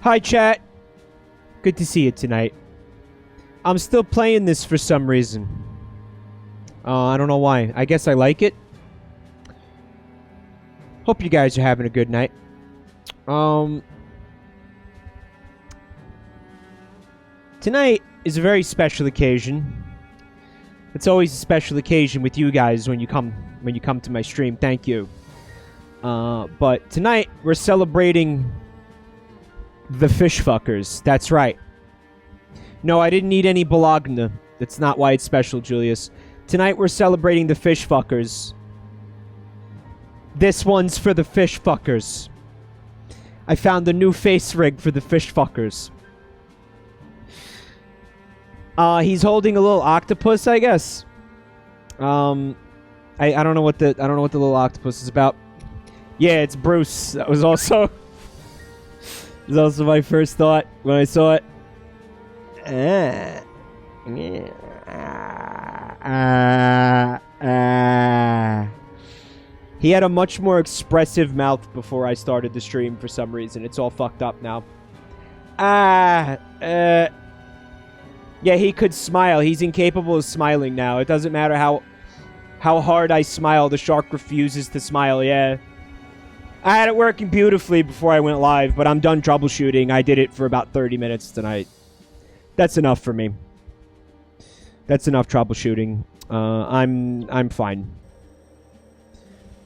Hi, chat. Good to see you tonight. I'm still playing this for some reason. I don't know why. I guess I like it. Hope you guys are having a good night. Tonight is a very special occasion. It's always a special occasion with you guys when you come to my stream. Thank you. But tonight we're celebrating the fish fuckers. That's right. No, I didn't need any Bologna. That's not why it's special, Julius. Tonight we're celebrating the fish fuckers. This one's for the fish fuckers. I found a new face rig for the fish fuckers. He's holding a little octopus, I guess. I don't know what the little octopus is about. Yeah, it's Bruce. That was also my first thought when I saw it. He had a much more expressive mouth before I started the stream for some reason. It's all fucked up now. Yeah, he could smile. He's incapable of smiling now. It doesn't matter how hard I smile. The shark refuses to smile, yeah. I had it working beautifully before I went live, but I'm done troubleshooting. I did it for about 30 minutes tonight. That's enough for me. That's enough troubleshooting. I'm fine.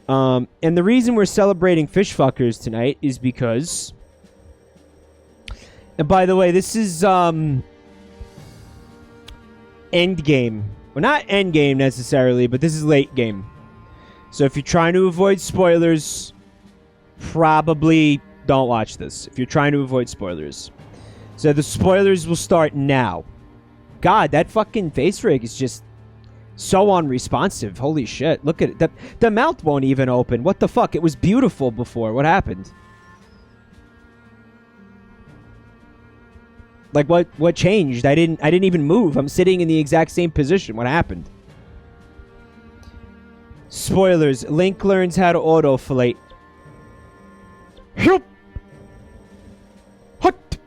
And the reason we're celebrating fish fuckers tonight is because... And by the way, this is, end game. Well, not end game necessarily, but this is late game. So if you're trying to avoid spoilers, probably don't watch this. If you're trying to avoid spoilers. So the spoilers will start now. God, that fucking face rig is just so unresponsive. Holy shit. Look at it. The mouth won't even open. What the fuck? It was beautiful before. What happened? Like, what changed? I didn't even move. I'm sitting in the exact same position. What happened? Spoilers. Link learns how to auto-fillet. Hup! Hut!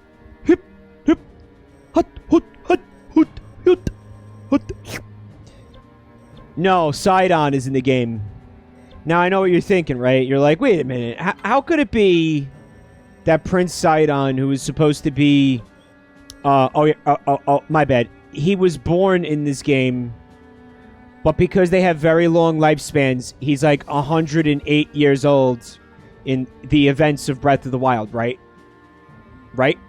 Hip! Hip! Hut! Hut! Hut! Hut! Hut! Hut! No, Sidon is in the game. Now, I know what you're thinking, right? You're like, wait a minute. How could it be that Prince Sidon, who was supposed to be... my bad. He was born in this game, but because they have very long lifespans, he's like 108 years old in the events of Breath of the Wild, right? Right?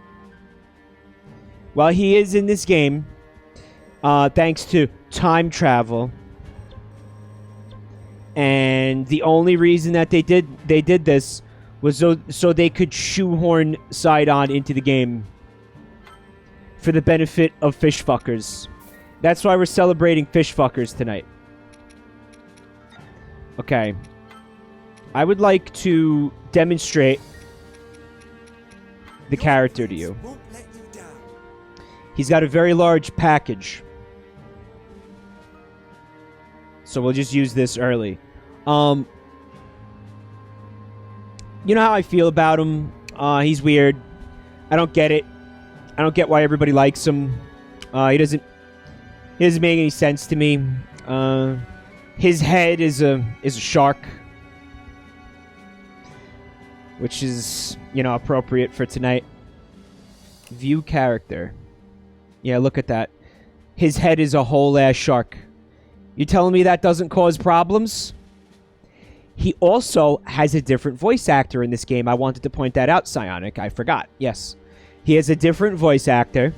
Well, he is in this game, thanks to time travel. And the only reason that they did this was so they could shoehorn Sidon into the game for the benefit of fish fuckers. That's why we're celebrating fish fuckers tonight. Okay. I would like to demonstrate the character to you. He's got a very large package. So we'll just use this early. You know how I feel about him? He's weird. I don't get it. I don't get why everybody likes him. He doesn't make any sense to me. His head is a shark, which is, you know, appropriate for tonight. View character. Yeah, look at that. His head is a whole ass shark. You telling me that doesn't cause problems? He also has a different voice actor in this game. I wanted to point that out, Psionic. I forgot. Yes. He has a different voice actor,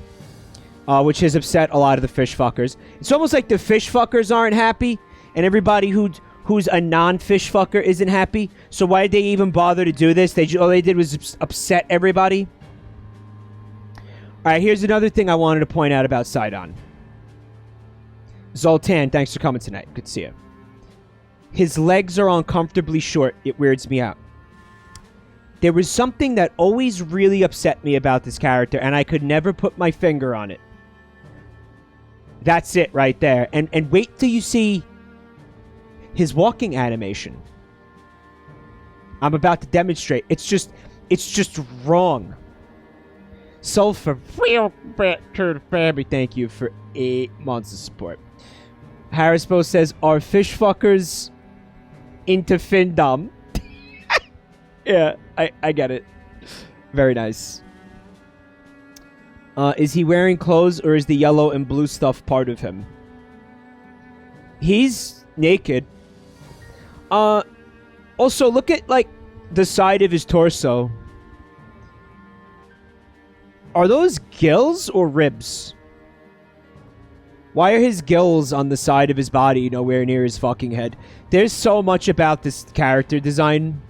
which has upset a lot of the fish fuckers. It's almost like the fish fuckers aren't happy, and everybody who's a non-fish fucker isn't happy. So why did they even bother to do this? All they did was upset everybody. All right, here's another thing I wanted to point out about Sidon. Zoltan, thanks for coming tonight. Good to see you. His legs are uncomfortably short. It weirds me out. There was something that always really upset me about this character, and I could never put my finger on it. That's it right there. And wait till you see his walking animation. I'm about to demonstrate. It's just wrong. Sulfur. Real back to the family. Thank you for 8 months of support. Harrispo says, are fish fuckers into findom? Yeah, I get it. Very nice. Is he wearing clothes or is the yellow and blue stuff part of him? He's naked. Also, look at, like, the side of his torso. Are those gills or ribs? Why are his gills on the side of his body nowhere near his fucking head? There's so much about this character design.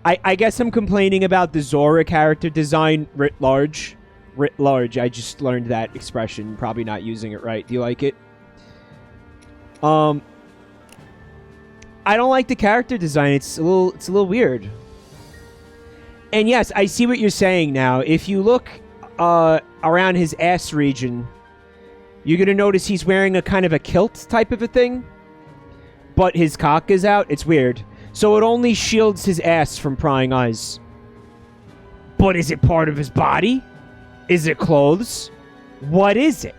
I guess I'm complaining about the Zora character design writ large. Writ large. I just learned that expression. Probably not using it right. Do you like it? I don't like the character design. It's a little weird. And yes, I see what you're saying now. If you look around his ass region, you're going to notice he's wearing a kind of a kilt type of a thing. But his cock is out. It's weird. So it only shields his ass from prying eyes. But is it part of his body? Is it clothes? What is it?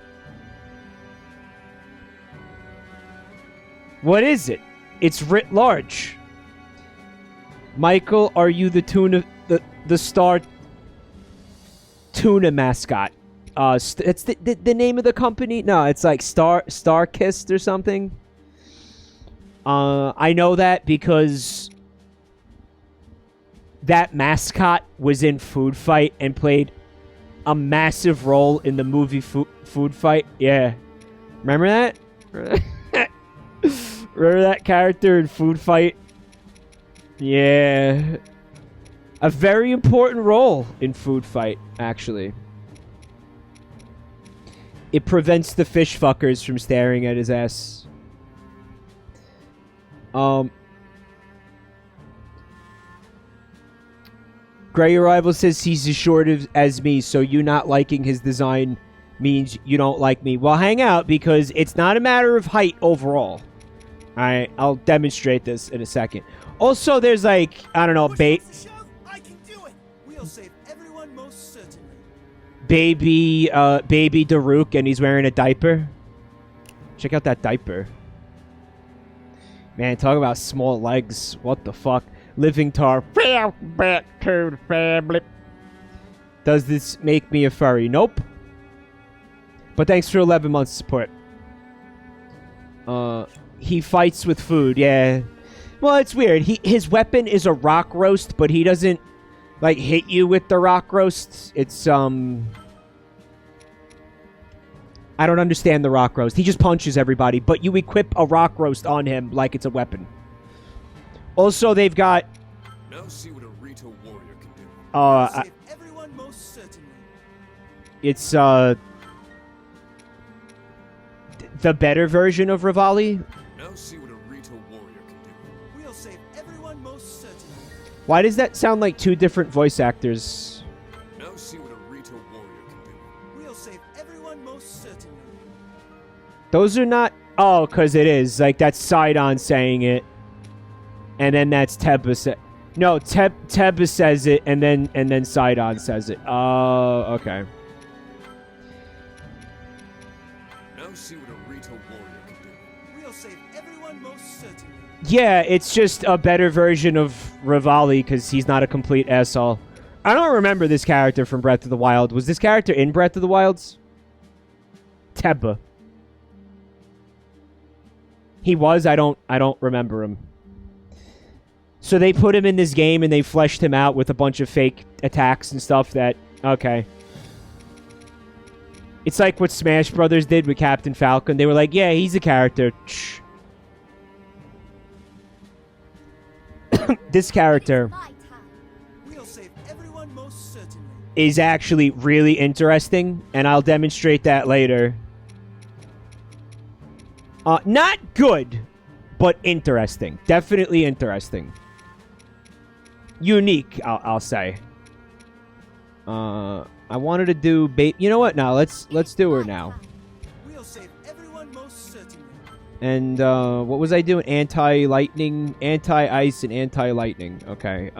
What is it? It's writ large. Michael, are you the tuna, the star tuna mascot? It's the name of the company? No, it's like Star Kissed or something. I know that because that mascot was in Food Fight and played a massive role in the movie Food Fight. Yeah. Remember that? Remember that character in Food Fight? Yeah. A very important role in Food Fight, actually. It prevents the fish fuckers from staring at his ass. Gray Arrival says he's as short as me, so you not liking his design means you don't like me. Well, hang out, because it's not a matter of height overall. Alright, I'll demonstrate this in a second. Also, there's like, I don't know, baby Daruk, and he's wearing a diaper. Check out that diaper. Man, talk about small legs. What the fuck? Living tar. Back to the family. Does this make me a furry? Nope. But thanks for 11 months of support. He fights with food, yeah. Well, it's weird. His weapon is a rock roast, but he doesn't, like, hit you with the rock roast. It's, I don't understand the rock roast. He just punches everybody, but you equip a rock roast on him like it's a weapon. Also, they've got... Now see what a Rito warrior can do. Save everyone most certainly. It's, the better version of Rivali. Now see what a Rito warrior can do. We'll save everyone most certainly. Why does that sound like two different voice actors? Now see what a Rito warrior can do. We'll save everyone most certainly. Those are not... Oh, because it is. Like, that's Sidon saying it. And then that's Teba No, Teba says it, and then Sidon says it. Oh, okay. Now see what a Rito warrior can do. We'll save everyone most certainly. Yeah, it's just a better version of Rivali, because he's not a complete asshole. I don't remember this character from Breath of the Wild. Was this character in Breath of the Wilds? Teba. He was? I don't remember him. So they put him in this game and they fleshed him out with a bunch of fake attacks and stuff that... Okay. It's like what Smash Brothers did with Captain Falcon. They were like, yeah, he's a character. Shh. This character We'll save everyone most certainly. is actually really interesting, and I'll demonstrate that later. Not good, but interesting. Definitely interesting. Unique, I'll say. I wanted to do you know what? Now let's do her now. We'll save everyone most certainly. And what was I doing? Anti-lightning, anti-ice, and anti-lightning. Okay.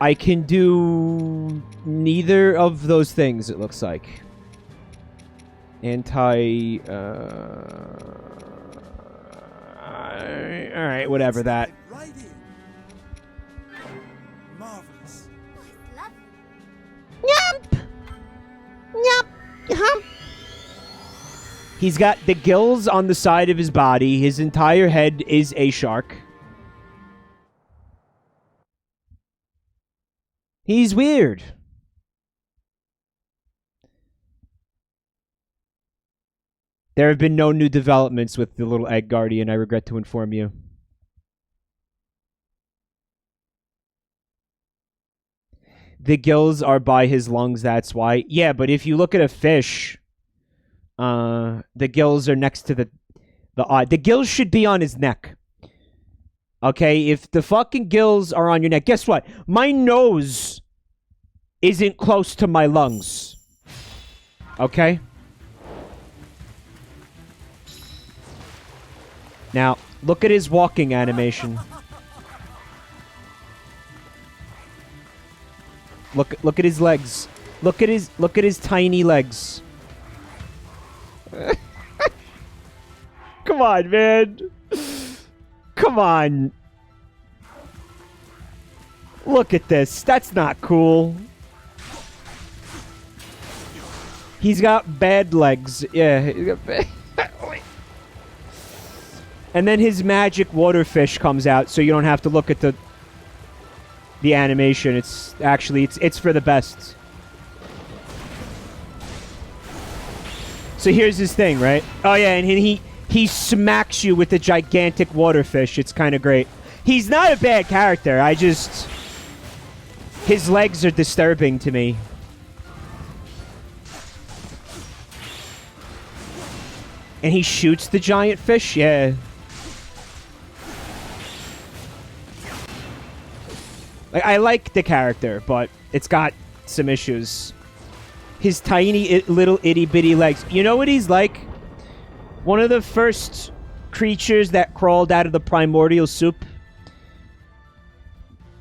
I can do neither of those things, it looks like. Alright, whatever that. Right in. Marvelous. He's got the gills on the side of his body. His entire head is a shark. He's weird. There have been no new developments with the little egg guardian, I regret to inform you. The gills are by his lungs, that's why. Yeah, but if you look at a fish, the gills are next to the eye. The gills should be on his neck. Okay, if the fucking gills are on your neck, guess what? My nose isn't close to my lungs. Okay? Now, look at his walking animation. Look at his legs. Look at his tiny legs. Come on, man. Come on. Look at this. That's not cool. He's got bad legs. Yeah, he's got bad. And then his magic waterfish comes out, so you don't have to look at the animation. It's actually it's for the best. So here's his thing, right? Oh yeah, and he smacks you with the gigantic waterfish. It's kind of great. He's not a bad character. His legs are disturbing to me. And he shoots the giant fish? Yeah. Like, I like the character, but it's got some issues. His tiny little itty-bitty legs. You know what he's like? One of the first creatures that crawled out of the primordial soup.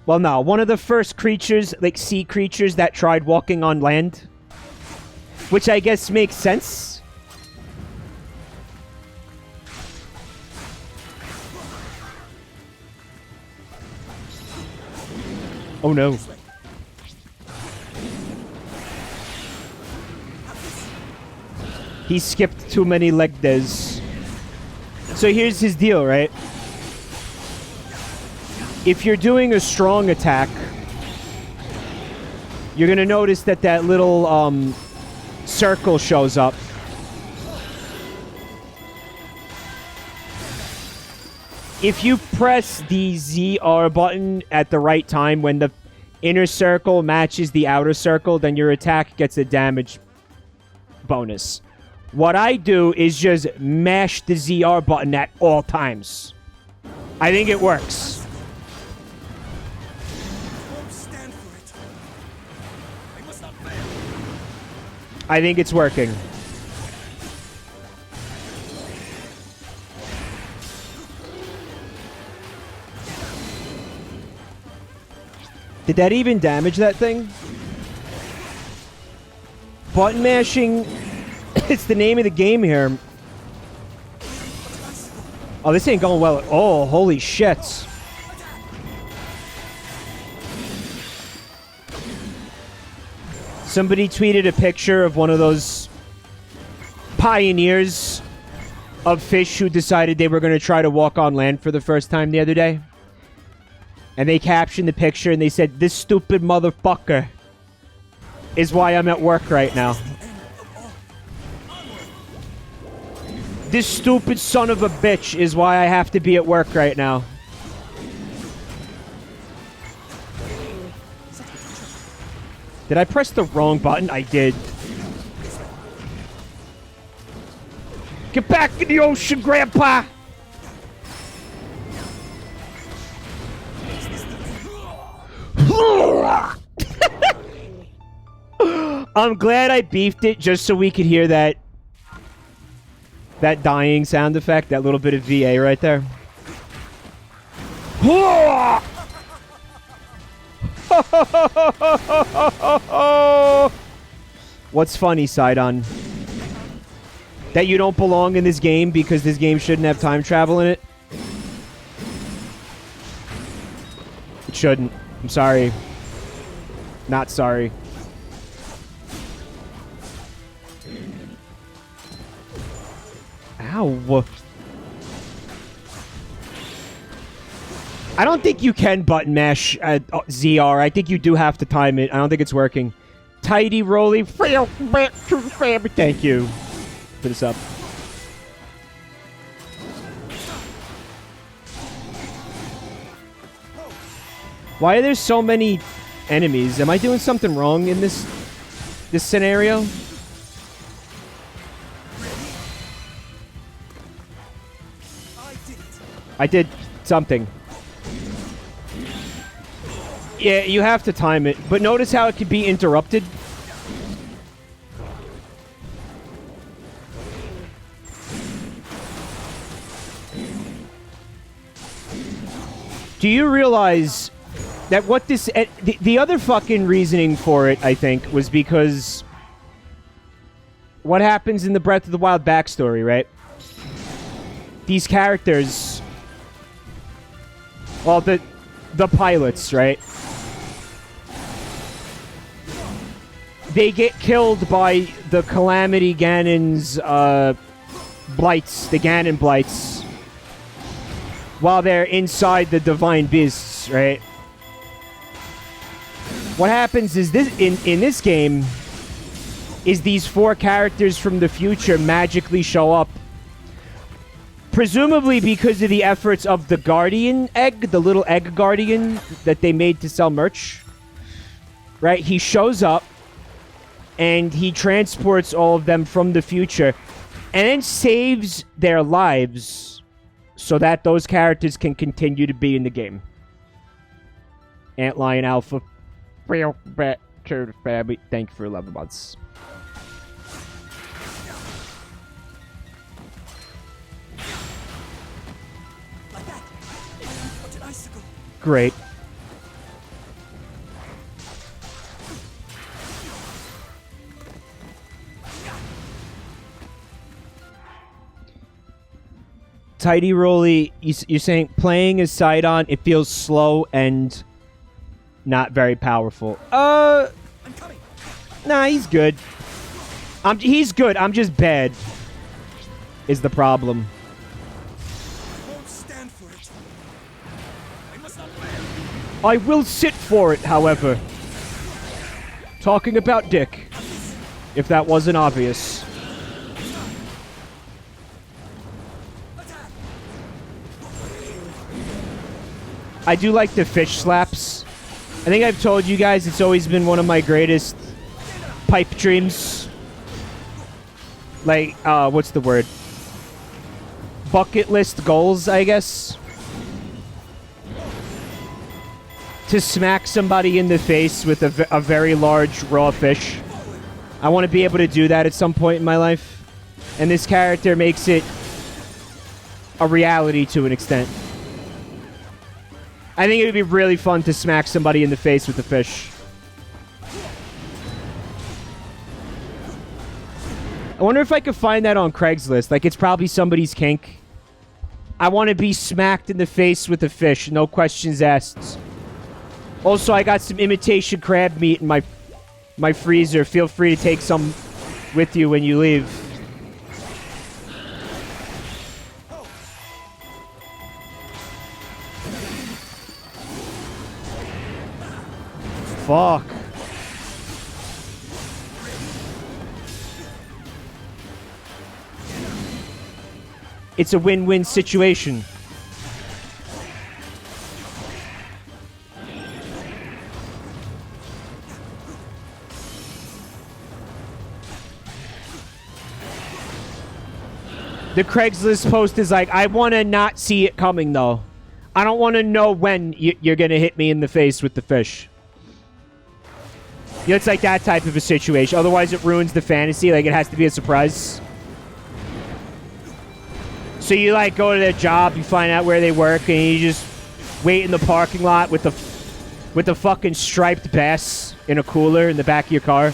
Well, no. One of the first creatures, like sea creatures, that tried walking on land. Which I guess makes sense. Oh no. He skipped too many leg days. So here's his deal, right? If you're doing a strong attack, you're going to notice that that little circle shows up. If you press the ZR button at the right time when the inner circle matches the outer circle, then your attack gets a damage bonus. What I do is just mash the ZR button at all times. I think it works. I think it's working. Did that even damage that thing? Button mashing, it's the name of the game here. Oh, this ain't going well. Oh, holy shit. Somebody tweeted a picture of one of those pioneers of fish who decided they were going to try to walk on land for the first time the other day. And they captioned the picture and they said, "This stupid motherfucker is why I'm at work right now. This stupid son of a bitch is why I have to be at work right now." Did I press the wrong button? I did. Get back in the ocean, Grandpa! I'm glad I beefed it just so we could hear that dying sound effect, that little bit of VA right there. What's funny, Sidon? That you don't belong in this game because this game shouldn't have time travel in it? It shouldn't. I'm sorry. Not sorry. Ow. I don't think you can button mash ZR. I think you do have to time it. I don't think it's working. Tidy Rolly. Thank you for this up. Why are there so many enemies? Am I doing something wrong in this scenario? I did something. Yeah, you have to time it. But notice how it could be interrupted. Do you realize that what this... the other fucking reasoning for it, I think, was because... what happens in the Breath of the Wild backstory, right? These characters... well, the pilots, right? They get killed by the Calamity Ganon's Blights, the Ganon Blights, while they're inside the Divine Beasts, right? What happens is this in this game is these 4 characters from the future magically show up. Presumably because of the efforts of the Guardian Egg, the little Egg Guardian that they made to sell merch. Right? He shows up, and he transports all of them from the future, and then saves their lives so that those characters can continue to be in the game. Antlion Alpha. Thank you for 11 months. Great. Tidy Rolly, you're saying playing as Sidon, it feels slow and not very powerful. Nah, he's good. He's good. I'm just bad. Is the problem. I will sit for it, however. Talking about dick. If that wasn't obvious. I do like the fish slaps. I think I've told you guys it's always been one of my greatest pipe dreams. Like, what's the word? Bucket list goals, I guess. To smack somebody in the face with a very large raw fish. I want to be able to do that at some point in my life. And this character makes it a reality to an extent. I think it would be really fun to smack somebody in the face with a fish. I wonder if I could find that on Craigslist. Like, it's probably somebody's kink. I want to be smacked in the face with a fish. No questions asked. Also, I got some imitation crab meat in my freezer. Feel free to take some with you when you leave. Fuck. It's a win-win situation. The Craigslist post is like, I want to not see it coming, though. I don't want to know when you're going to hit me in the face with the fish. It's like that type of a situation. Otherwise, it ruins the fantasy. Like, it has to be a surprise. So you, like, go to their job, you find out where they work, and you just wait in the parking lot with the with a fucking striped bass in a cooler in the back of your car.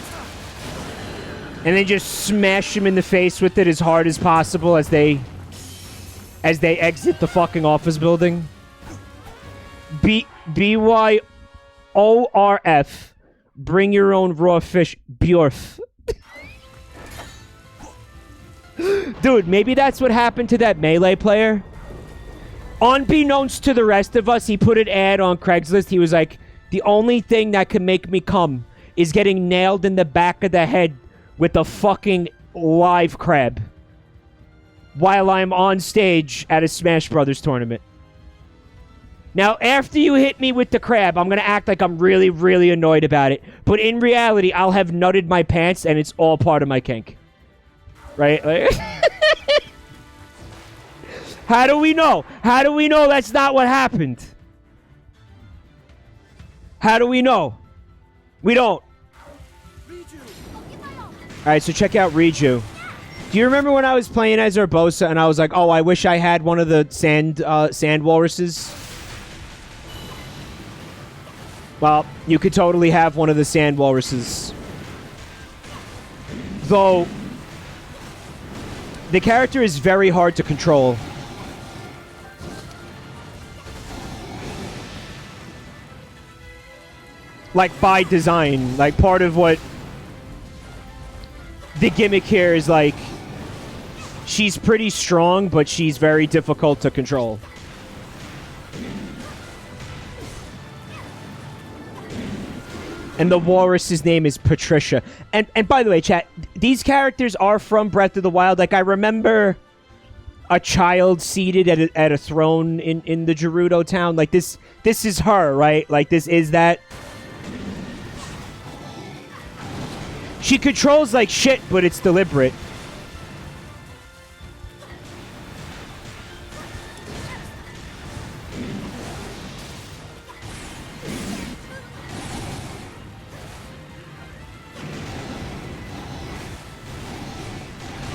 And then just smash him in the face with it as hard as possible as they exit the fucking office building. BYORF. Bring your own raw fish. Bjorf. Dude, maybe that's what happened to that Melee player. Unbeknownst to the rest of us, he put an ad on Craigslist. He was like, the only thing that can make me come is getting nailed in the back of the head with a fucking live crab while I'm on stage at a Smash Brothers tournament. Now, after you hit me with the crab, I'm going to act like I'm really, really annoyed about it. But in reality, I'll have nutted my pants, and it's all part of my kink. Right? Like how do we know? How do we know that's not what happened? How do we know? We don't. Alright, so check out Riju. Do you remember when I was playing as Urbosa and I was like, oh, I wish I had one of the sand walruses? Well, you could totally have one of the sand walruses. Though, the character is very hard to control. Like, by design. Like, part of what the gimmick here is, like, she's pretty strong, but she's very difficult to control. And the walrus's name is Patricia. And by the way, chat, these characters are from Breath of the Wild. Like, I remember a child seated at a throne in the Gerudo town. Like, this is her, right? Like, this is that. She controls like shit, but it's deliberate.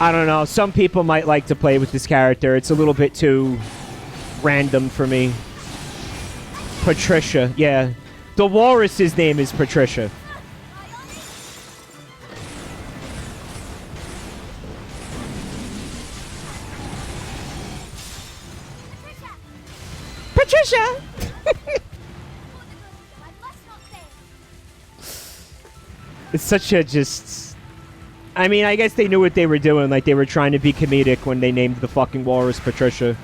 I don't know. Some people might like to play with this character. It's a little bit too random for me. Patricia, yeah. The walrus's name is Patricia. Patricia! It's such a just... I mean, I guess they knew what they were doing. Like, they were trying to be comedic when they named the fucking walrus Patricia.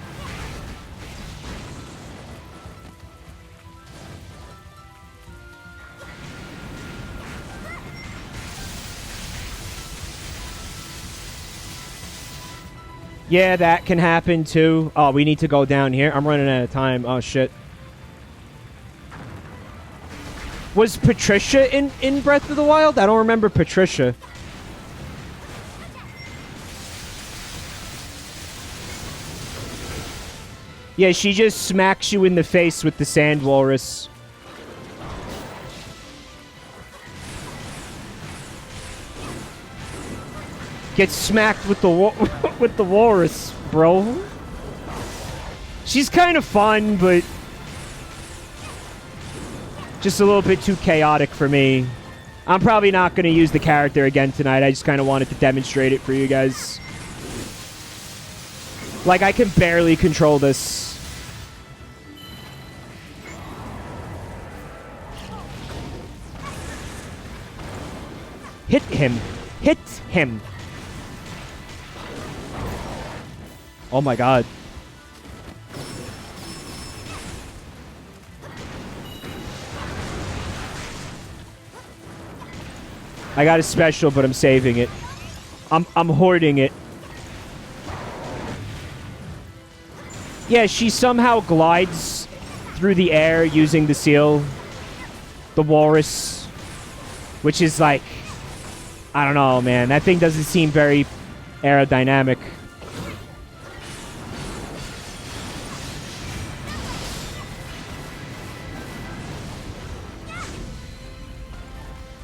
Yeah, that can happen too. Oh, we need to go down here. I'm running out of time. Oh, shit. Was Patricia in Breath of the Wild? I don't remember Patricia. Yeah, she just smacks you in the face with the sand walrus. Get smacked with the with the walrus, bro. She's kind of fun, but just a little bit too chaotic for me. I'm probably not going to use the character again tonight. I just kind of wanted to demonstrate it for you guys. Like, I can barely control this. Hit him. Hit him. Oh my god. I got a special, but I'm saving it. I'm hoarding it. Yeah, she somehow glides through the air using the seal. The walrus. Which is like... I don't know, man. That thing doesn't seem very aerodynamic.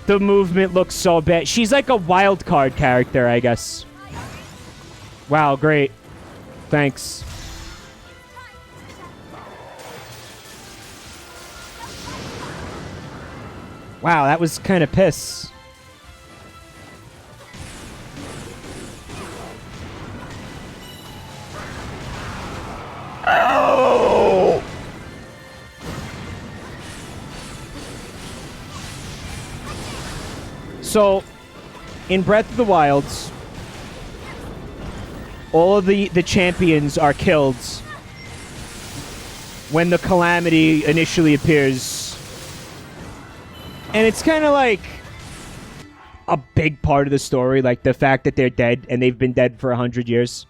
The movement looks so bad. She's like a wild card character, I guess. Wow, great. Thanks. Wow, that was kind of piss. Oh! So, in Breath of the Wilds, all of the champions are killed when the Calamity initially appears. And it's kind of like a big part of the story, like the fact that they're dead and they've been dead for 100 years.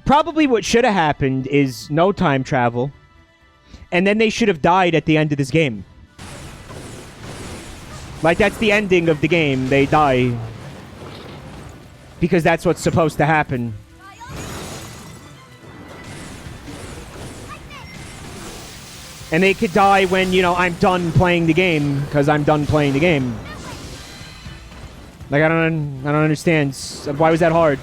Probably what should have happened is no time travel, and then they should have died at the end of this game. Like, that's the ending of the game. They die. Because that's what's supposed to happen. And they could die when, you know, I'm done playing the game, because I'm done playing the game. Like, I don't understand. Why was that hard?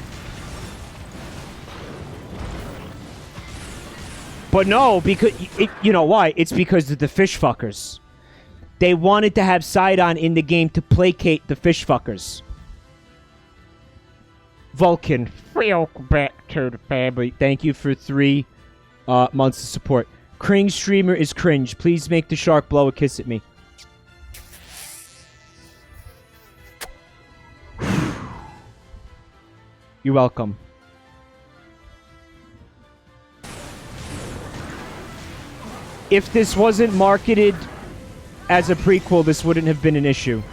But no, because you know why? It's because of the fish fuckers. They wanted to have Sidon in the game to placate the fish fuckers. Vulcan, welcome back to the family. Thank you for 3 months of support. Cringe streamer is cringe. Please make the shark blow a kiss at me. You're welcome. If this wasn't marketed as a prequel, this wouldn't have been an issue.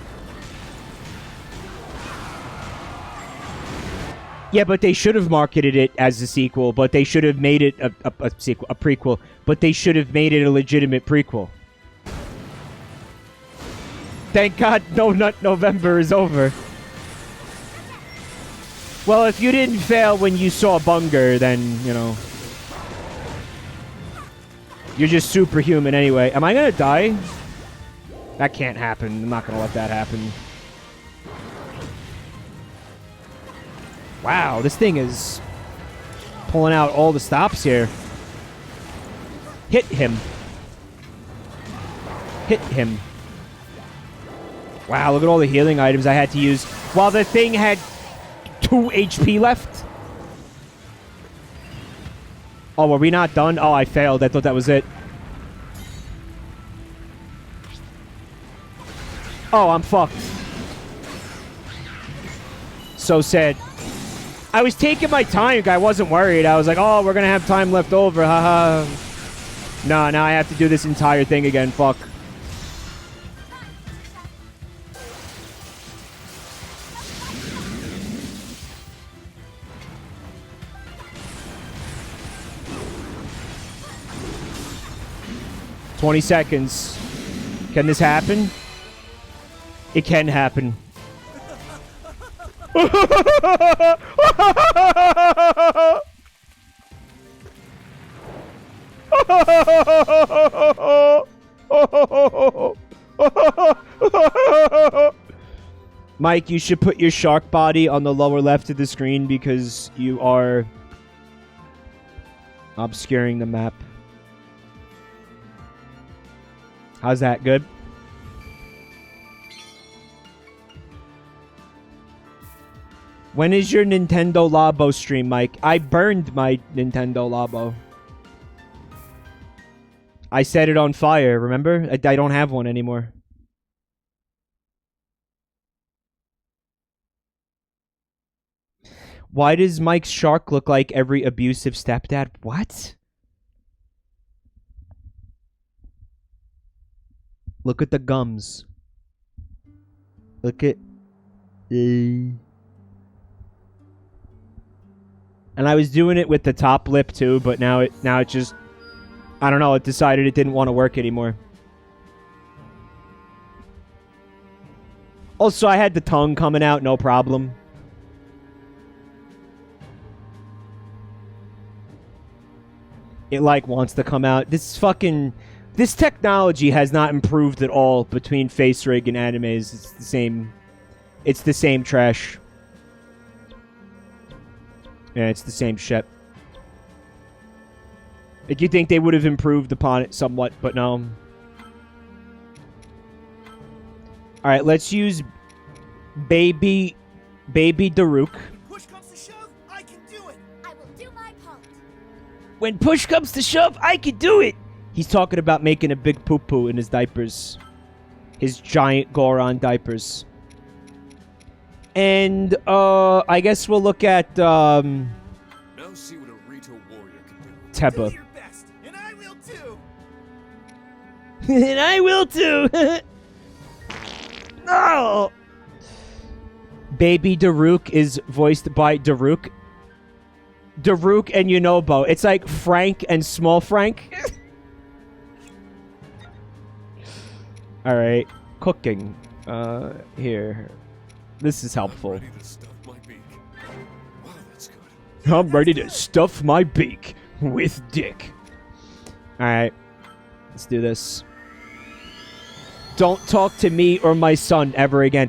Yeah, but they should have marketed it as a sequel, but they should have made it a prequel, but they should have made it a legitimate prequel. Thank God No Nut November is over. Well, if you didn't fail when you saw Bunger, then, you know... You're just superhuman anyway. Am I gonna die? That can't happen. I'm not gonna let that happen. Wow, this thing is pulling out all the stops here. Hit him. Hit him. Wow, look at all the healing items I had to use while the thing had 2 HP left. Oh, were we not done? Oh, I failed. I thought that was it. Oh, I'm fucked. So sad. I was taking my time. I wasn't worried. I was like, oh, we're going to have time left over. Haha. No, now I have to do this entire thing again. Fuck. "20 seconds. Can this happen? It can happen." Mike, you should put your shark body on the lower left of the screen because you are obscuring the map. How's that? Good? When is your Nintendo Labo stream, Mike? I burned my Nintendo Labo. I set it on fire, remember? I don't have one anymore. Why does Mike's shark look like every abusive stepdad? What? Look at the gums. Look at... And I was doing it with the top lip too, but now it just... I don't know, it decided it didn't want to work anymore. Also, I had the tongue coming out, no problem. It, like, wants to come out. This fucking... This technology has not improved at all between face rig and animes. It's the same... It's the same trash. Yeah, it's the same shit. Like, you think they would have improved upon it somewhat, but no. Alright, let's use Baby Daruk. Push comes to shove, I can do it. I will do my part. When push comes to shove, I can do it! He's talking about making a big poo-poo in his diapers. His giant Goron diapers. And, I guess we'll look at, Now see what a Rito warrior can do. Do Teba. your best, and I will too. And I will too! No! Baby Daruk is voiced by Daruk. Daruk and Yunobo. It's like Frank and Small Frank. Alright. Cooking. Here. This is helpful. Ready to stuff my beak. Wow, that's good. I'm ready to stuff my beak with dick. Alright. Let's do this. Don't talk to me or my son ever again.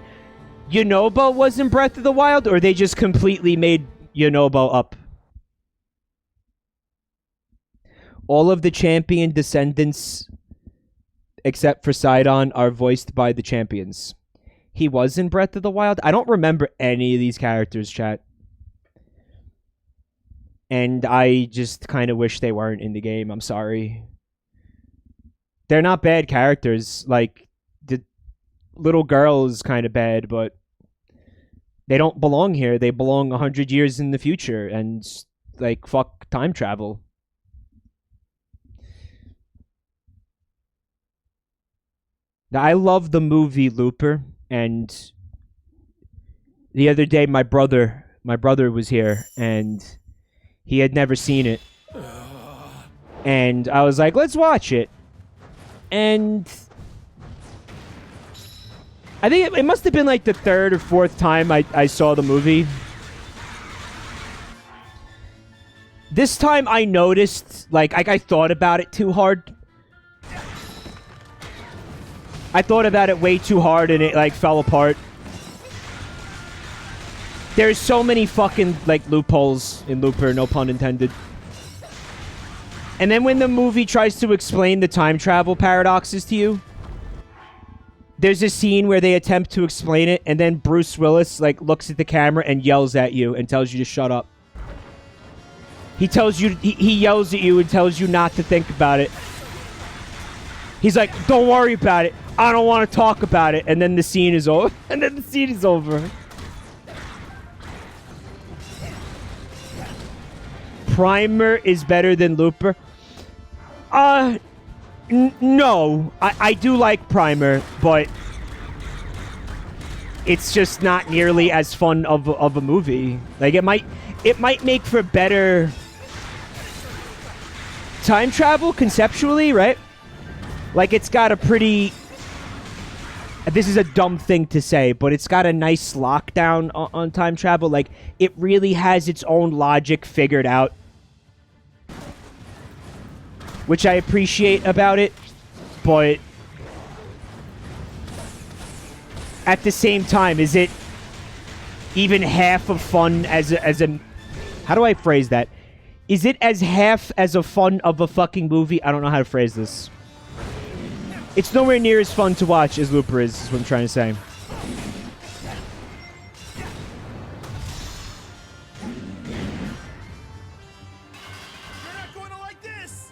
Yunobo was in Breath of the Wild, or they just completely made Yunobo up? All of the champion descendants, except for Sidon, are voiced by the champions. He was in Breath of the Wild? I don't remember any of these characters, chat. And I just kind of wish they weren't in the game. I'm sorry. They're not bad characters. Like, the little girl is kind of bad, but they don't belong here. They belong 100 years in the future. And, like, fuck time travel. Now, I love the movie Looper, and the other day my brother was here, and he had never seen it. And I was like, let's watch it. And I think it must have been like the third or fourth time I saw the movie. This time I noticed, like I thought about it too hard. I thought about it way too hard and it like fell apart. There's so many fucking like loopholes in Looper, no pun intended. And then when the movie tries to explain the time travel paradoxes to you, there's a scene where they attempt to explain it, and then Bruce Willis like looks at the camera and yells at you and tells you to shut up. He tells you, he yells at you and tells you not to think about it. He's like, don't worry about it. I don't want to talk about it. And then the scene is over. And then the scene is over. Primer is better than Looper. No. I do like Primer, but it's just not nearly as fun of a movie. Like, it might make for better time travel conceptually, right? Like, it's got a pretty... This is a dumb thing to say, but it's got a nice lockdown on time travel. Like, it really has its own logic figured out, which I appreciate about it, but at the same time, is it even half of fun as a how do I phrase that? Is it as half as a fun of a fucking movie? I don't know how to phrase this. It's nowhere near as fun to watch as Looper is what I'm trying to say. You're not going to like this.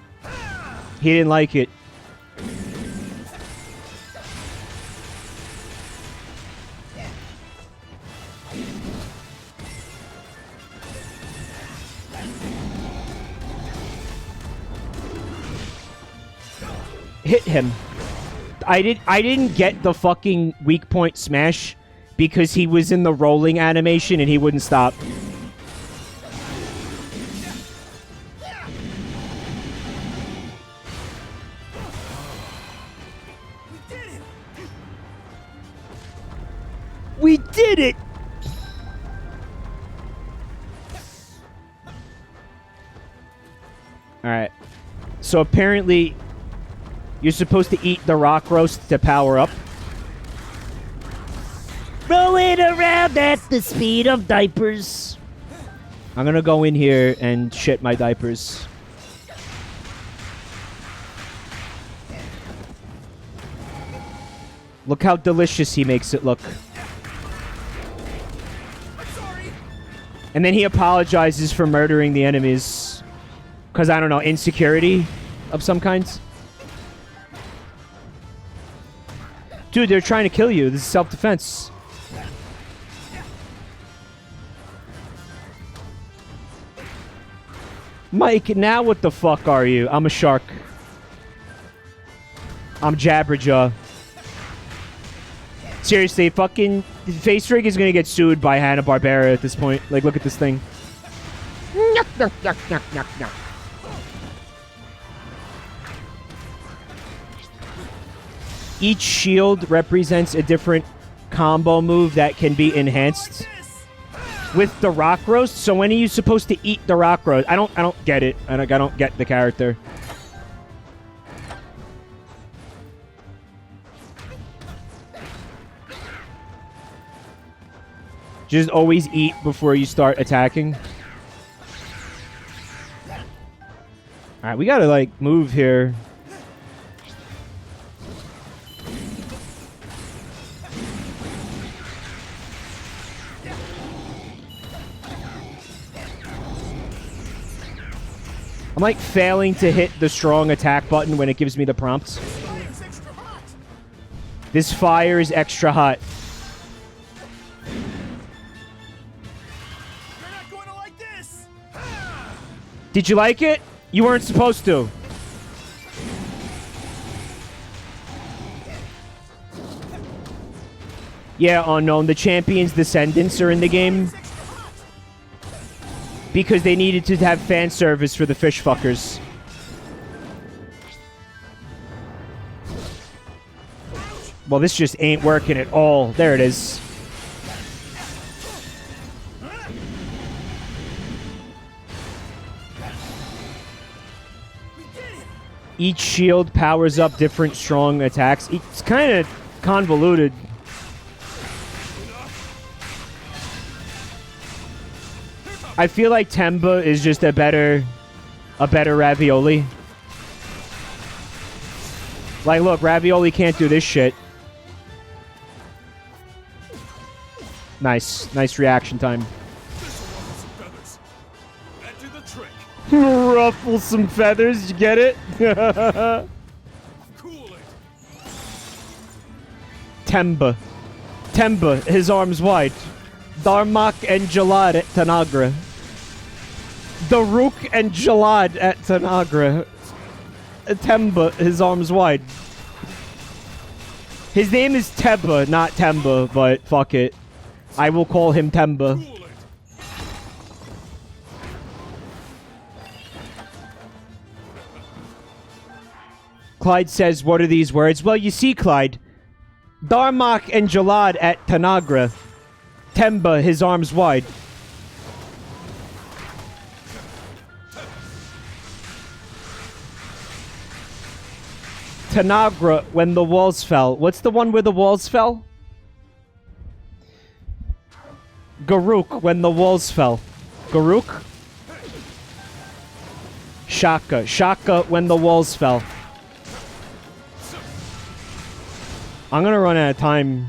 He didn't like it. Hit him. I didn't get the fucking weak point smash because he was in the rolling animation and he wouldn't stop. We did it! Alright. So apparently you're supposed to eat the rock roast to power up. Rolling around at the speed of diapers. I'm gonna go in here and shit my diapers. Look how delicious he makes it look. I'm sorry. And then he apologizes for murdering the enemies. Because, I don't know, insecurity of some kinds. Dude, they're trying to kill you. This is self-defense. Mike, now what the fuck are you? I'm a shark. I'm Jabberjaw. Seriously, fucking Face Rig is gonna get sued by Hanna-Barbera at this point. Like, look at this thing. Each shield represents a different combo move that can be enhanced with the rock roast. So when are you supposed to eat the rock roast? I don't get it. I don't get the character. Just always eat before you start attacking. Alright, we gotta, like, move here. I'm, like, failing to hit the strong attack button when it gives me the prompts. This fire is extra hot. Did you like it? You weren't supposed to. Yeah, unknown. The champion's descendants are in the game. Because they needed to have fan service for the fish fuckers. Well, this just ain't working at all. There it is. Each shield powers up different strong attacks. It's kind of convoluted. I feel like Temba is just a better Ravioli. Like, look, Ravioli can't do this shit. Nice. Nice reaction time. Ruffle some feathers, you get it? Temba. Temba, his arms wide. Darmak and Jalad at Tanagra. Daruk and Jalad at Tanagra. Temba, his arms wide. His name is Teba, not Temba, but fuck it. I will call him Temba. Clyde says, what are these words? Well, you see, Clyde. Darmak and Jalad at Tanagra. Temba, his arms wide. Tanagra, when the walls fell. What's the one where the walls fell? Garuk, when the walls fell. Garuk? Shaka. Shaka, when the walls fell. I'm gonna run out of time.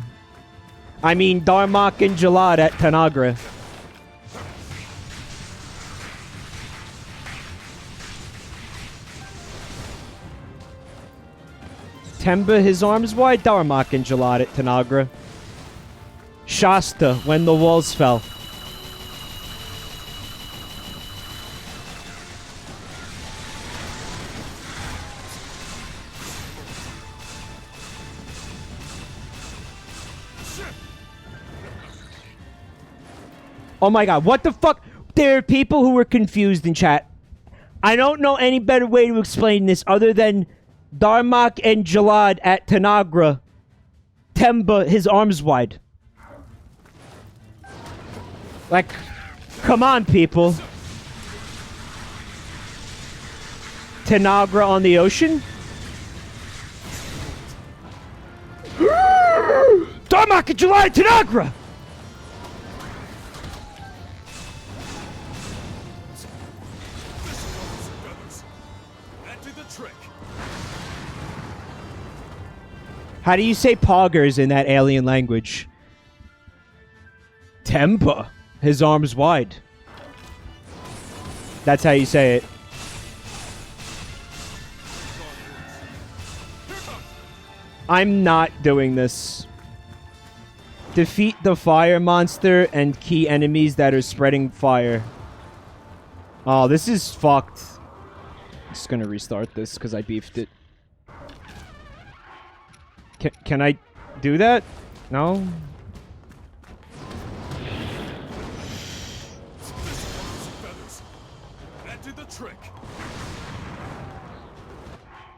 I mean, Darmak and Jalad at Tanagra. Temba, his arms wide. Darmak and Jalad at Tanagra. Shasta, when the walls fell. Oh my god, what the fuck? There are people who were confused in chat. I don't know any better way to explain this other than Darmak and Jalad at Tanagra. Temba, his arms wide. Like, come on, people. Tanagra on the ocean? Darmak and Jalad at Tanagra! How do you say poggers in that alien language? Tempa. His arms wide. That's how you say it. I'm not doing this. Defeat the fire monster and key enemies that are spreading fire. Oh, this is fucked. I'm just gonna restart this because I beefed it. Can I do that? No? That did the trick.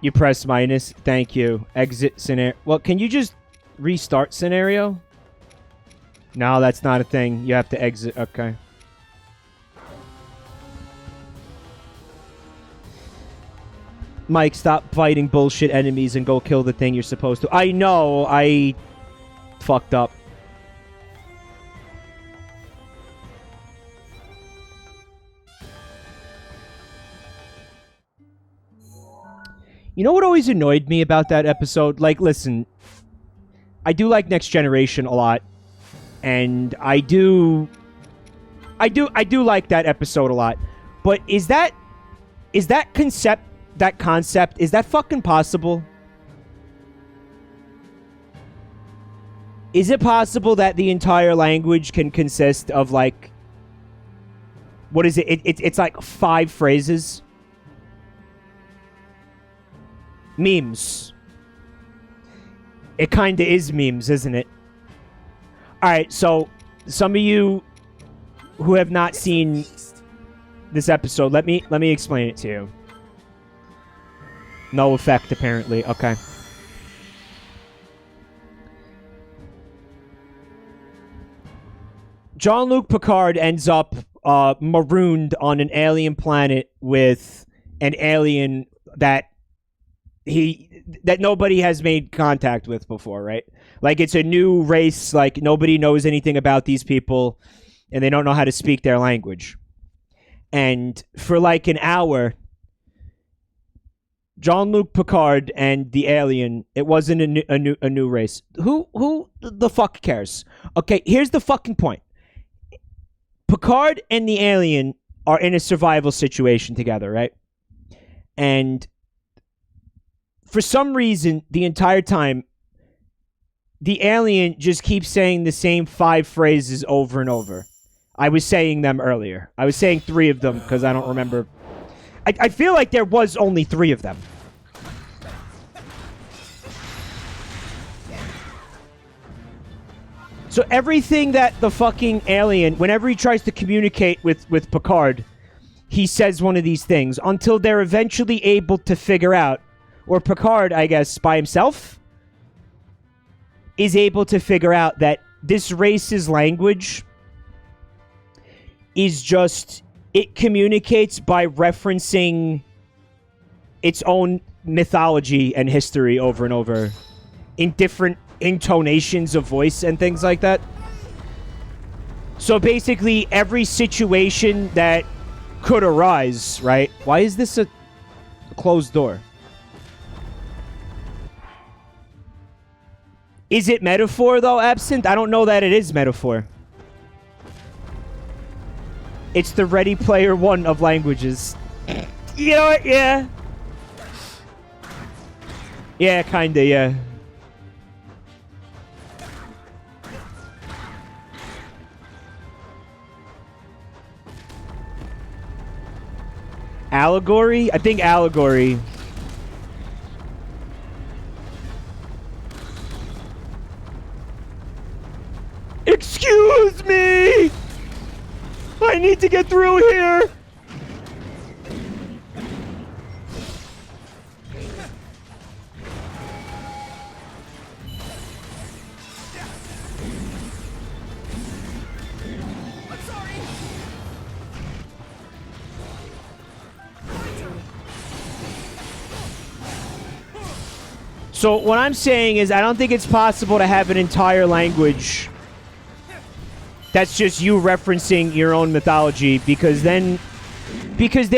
You press minus. Thank you. Exit scenario. Well, can you just restart scenario? No, that's not a thing. You have to exit. Okay. Mike, stop fighting bullshit enemies and go kill the thing you're supposed to. I know. I fucked up. You know what always annoyed me about that episode? Like, listen, I do like Next Generation a lot, and I do like that episode a lot. But is that concept, is that fucking possible? Is it possible that the entire language can consist of, like, what is it? It's like 5 phrases? Memes. It kind of is memes, isn't it? Alright, so some of you who have not seen this episode, let me explain it to you. No effect, apparently. Okay. Jean-Luc Picard ends up marooned on an alien planet with an alien that nobody has made contact with before, right? Like, it's a new race, like, nobody knows anything about these people, and they don't know how to speak their language. And for, like, an hour, Jean-Luc Picard and the alien, it wasn't a new race. Who the fuck cares? Okay, here's the fucking point. Picard and the alien are in a survival situation together, right? And for some reason, the entire time, the alien just keeps saying the same 5 phrases over and over. I was saying them earlier. I was saying 3 of them because I don't remember. I feel like there was only 3 of them. So everything that the fucking alien, whenever he tries to communicate with Picard, he says one of these things until they're eventually able to figure out, or Picard, I guess, by himself, is able to figure out that this race's language is just, it communicates by referencing its own mythology and history over and over in different intonations of voice and things like that. So basically, every situation that could arise, right? Why is this a closed door? Is it metaphor, though, Absinthe? I don't know that it is metaphor. It's the Ready Player One of languages. You know what? Yeah. Yeah, kinda, yeah. Allegory? I think allegory. Excuse me! I need to get through here! I'm sorry. So what I'm saying is I don't think it's possible to have an entire language that's just you referencing your own mythology, because there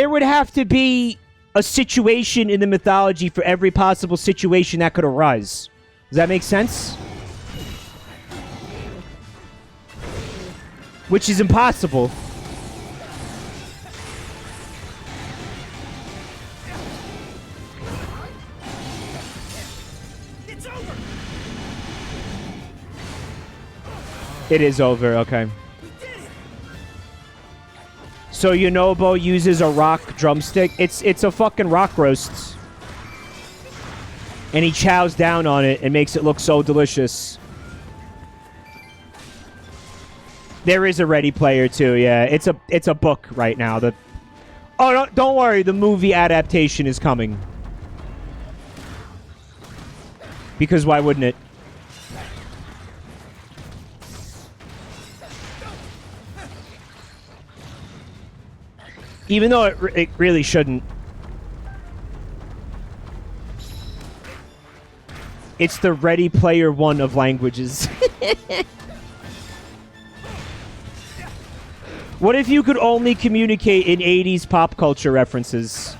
would have to be a situation in the mythology for every possible situation that could arise. Does that make sense? Which is impossible. It's over. It is over, okay. We did it. So Yunobo uses a rock drumstick. It's a fucking rock roast. And he chows down on it and makes it look so delicious. There is a Ready Player too, yeah. It's a book right now. Oh, don't worry, the movie adaptation is coming. Because why wouldn't it? Even though it really shouldn't. It's the Ready Player One of languages. What if you could only communicate in 80s pop culture references?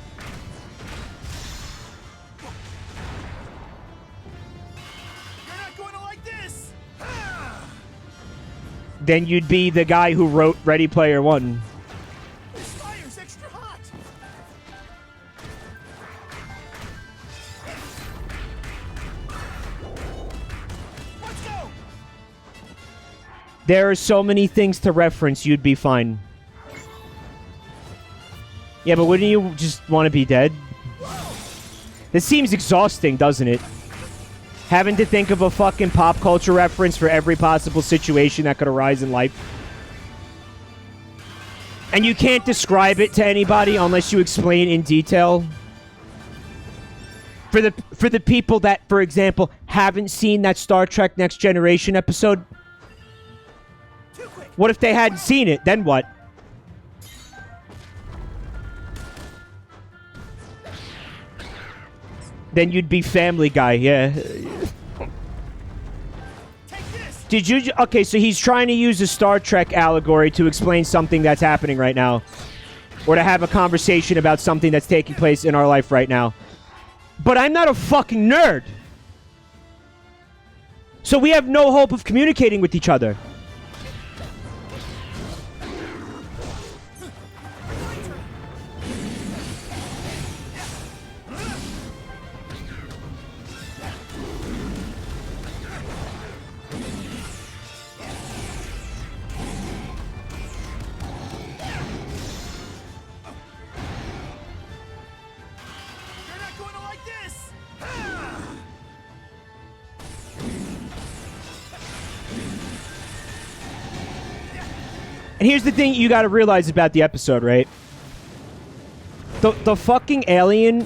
You're not going to like this. Then you'd be the guy who wrote Ready Player One. This fire's extra hot. Let's go. There are so many things to reference, you'd be fine. Yeah, but wouldn't you just want to be dead? This seems exhausting, doesn't it? Having to think of a fucking pop culture reference for every possible situation that could arise in life. And you can't describe it to anybody unless you explain in detail. For the people that, for example, haven't seen that Star Trek Next Generation episode, what if they hadn't seen it? Then what? Then you'd be Family Guy, yeah. Did you... Okay, so he's trying to use a Star Trek allegory to explain something that's happening right now. Or to have a conversation about something that's taking place in our life right now. But I'm not a fucking nerd. So we have no hope of communicating with each other. And here's the thing you gotta realize about the episode, right? The fucking alien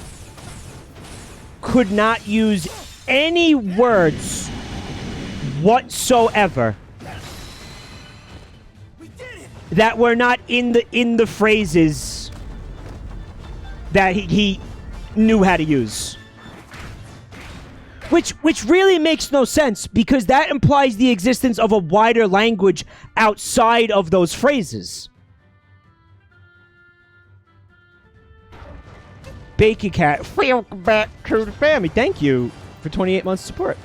could not use any words whatsoever that were not in the phrases that he knew how to use. Which really makes no sense, because that implies the existence of a wider language outside of those phrases. Bacon Cat, welcome back to the family. Thank you for 28 months of support.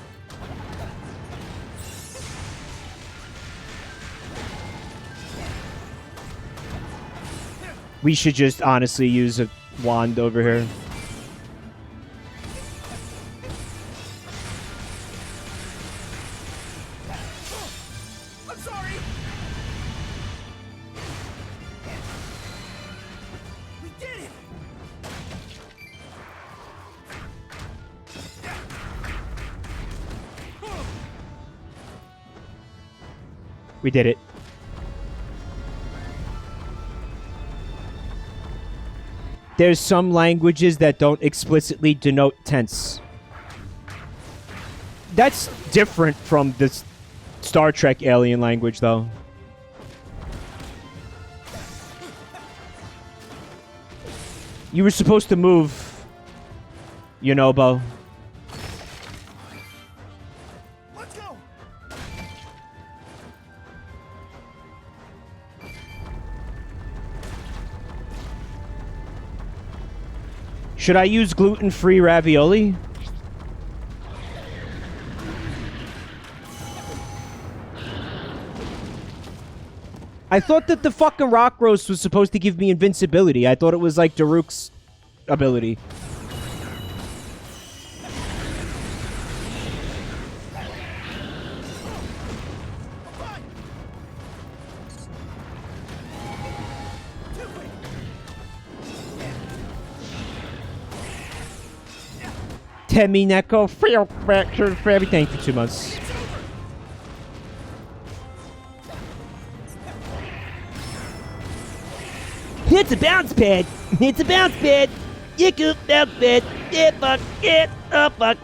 We should just honestly use a wand over here. We did it. There's some languages that don't explicitly denote tense. That's different from the Star Trek alien language, though. You were supposed to move, Yunobo. Should I use gluten-free ravioli? I thought that the fucking rock roast was supposed to give me invincibility. I thought it was like Daruk's ability. Temi Neko for everything for 2 months. It's a bounce pad. It's a bounce pad. You go bounce pad. Yeah, fuck. Yeah, oh, fuck.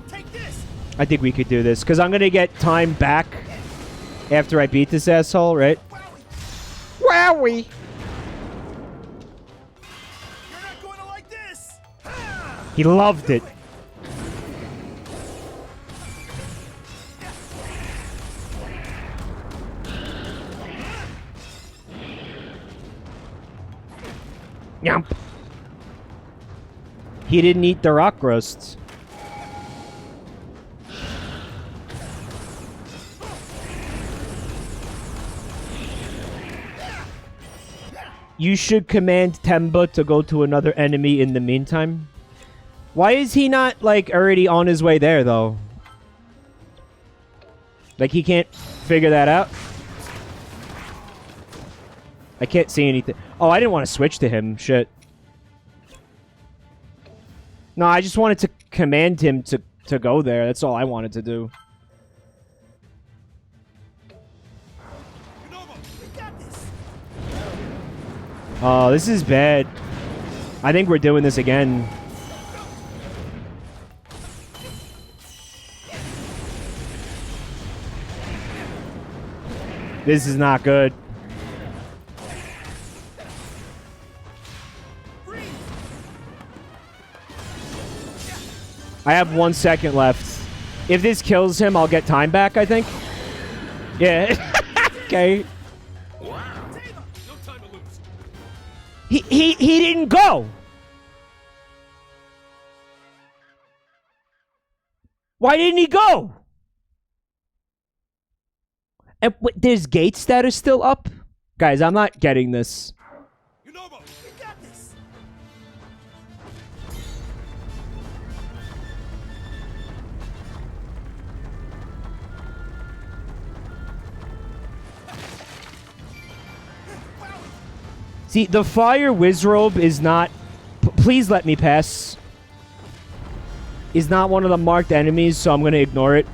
Take this. I think we could do this, because I'm going to get time back after I beat this asshole, right? Wowie! You're not going to like this. He loved it. Yump. He didn't eat the rock roasts. You should command Temba to go to another enemy in the meantime. Why is he not, like, already on his way there, though? Like, he can't figure that out? I can't see anything. Oh, I didn't want to switch to him. Shit. No, I just wanted to command him to go there. That's all I wanted to do. Oh, this is bad. I think we're doing this again. This is not good. I have 1 second left. If this kills him, I'll get time back, I think. Yeah. Okay. He didn't go. Why didn't he go? And there's gates that are still up? Guys, I'm not getting this. You got this. See, the fire Wizrobe is not... please let me pass. Is not one of the marked enemies, so I'm going to ignore it.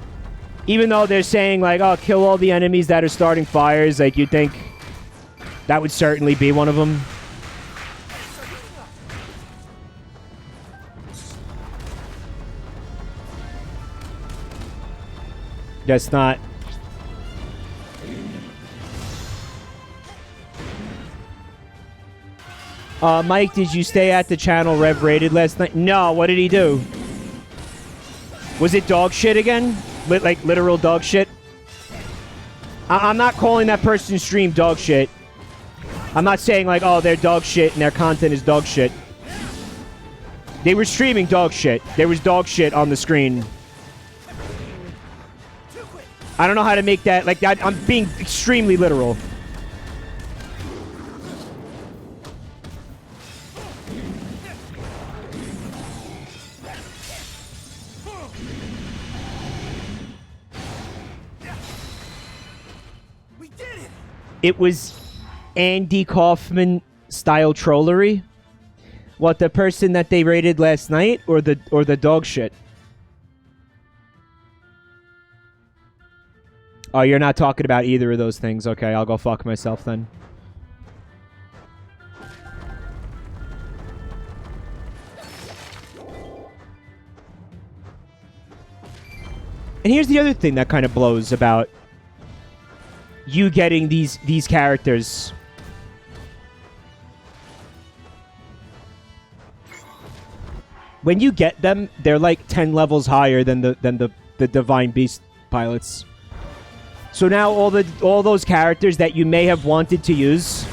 Even though they're saying, like, oh, kill all the enemies that are starting fires, like, you'd think that would certainly be one of them. That's not... Mike, did you stay at the channel Rev rated last night? No, what did he do? Was it dog shit again? Like literal dog shit? I'm not calling that person's stream dog shit. I'm not saying like, oh, they're dog shit and their content is dog shit. They were streaming dog shit. There was dog shit on the screen. I don't know how to make that, like, I'm being extremely literal. It was Andy Kaufman style trollery. What, the person that they raided last night, or the dog shit? Oh, you're not talking about either of those things. Okay, I'll go fuck myself then. And here's the other thing that kind of blows about you getting these characters. When you get them, they're like 10 levels higher than the Divine Beast pilots. So now all those characters that you may have wanted to use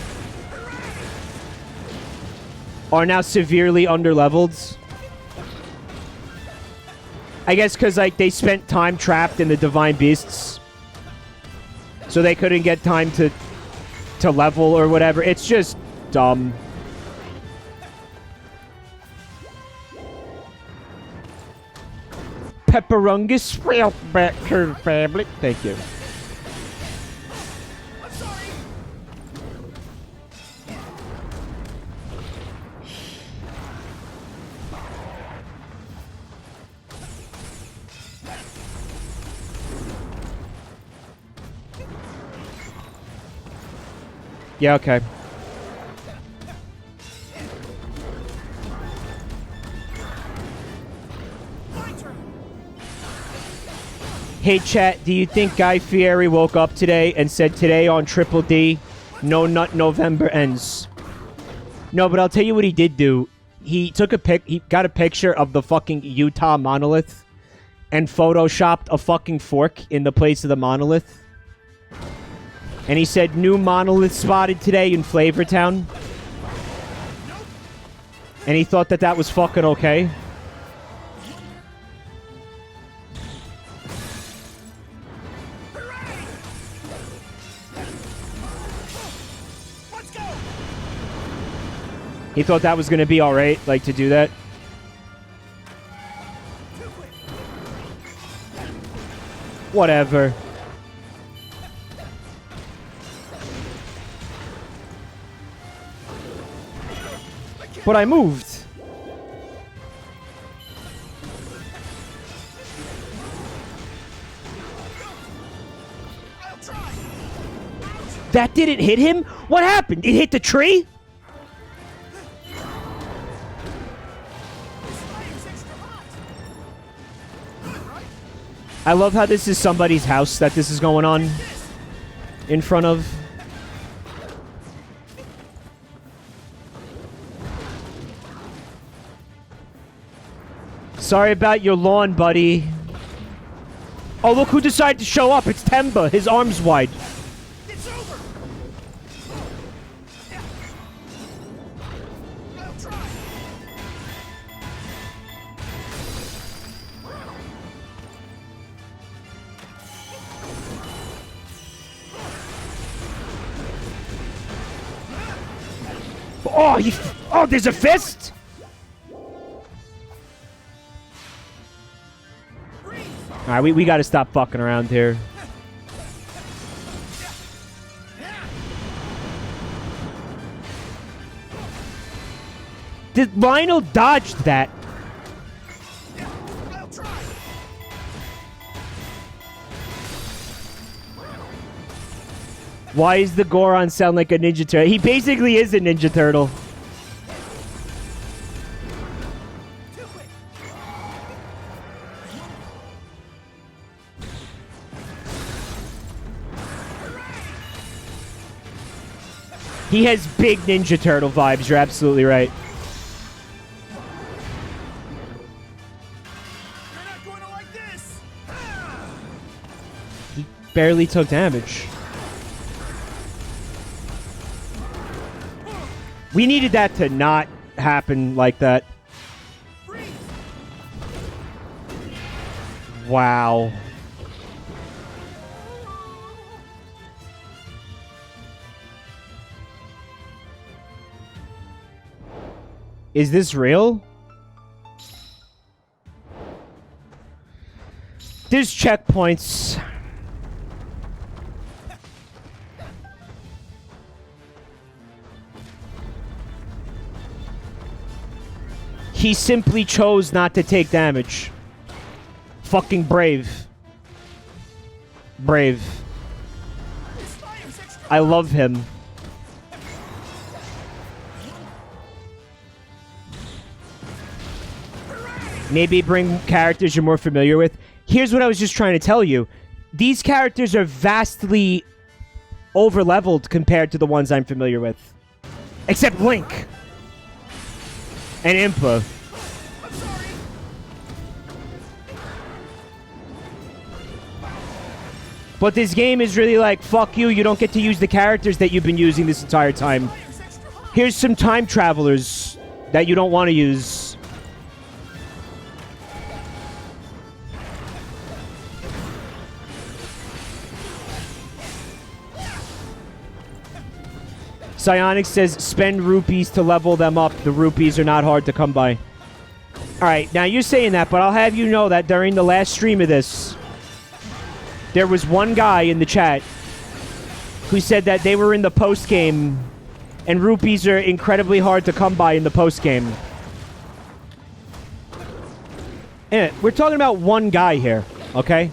are now severely underleveled. I guess because like they spent time trapped in the Divine Beasts, so they couldn't get time to level or whatever. It's just dumb. Pepperungus, well, back to family. Thank you. I'm sorry. Yeah, okay. Hey chat, do you think Guy Fieri woke up today and said today on Triple D, no nut November ends? No, but I'll tell you what he did do. He took he got a picture of the fucking Utah monolith and photoshopped a fucking fork in the place of the monolith. And he said, new monolith spotted today in Flavortown. And he thought that that was fucking okay. Let's go. He thought that was going to be alright, like, to do that. Too quick. Whatever. But I moved. I'll try. That didn't hit him? What happened? It hit the tree? This fire's extra hot. Right? I love how this is somebody's house that this is going on in front of. Sorry about your lawn, buddy. Oh, look who decided to show up. It's Temba. His arms wide. It's over. I'll try. Oh, there's a fist? Alright, we gotta stop fucking around here. Lionel dodged that. I'll try. Why does the Goron sound like a Ninja Turtle? He basically is a Ninja Turtle. Too quick. He has big Ninja Turtle vibes, you're absolutely right. You're not going to like this. He barely took damage. We needed that to not happen like that. Freeze. Wow. Is this real? There's checkpoints. He simply chose not to take damage. Fucking brave. Brave. This fire's extra. I love him. Maybe bring characters you're more familiar with. Here's what I was just trying to tell you. These characters are vastly over-leveled compared to the ones I'm familiar with. Except Link. And Impa. I'm sorry. But this game is really like, fuck you, you don't get to use the characters that you've been using this entire time. Here's some time travelers that you don't want to use. Psionic says, spend rupees to level them up. The rupees are not hard to come by. Alright, now you're saying that, but I'll have you know that during the last stream of this, there was one guy in the chat who said that they were in the post-game, and rupees are incredibly hard to come by in the post-game. And we're talking about one guy here, okay?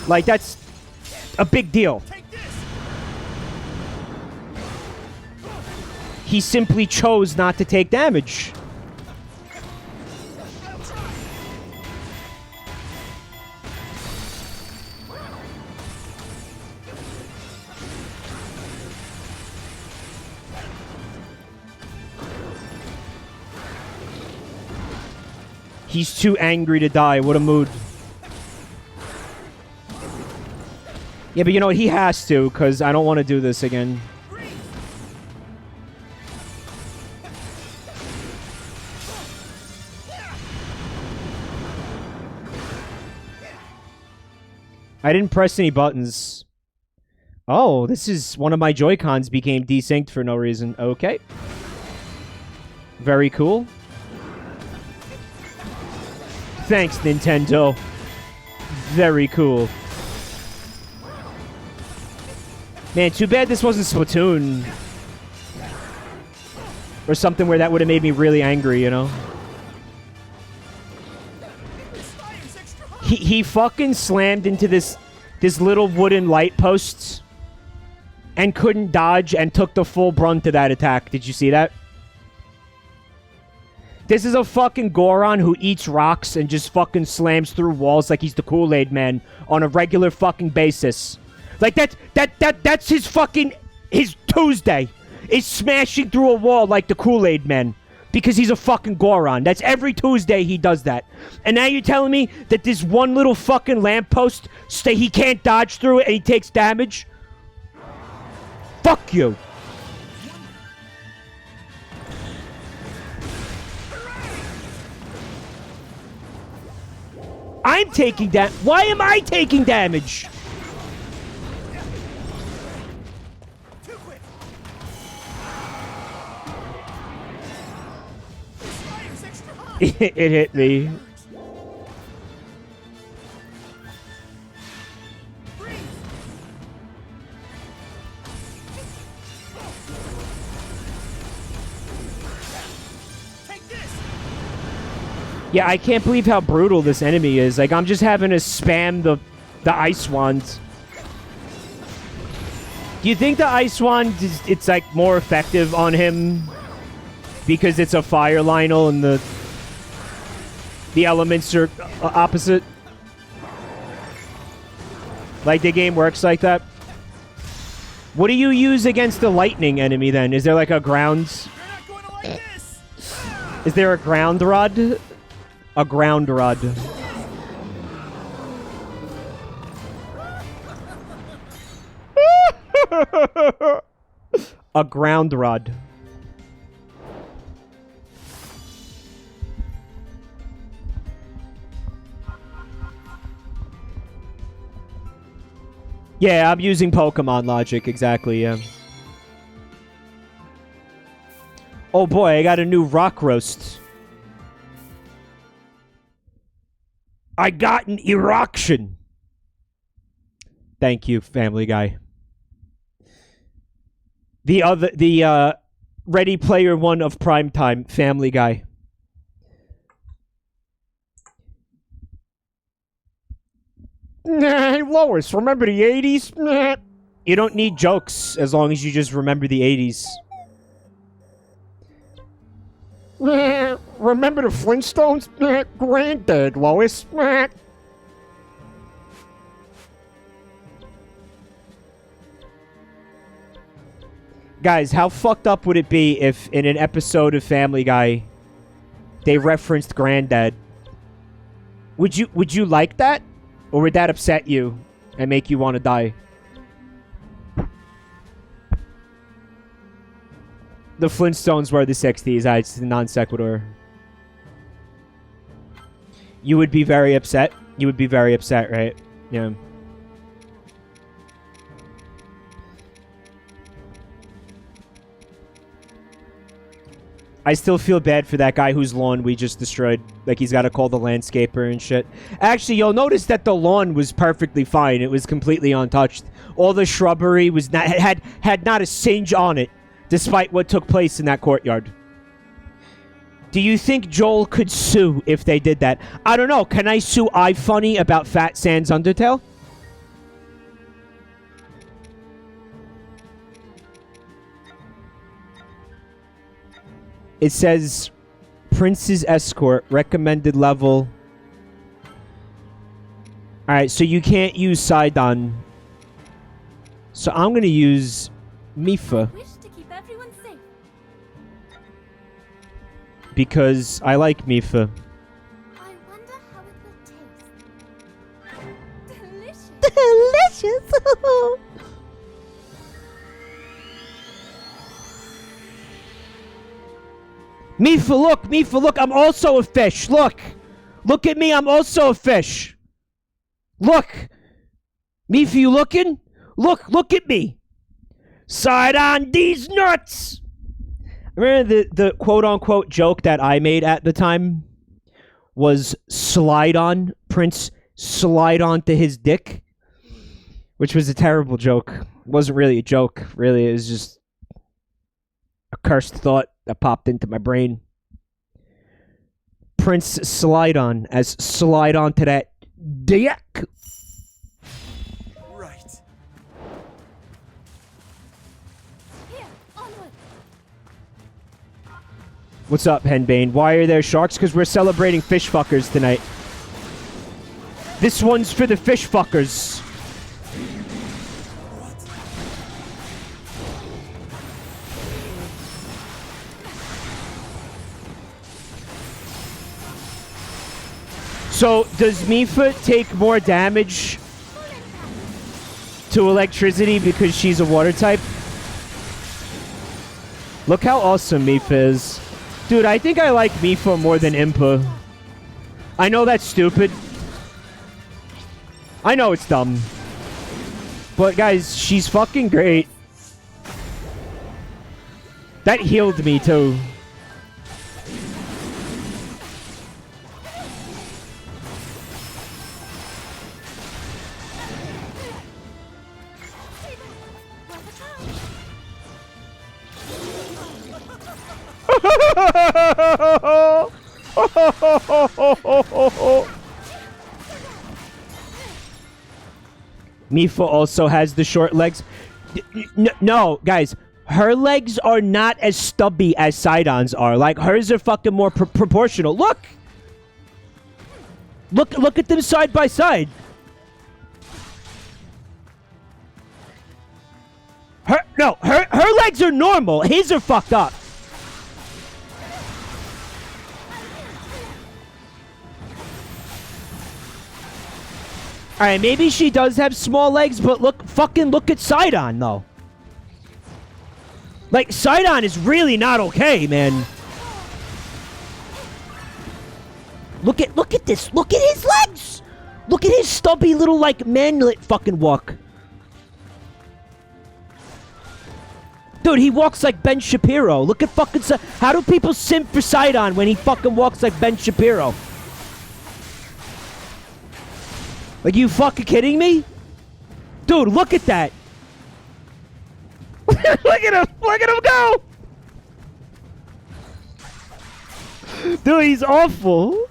Like, that's a big deal. He simply chose not to take damage. He's too angry to die. What a mood. Yeah, but you know what? He has to, because I don't want to do this again. I didn't press any buttons. Oh, this is one of my Joy-Cons became desynced for no reason. Okay. Very cool. Thanks, Nintendo. Very cool. Man, too bad this wasn't Splatoon. Or something where that would have made me really angry, you know? He fucking slammed into this little wooden light post and couldn't dodge and took the full brunt of that attack. Did you see that? This is a fucking Goron who eats rocks and just fucking slams through walls like he's the Kool-Aid Man on a regular fucking basis. Like that's his fucking his Tuesday is smashing through a wall like the Kool-Aid Man because he's a fucking Goron. That's every Tuesday he does that. And now you're telling me that this one little fucking lamppost he can't dodge through it and he takes damage? Fuck you. I'm taking that. Why am I taking damage? It hit me. Yeah, I can't believe how brutal this enemy is. Like, I'm just having to spam the Ice Wand. Do you think the Ice Wand it's like more effective on him because it's a fire Lionel and the elements are opposite? Like the game works like that? What do you use against the lightning enemy then? Is there like a ground? You're not going to like this. Is there a ground rod? A ground rod. A ground rod. Yeah, I'm using Pokemon logic, exactly, yeah. Oh boy, I got a new rock roast. I got an erection. Thank you, Family Guy. The Ready Player One of Primetime, Family Guy. Hey, Lois, remember the 80s? Nah. You don't need jokes as long as you just remember the 80s. Remember the Flintstones? Granddad, Lois. Guys, how fucked up would it be if in an episode of Family Guy they referenced Granddad? Would you like that? Or would that upset you and make you want to die? The Flintstones were the 60s. It's the non sequitur. You would be very upset. You would be very upset, right? Yeah. I still feel bad for that guy whose lawn we just destroyed. Like, he's got to call the landscaper and shit. Actually, you'll notice that the lawn was perfectly fine. It was completely untouched. All the shrubbery was not, had not a singe on it, despite what took place in that courtyard. Do you think Joel could sue if they did that? I don't know. Can I sue iFunny about Fat Sans Undertale? It says Prince's Escort, recommended level. Alright, so you can't use Sidon. So I'm going to use Mifa. Wish to keep everyone safe. Because I like Mifa. I wonder how it will taste. Delicious. Delicious! Mifa, look, I'm also a fish. Look at me, I'm also a fish. Look. Mifa, you looking? Look at me. Side on these nuts. Remember the quote-unquote joke that I made at the time was slide on, Prince slide onto his dick? Which was a terrible joke. It wasn't really a joke, really. It was just a cursed thought that popped into my brain. Prince slide on, as slide onto that dick. Right. Here, onward. What's up, Henbane? Why are there sharks? Because we're celebrating fish fuckers tonight. This one's for the fish fuckers. So, does Mifa take more damage to electricity because she's a water type? Look how awesome Mifa is. Dude, I think I like Mifa more than Impa. I know that's stupid. I know it's dumb. But guys, she's fucking great. That healed me too. Mifa also has the short legs. No, guys. Her legs are not as stubby as Sidon's are. Like, hers are fucking more proportional. Look! Look at them side by side. Her legs are normal. His are fucked up. Alright, maybe she does have small legs, but look at Sidon, though. Like, Sidon is really not okay, man. Look at this. Look at his legs. Look at his stubby little, like, manlet fucking walk. Dude, he walks like Ben Shapiro. Look at fucking... How do people simp for Sidon when he fucking walks like Ben Shapiro? Like, you fucking kidding me? Dude, look at that. Look at him. Look at him go. Dude, he's awful.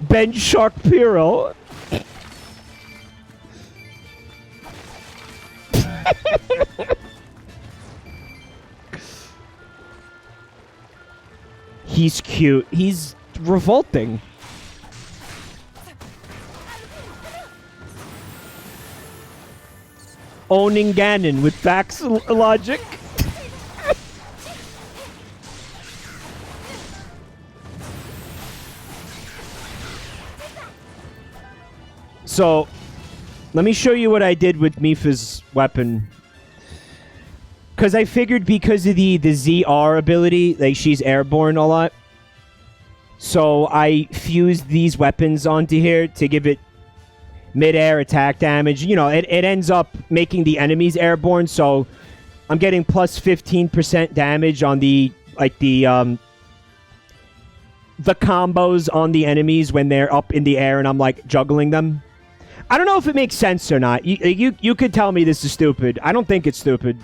Ben Sharkpiro. He's cute. He's revolting. Owning Ganon with facts logic. So, let me show you what I did with Mipha's weapon. Because I figured because of the ZR ability, like, she's airborne a lot. So, I fused these weapons onto here to give it mid-air attack damage. You know, it ends up making the enemies airborne, so I'm getting plus 15% damage on the, like, the combos on the enemies when they're up in the air and I'm, like, juggling them. I don't know if it makes sense or not. You could tell me this is stupid. I don't think it's stupid.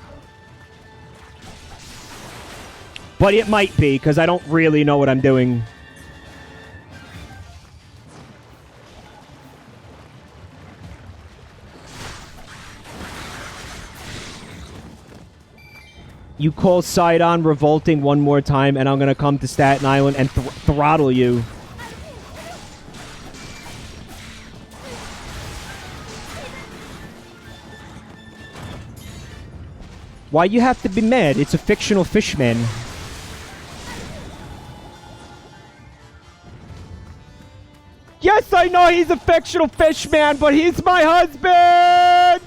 But it might be, because I don't really know what I'm doing. You call Sidon revolting one more time, and I'm going to come to Staten Island and throttle you. Why you have to be mad? It's a fictional fishman. Yes, I know he's a fictional fishman, but he's my husband!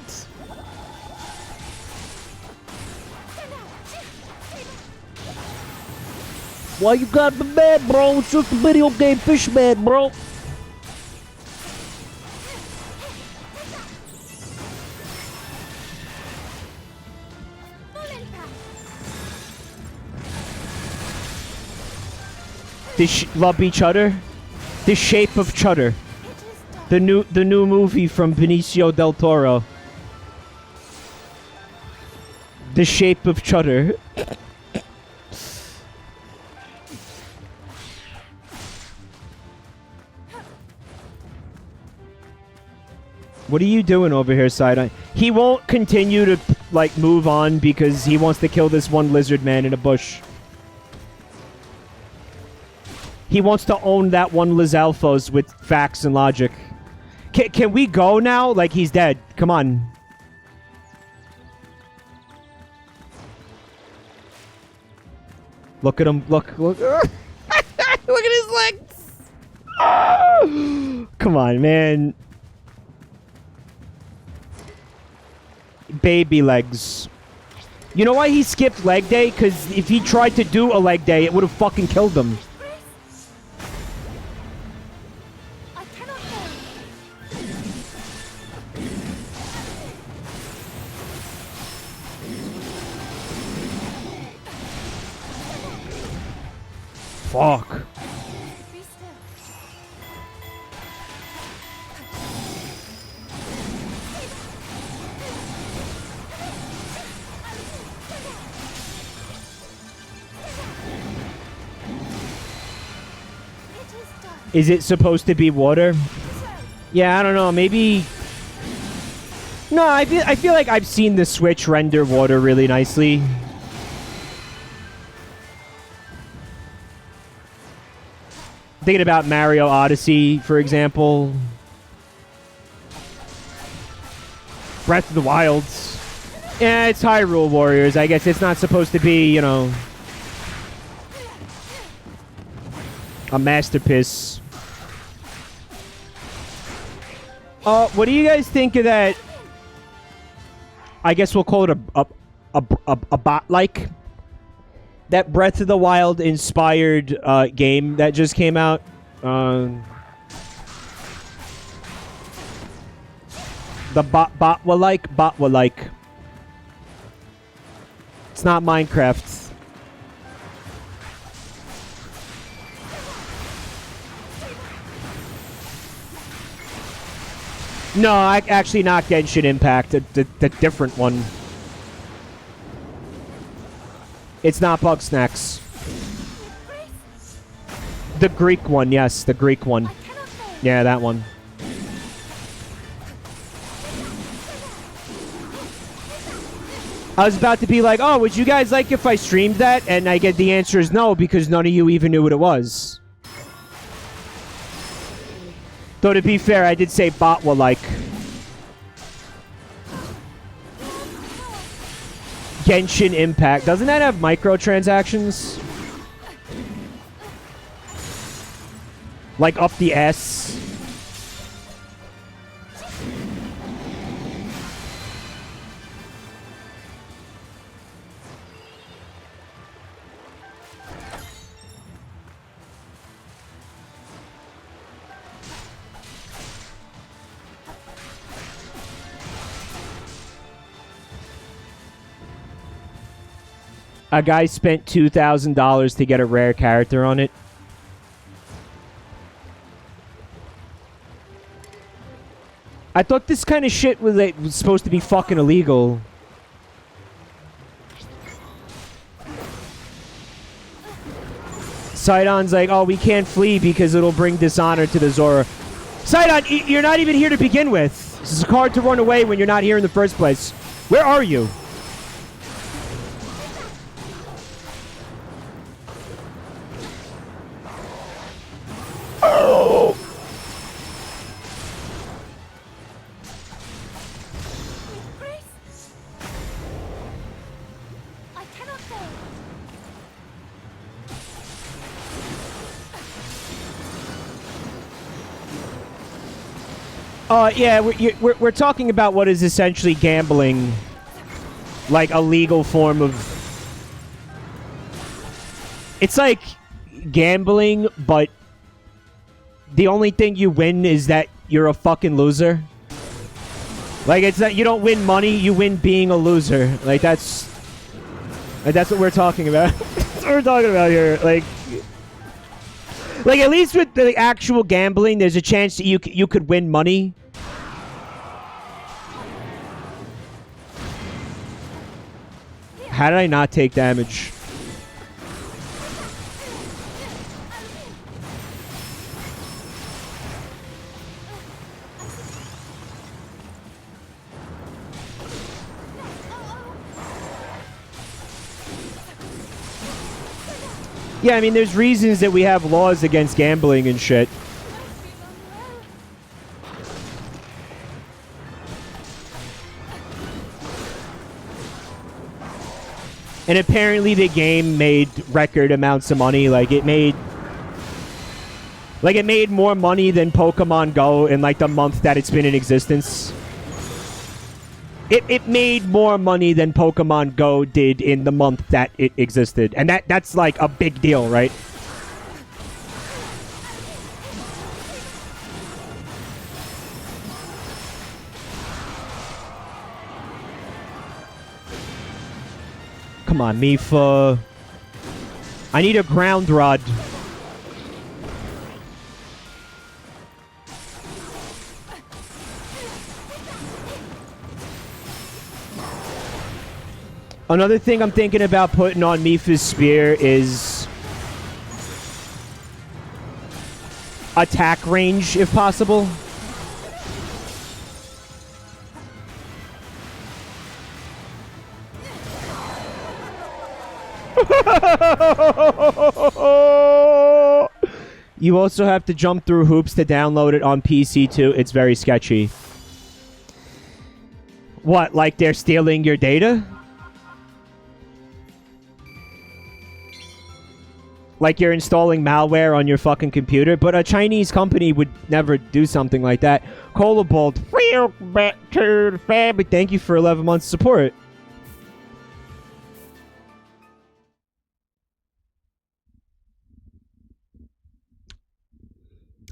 Why you got me mad, bro? It's just a video game fishman, bro. Love each other. The Shape of Chutter. The new movie from Benicio del Toro. The Shape of Chutter. What are you doing over here, Sidon? He won't continue to, like, move on because he wants to kill this one lizard man in a bush. He wants to own that one Lizalfos with facts and logic. Can we go now? Like, he's dead. Come on. Look at him. Look. Look at his legs. Come on, man. Baby legs. You know why he skipped leg day? Because if he tried to do a leg day, it would have fucking killed him. Fuck. Is it supposed to be water? Yeah, I don't know. Maybe... No, I feel like I've seen the Switch render water really nicely. Thinking about Mario Odyssey, for example. Breath of the Wild. Yeah, it's Hyrule Warriors. I guess it's not supposed to be, you know, a masterpiece. What do you guys think of that? I guess we'll call it a bot-like. That Breath of the Wild inspired game that just came out. The botwa-like. It's not Minecraft. No, actually not Genshin Impact. The different one. It's not Bugsnax. The Greek one, yes. The Greek one. Yeah, that one. I was about to be like, oh, would you guys like if I streamed that? And I get the answer is no, because none of you even knew what it was. Though, to be fair, I did say botwa-like. Genshin Impact. Doesn't that have microtransactions? Like up the S? A guy spent $2,000 to get a rare character on it. I thought this kind of shit was, like, was supposed to be fucking illegal. Sidon's like, oh, we can't flee because it'll bring dishonor to the Zora. Sidon, you're not even here to begin with. It's hard to run away when you're not here in the first place. Where are you? Oh! Grace! I cannot fail. Yeah, we're talking about what is essentially gambling, like a legal form of. It's like gambling, but the only thing you win is that you're a fucking loser. Like, it's that you don't win money, you win being a loser. Like, that's what we're talking about. That's what we're talking about here. Like, at least with the actual gambling, there's a chance that you could win money. How did I not take damage? Yeah, I mean, there's reasons that we have laws against gambling and shit. And apparently the game made record amounts of money. Like, it made more money than Pokemon Go in, like, the month that it's been in existence. It made more money than Pokemon Go did in the month that it existed. And that's, like, a big deal, right? Come on, Mifa. I need a ground rod. Another thing I'm thinking about putting on Mifa's spear is attack range, if possible. You also have to jump through hoops to download it on PC too. It's very sketchy. What, like they're stealing your data? Like you're installing malware on your fucking computer? But a Chinese company would never do something like that. Colabold, thank you for 11 months support.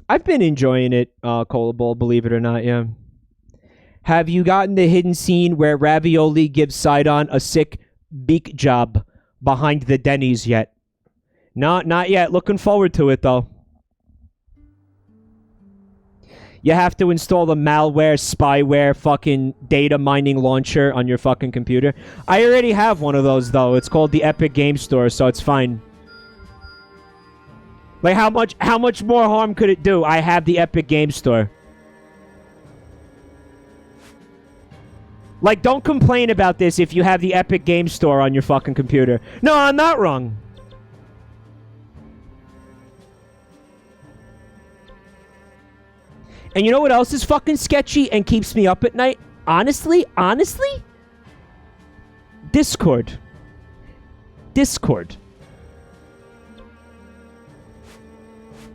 I've been enjoying it, Colabold, believe it or not, yeah. Have you gotten the hidden scene where Ravioli gives Sidon a sick beak job behind the Denny's yet? Not yet. Looking forward to it, though. You have to install the malware, spyware, fucking data mining launcher on your fucking computer. I already have one of those, though. It's called the Epic Game Store, so it's fine. Like, how much more harm could it do? I have the Epic Game Store. Like, don't complain about this if you have the Epic Game Store on your fucking computer. No, I'm not wrong. And you know what else is fucking sketchy and keeps me up at night? Honestly? Discord.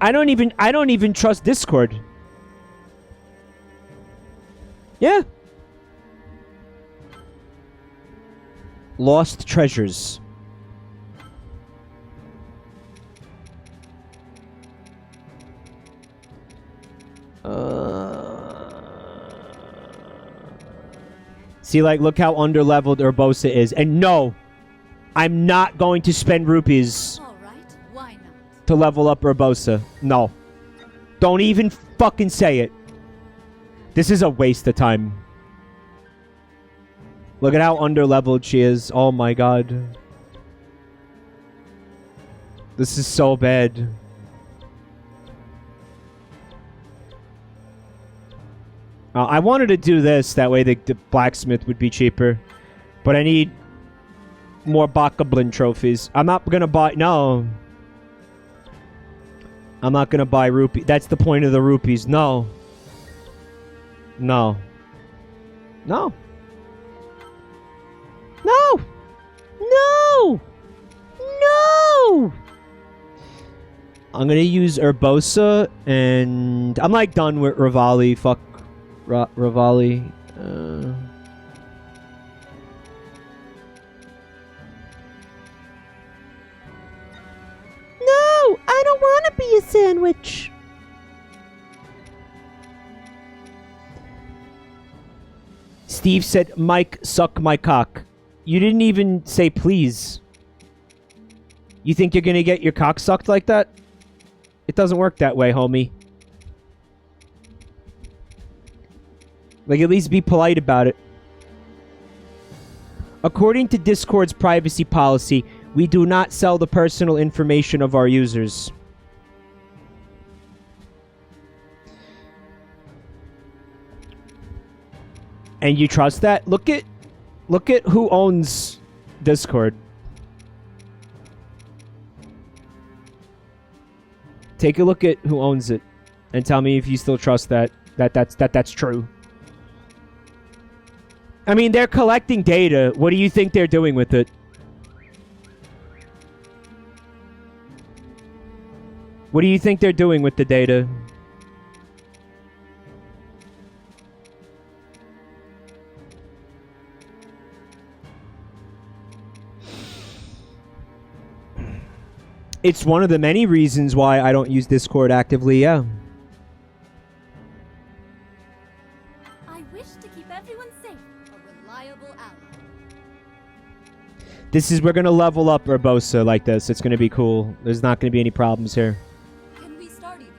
I don't even trust Discord. Yeah. Lost treasures. See, like, look how underleveled Urbosa is. And no, I'm not going to spend rupees All right, why not? to level up Urbosa. No. Don't even fucking say it. This is a waste of time. Look at how underleveled she is. Oh my god. This is so bad. I wanted to do this. That way the blacksmith would be cheaper. But I need more Bakablin trophies. I'm not going to buy... No. I'm not going to buy rupee. That's the point of the rupees. No. No. No. No! No! No! I'm gonna use Urbosa, and I'm like done with Rivali. Fuck Rivali. No, I don't want to be a sandwich. Steve said, Mike, suck my cock. You didn't even say please. You think you're gonna get your cock sucked like that? It doesn't work that way, homie. Like, at least be polite about it. According to Discord's privacy policy, we do not sell the personal information of our users. And you trust that? Look at who owns Discord. Take a look at who owns it and tell me if you still trust that's true. I mean, they're collecting data. What do you think they're doing with it? What do you think they're doing with the data? It's one of the many reasons why I don't use Discord actively, yeah. I wish to keep everyone safe. A reliable ally. This is, we're gonna level up Urbosa like this. It's gonna be cool. There's not gonna be any problems here. Can we start eating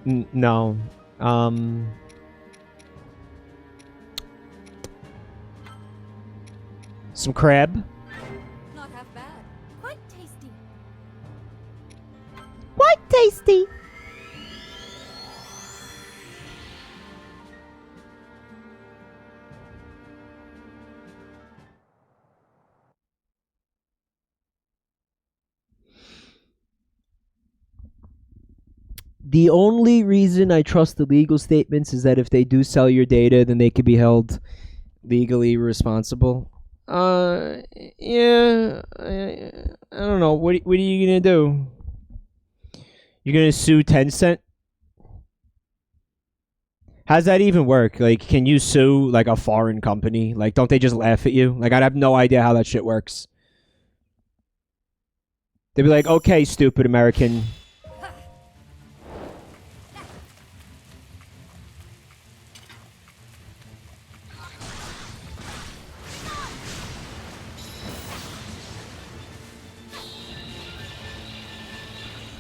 already? No. Some crab. Not half bad. Quite tasty. Quite tasty. The only reason I trust the legal statements is that if they do sell your data, then they could be held legally responsible. Yeah, I don't know. What are you gonna do? You're gonna sue Tencent? How's that even work? Like, can you sue like a foreign company? Like, don't they just laugh at you? Like, I have no idea how that shit works. They'd be like, okay, stupid American.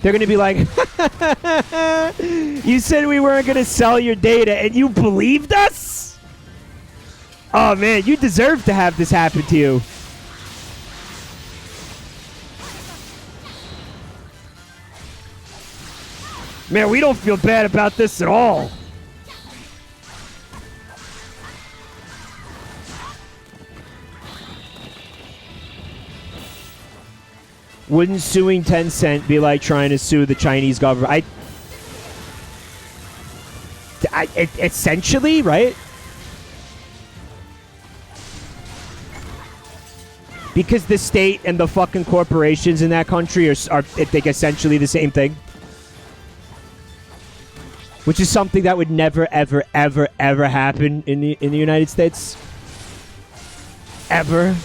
They're going to be like, you said we weren't going to sell your data and you believed us? Oh, man, you deserve to have this happen to you. Man, we don't feel bad about this at all. Wouldn't suing Tencent be like trying to sue the Chinese government? Essentially, right? Because the state and the fucking corporations in that country are I think, essentially the same thing. Which is something that would never, ever, ever, ever happen in the United States. Ever.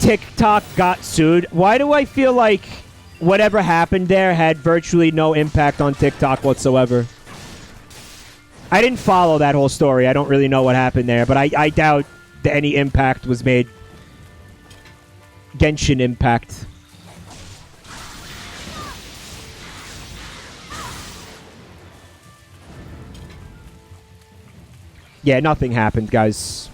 TikTok got sued. Why do I feel like whatever happened there had virtually no impact on TikTok whatsoever? I didn't follow that whole story. I don't really know what happened there, but I doubt that any impact was made. Genshin impact. Yeah, nothing happened, guys.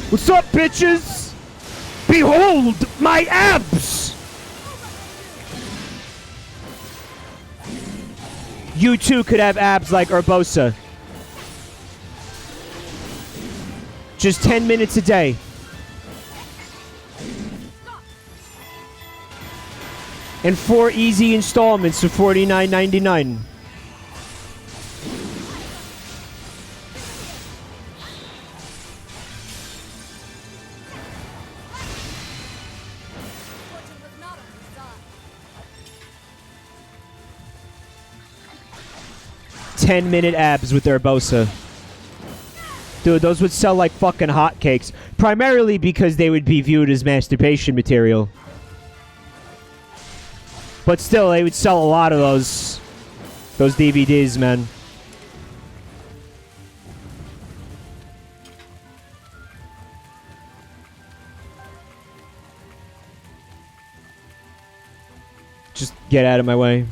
What's up, bitches? Behold my abs! You too could have abs like Urbosa. Just 10 minutes a day. And 4 easy installments of $49.99. Fortune was not on his side. 10-minute abs with Urbosa. Dude, those would sell like fucking hotcakes. Primarily because they would be viewed as masturbation material. But still, they would sell a lot of those DVDs, man. Just get out of my way.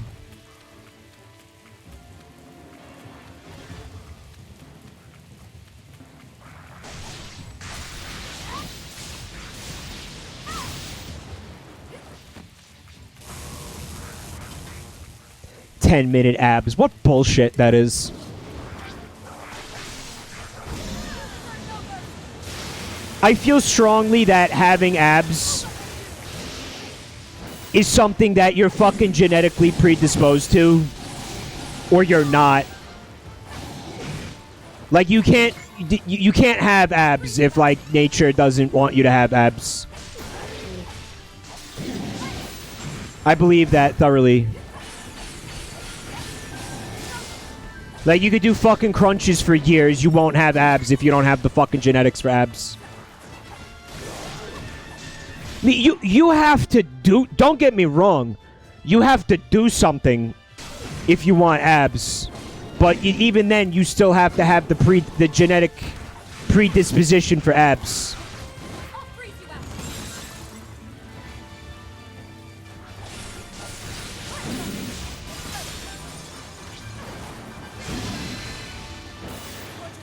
Ten-minute abs. What bullshit that is. I feel strongly that having abs is something that you're fucking genetically predisposed to, or you're not. Like, you can't have abs if, like, nature doesn't want you to have abs. I believe that thoroughly. Like, you could do fucking crunches for years. You won't have abs if you don't have the fucking genetics for abs. I mean, you have to do... Don't get me wrong. You have to do something if you want abs. But even then, you still have to have the genetic predisposition for abs. I'll freeze you out. Fortune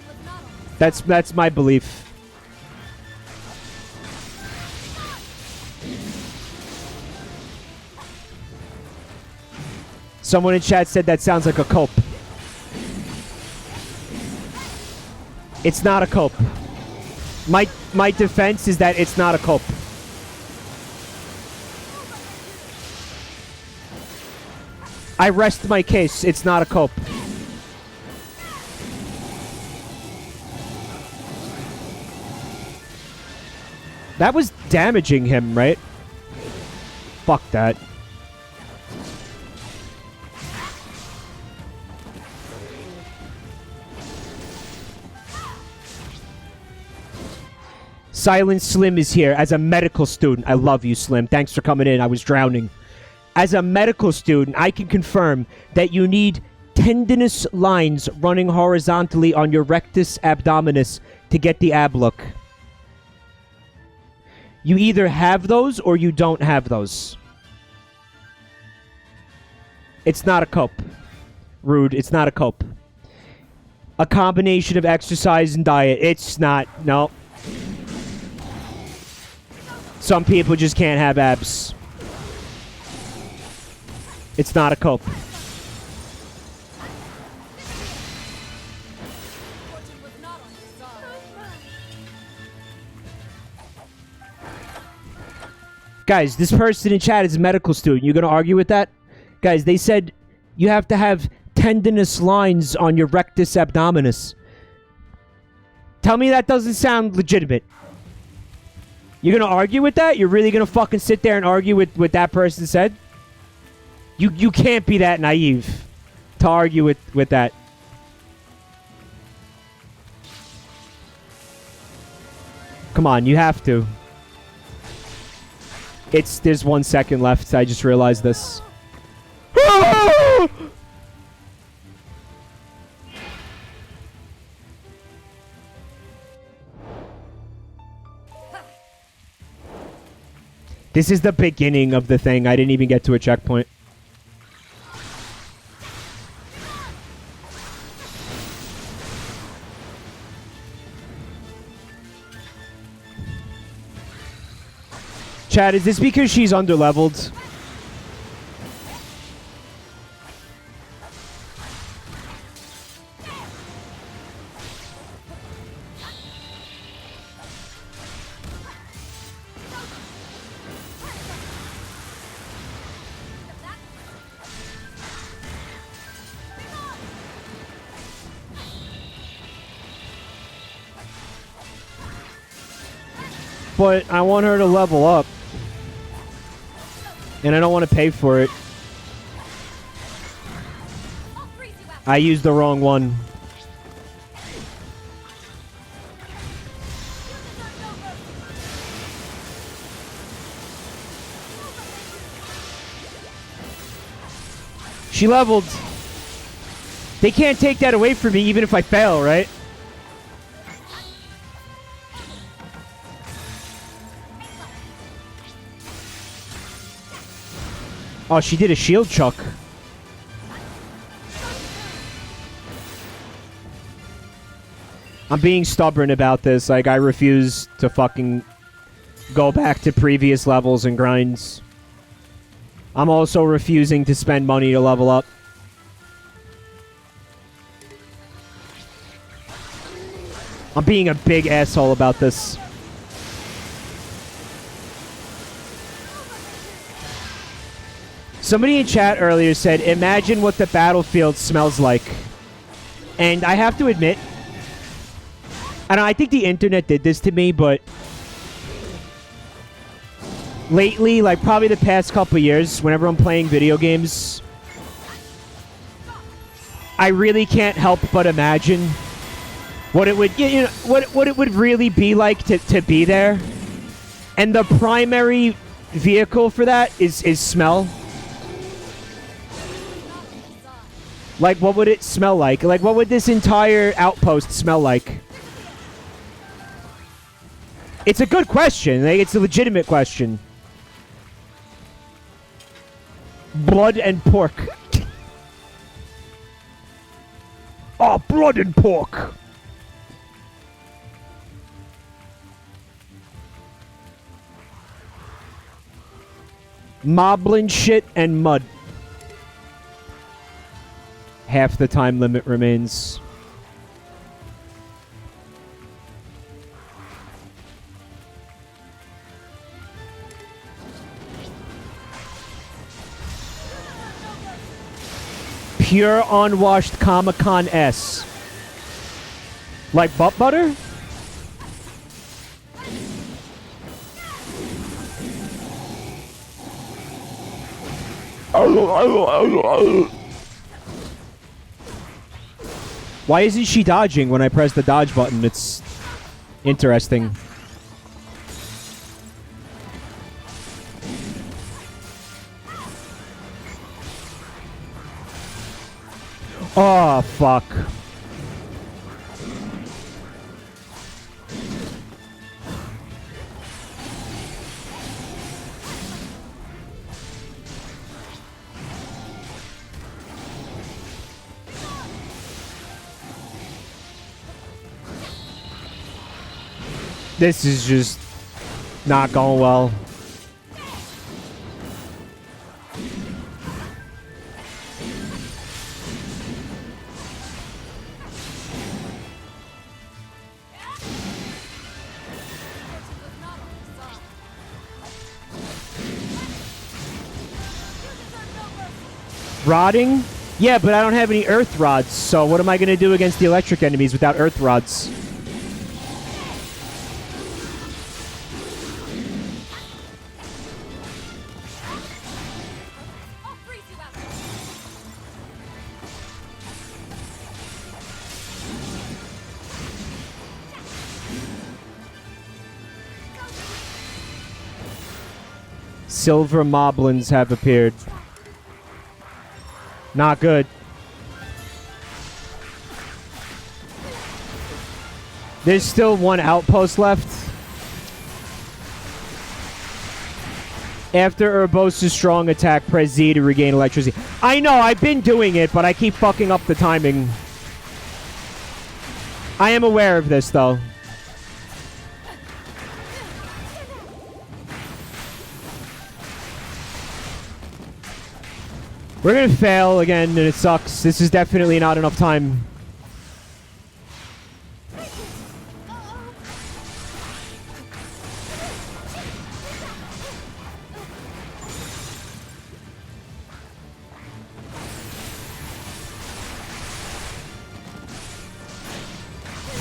was not on his side. That's my belief. Someone in chat said that sounds like a cope. It's not a cope. My defense is that it's not a cope. I rest my case. It's not a cope. That was damaging him, right? Fuck that. Silent Slim is here as a medical student. I love you, Slim. Thanks for coming in. I was drowning. As a medical student, I can confirm that you need tendinous lines running horizontally on your rectus abdominis to get the ab look. You either have those or you don't have those. It's not a cope. Rude. It's not a cope. A combination of exercise and diet. It's not. No. Some people just can't have abs. It's not a cope. Fortune was not on his side. Guys, this person in chat is a medical student. You gonna argue with that? Guys, they said you have to have tendinous lines on your rectus abdominis. Tell me that doesn't sound legitimate. You're gonna argue with that? You're really gonna fucking sit there and argue with what that person said? You can't be that naive to argue with that. Come on, you have to. There's 1 second left. I just realized this. This is the beginning of the thing. I didn't even get to a checkpoint. Chad, is this because she's underleveled? But I want her to level up. And I don't want to pay for it. I used the wrong one. She leveled. They can't take that away from me even if I fail, right? Oh, she did a shield chuck. I'm being stubborn about this. Like, I refuse to fucking go back to previous levels and grinds. I'm also refusing to spend money to level up. I'm being a big asshole about this. Somebody in chat earlier said, imagine what the battlefield smells like. And I have to admit, I think the internet did this to me, but lately, like probably the past couple years, whenever I'm playing video games, I really can't help but imagine what it would, what it would really be like to be there. And the primary vehicle for that is smell. Like, what would it smell like? Like, what would this entire outpost smell like? It's a good question. Like, it's a legitimate question. Blood and pork. Oh, blood and pork. Moblin shit and mud. Half the time limit remains. Pure unwashed Comic-Con S. Like butt butter? Why isn't she dodging when I press the dodge button? It's interesting. Oh, fuck. This is just not going well. Rodding? Yeah, but I don't have any earth rods, so what am I going to do against the electric enemies without earth rods? Silver moblins have appeared. Not good. There's still one outpost left. After Urbosa's strong attack, press Z to regain electricity. I know, I've been doing it, but I keep fucking up the timing. I am aware of this, though. We're gonna fail again, and it sucks. This is definitely not enough time.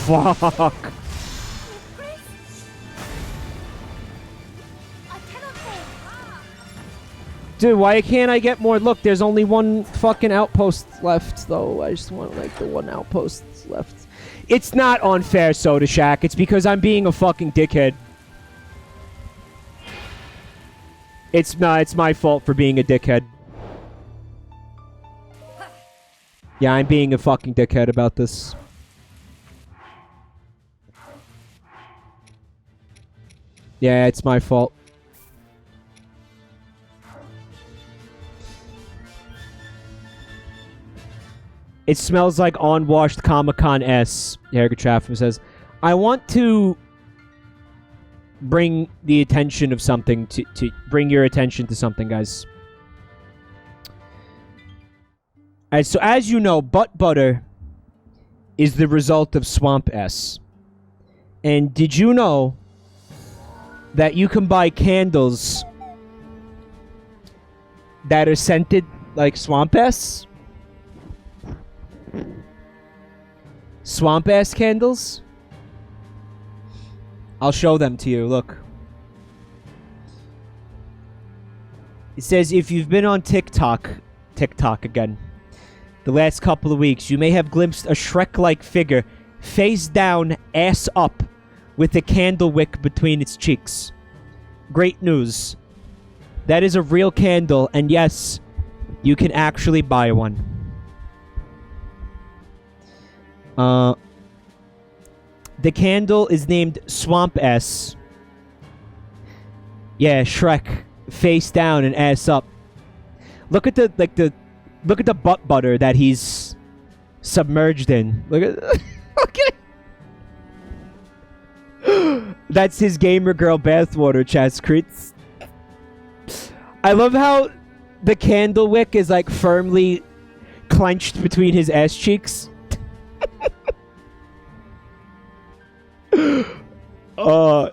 Fuck. Dude, why can't I get more? Look, there's only one fucking outpost left, though. I just want, like, the one outpost left. It's not unfair, Soda Shack. It's because I'm being a fucking dickhead. It's my fault for being a dickhead. Yeah, I'm being a fucking dickhead about this. Yeah, it's my fault. It smells like unwashed Comic-Con S. Jerge Chaffin says, I want to bring the attention of something to bring your attention to something, guys. Alright, so as you know, butt butter is the result of Swamp S. And did you know that you can buy candles that are scented like Swamp S? Swamp ass candles? I'll show them to you, look. It says if you've been on TikTok again, the last couple of weeks, you may have glimpsed a Shrek-like figure, face down, ass up, with a candle wick between its cheeks. Great news. That is a real candle, and yes, you can actually buy one. The candle is named Swamp S. Yeah, Shrek, face down and ass up. Look at the look at the butt butter that he's submerged in. Look at okay. That's his gamer girl bathwater, chat screets. I love how the candle wick is like firmly clenched between his ass cheeks.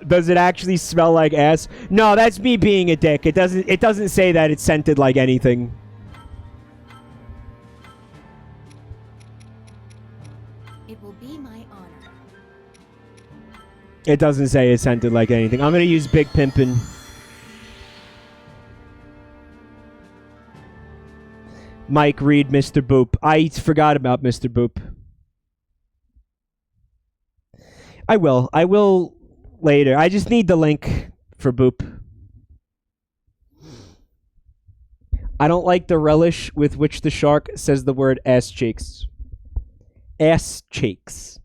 Does it actually smell like ass? No, that's me being a dick. It doesn't say that it's scented like anything. It will be my honor. It doesn't say it's scented like anything. I'm gonna use Big Pimpin'. Mike, read Mr. Boop. I forgot about Mr. Boop. I will later. I just need the link for Boop. I don't like the relish with which the shark says the word ass cheeks. Ass cheeks.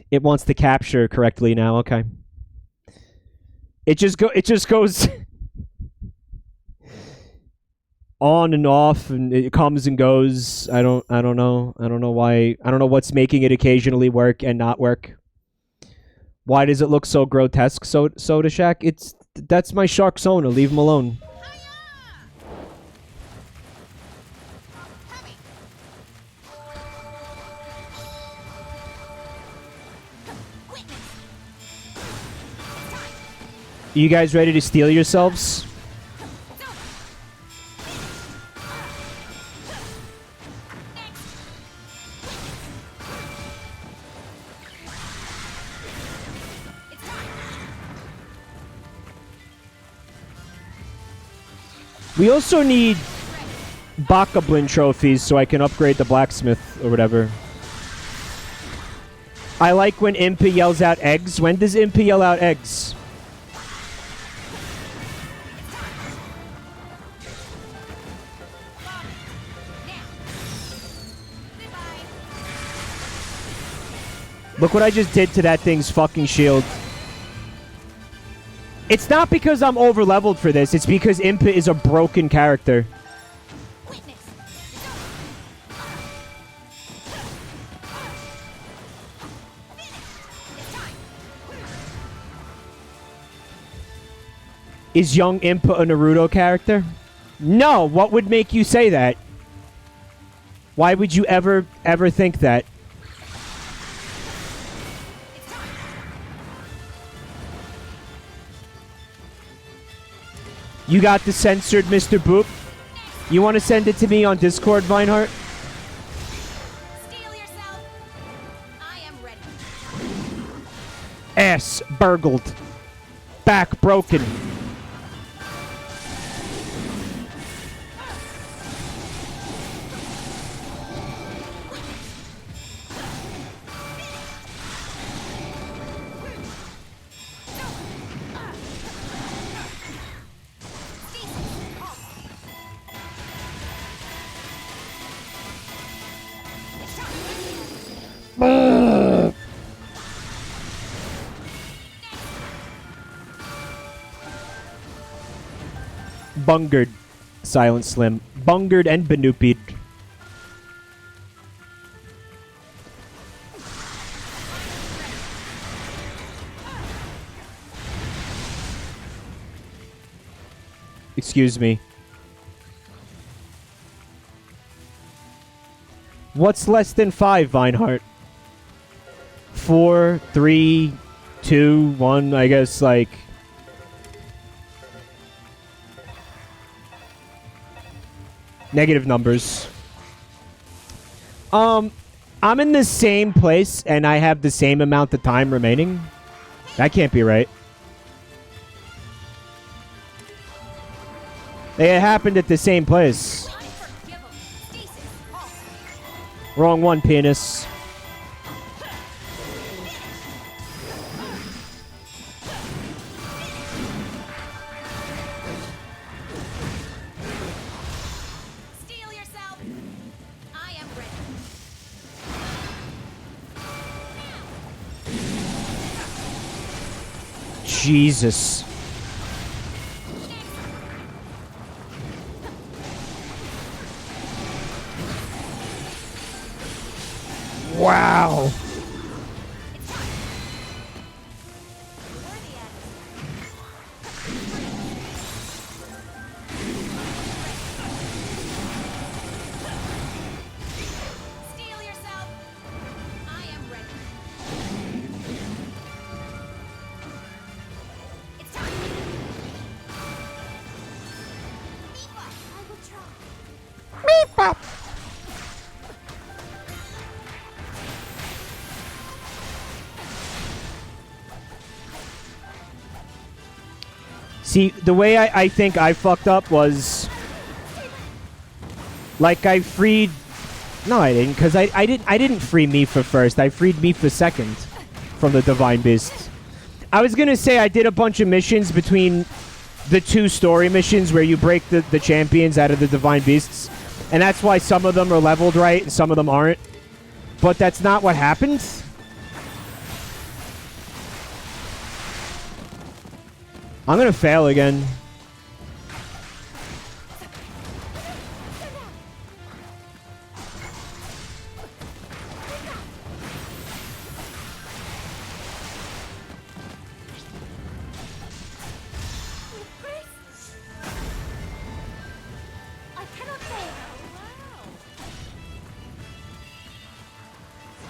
It wants to capture correctly now. Okay. It just goes on and off, and it comes and goes. I don't know. I don't know why. I don't know what's making it occasionally work and not work. Why does it look so grotesque, Soda Shack? That's my shark Sona. Leave him alone. You guys ready to steal yourselves? We also need Bakablin trophies so I can upgrade the blacksmith or whatever. I like when Impa yells out eggs. When does Impa yell out eggs? Look what I just did to that thing's fucking shield. It's not because I'm over-leveled for this. It's because Impa is a broken character. Is young Impa a Naruto character? No. What would make you say that? Why would you ever think that? You got the censored Mr. Boop? You want to send it to me on Discord, Vinehart? Steel yourself. I am ready. Ass burgled. Back broken. Bungered. Silent Slim. Bungered and Banupied. Excuse me. What's less than 5, Vinehart? 4, 3, 2, 1, I guess, like... Negative numbers. I'm in the same place, and I have the same amount of time remaining. That can't be right. It happened at the same place. Wrong one, penis. Steel yourself. I am ready. Jesus. Wow. Steel yourself. I am ready. It's time. I will try. See, the way I think I fucked up was... Like, I freed... No, I didn't, because I didn't free Mipha first. I freed Mipha second from the Divine Beast. I was going to say I did a bunch of missions between the 2 story missions where you break the champions out of the Divine Beasts. And that's why some of them are leveled right and some of them aren't. But that's not what happened. I'm gonna fail again. I cannot fail.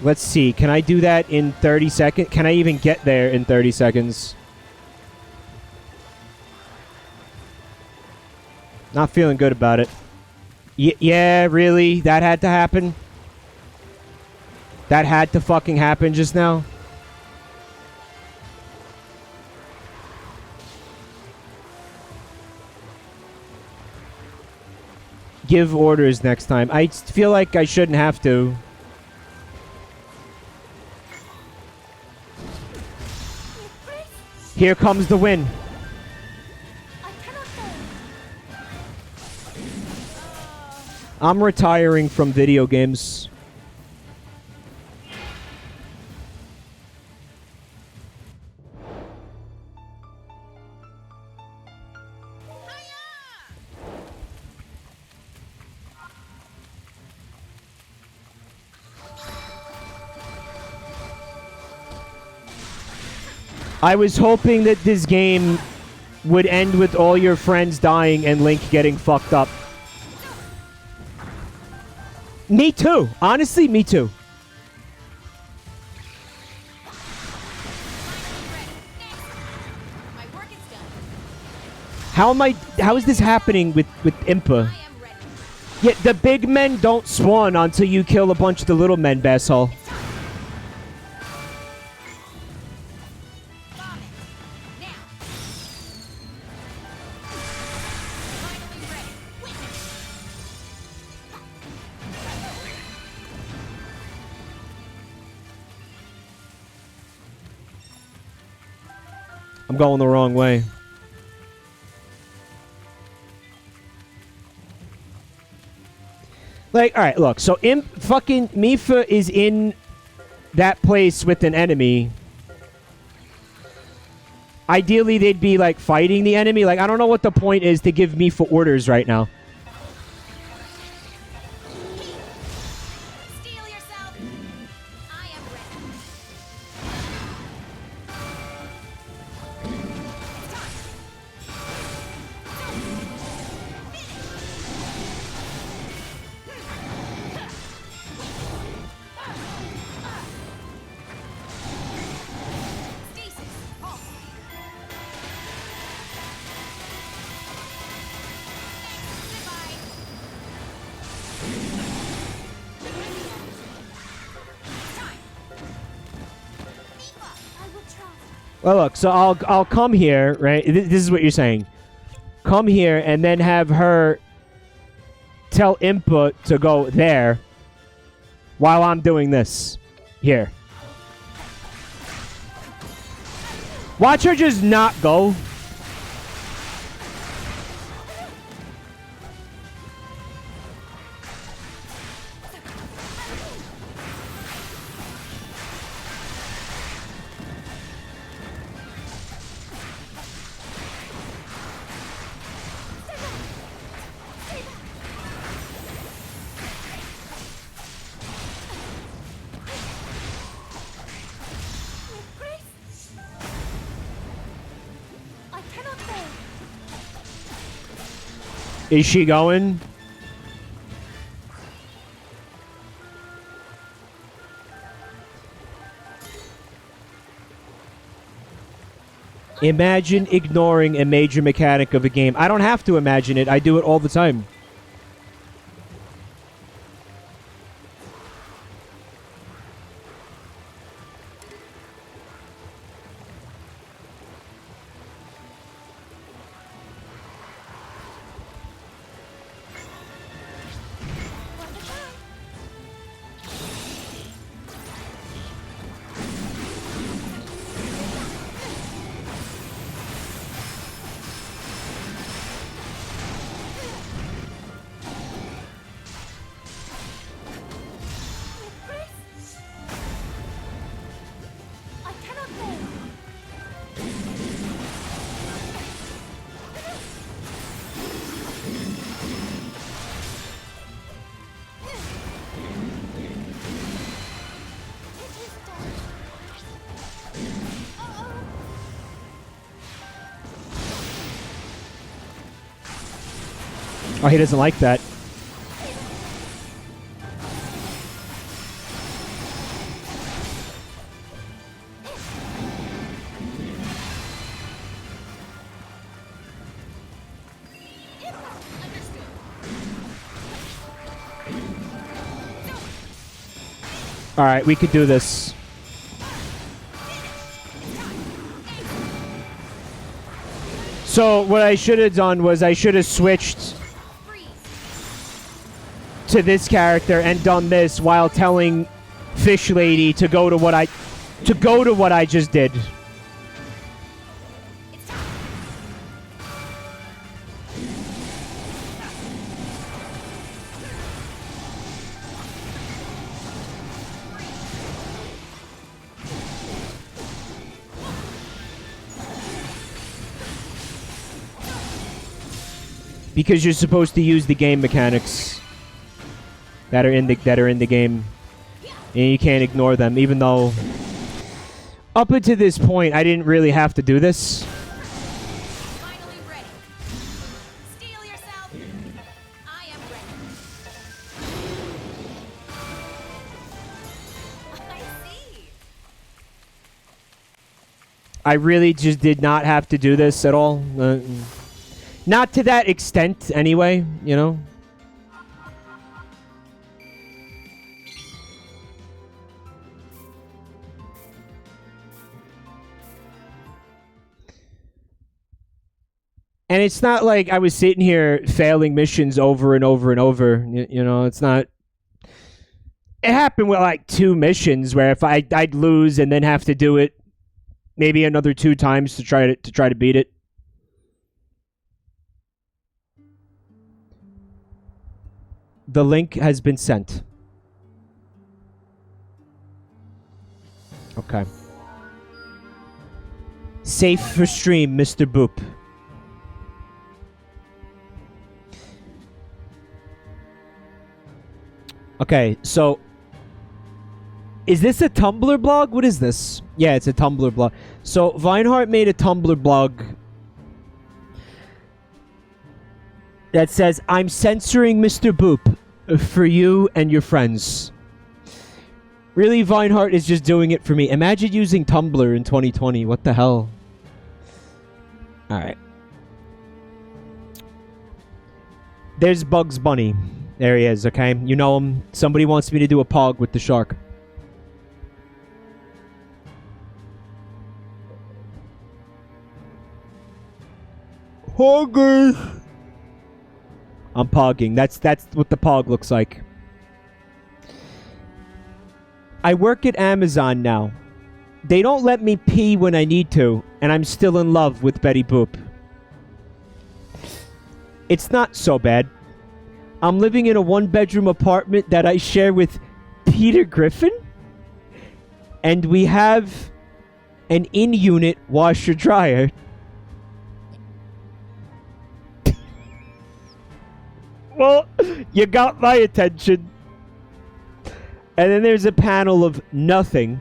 Let's see. Can I do that in 30 seconds? Can I even get there in 30 seconds? Not feeling good about it. Yeah, really? That had to happen? That had to fucking happen just now? Give orders next time. I feel like I shouldn't have to. Here comes the win. I cannot fail. I'm retiring from video games. I was hoping that this game would end with all your friends dying and Link getting fucked up. Me too. Honestly, me too. My work is done. How is this happening with Impa? I am ready. Yeah, the big men don't spawn until you kill a bunch of the little men, Basshole. Bomb it. Now. Finally ready. Witness. I'm going the wrong way. Like, alright, look. So, fucking Mifa is in that place with an enemy. Ideally, they'd be, like, fighting the enemy. Like, I don't know what the point is to give Mifa orders right now. Steel yourself. I am ready. Stasis. Halt. Goodbye. Time. Mifa. I will try. Well, look, so I'll come here, right? This is what you're saying. Come here and then have her tell Impa to go there while I'm doing this. Here. Watch her just not go. Grace. I cannot fail. Is she going? Imagine ignoring a major mechanic of a game. I don't have to imagine it. I do it all the time. One to time. Grace. I cannot fail. It is done. Uh-oh. Oh, he doesn't like that. Understood. All right, we could do this. So what I should have done was I should have switched Freeze. to this character and done this while telling Fish Lady to go to what I just did. Because you're supposed to use the game mechanics that are in the game, and you can't ignore them. Even though, up until this point, I didn't really have to do this. Finally ready. Steel yourself. I am ready. I see. I really just did not have to do this at all. Not to that extent, anyway, you know? And it's not like I was sitting here failing missions over and over and over. You know, it's not... It happened with like 2 missions where if I'd lose and then have to do it maybe another 2 times to try to beat it. The link has been sent. Okay. Safe for stream, Mr. Boop. Okay, so... Is this a Tumblr blog? What is this? Yeah, it's a Tumblr blog. So, Vinehart made a Tumblr blog that says, I'm censoring Mr. Boop for you and your friends. Really, Vinehart is just doing it for me. Imagine using Tumblr in 2020. What the hell? Alright. There's Bugs Bunny. There he is, okay? You know him. Somebody wants me to do a pog with the shark. Poggers! I'm pogging. That's what the pog looks like. I work at Amazon now. They don't let me pee when I need to, and I'm still in love with Betty Boop. It's not so bad. I'm living in a 1-bedroom apartment that I share with Peter Griffin, and we have an in-unit washer-dryer. Well, you got my attention. And then there's a panel of nothing.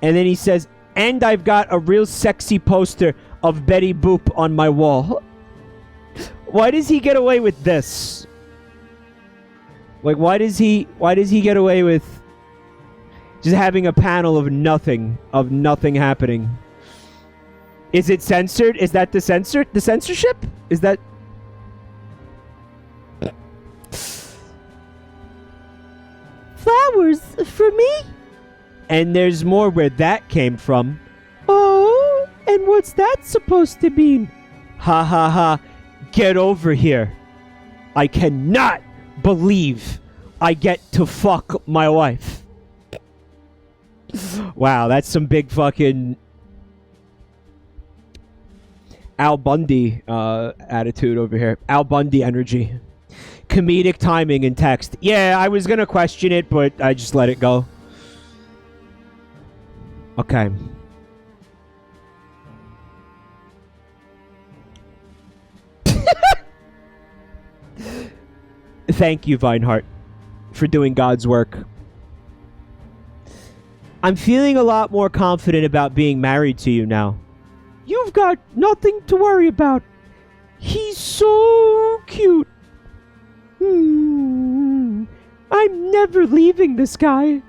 And then he says, and I've got a real sexy poster of Betty Boop on my wall. Why does he get away with this? Like, why does he get away with just having a panel of nothing happening? Is it censored? Is that the censorship? Is that... Flowers for me? And there's more where that came from. Oh, and what's that supposed to mean? Ha ha ha. Get over here. I cannot believe I get to fuck my wife. Wow, that's some big fucking Al Bundy attitude over here. Al Bundy energy. Comedic timing in text. Yeah, I was gonna question it, but I just let it go. Okay. Thank you, Vinehart, for doing God's work. I'm feeling a lot more confident about being married to you now. You've got nothing to worry about. He's so cute. I'm never leaving this guy.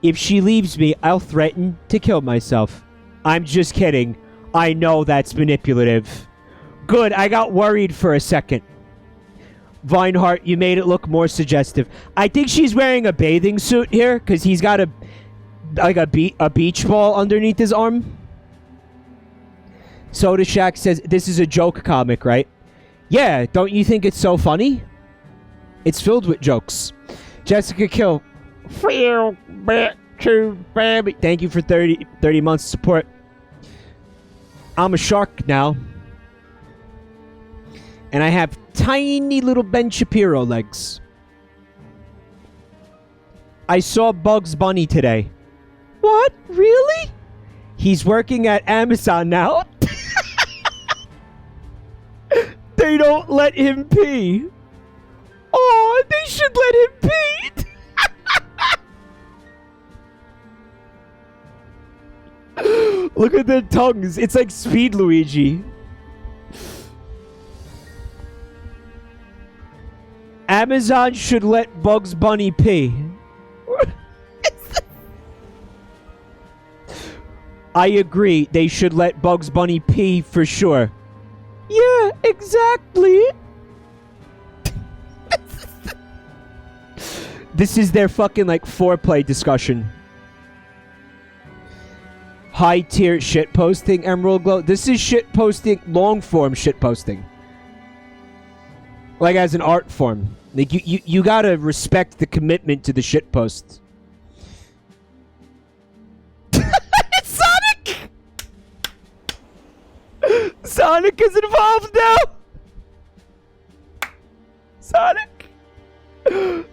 If she leaves me, I'll threaten to kill myself. I'm just kidding. I know that's manipulative. Good, I got worried for a second. Vinehart, you made it look more suggestive. I think she's wearing a bathing suit here, because he's got a beach ball underneath his arm. Soda Shack says, this is a joke comic, right? Yeah, don't you think it's so funny? It's filled with jokes. Jessica Kill. Thank you for 30 months of support. I'm a shark now. And I have tiny little Ben Shapiro legs. I saw Bugs Bunny today. What? Really? He's working at Amazon now? They don't let him pee. Oh, they should let him pee. Look at their tongues. It's like Speed Luigi. Amazon should let Bugs Bunny pee. I agree. They should let Bugs Bunny pee for sure. Yeah, exactly. This is their fucking, like, foreplay discussion. High tier shit posting, Emerald Glow. This is shit posting, long form shit posting. Like, as an art form. Like, you gotta respect the commitment to the shit post. It's Sonic! Sonic is involved now! Sonic!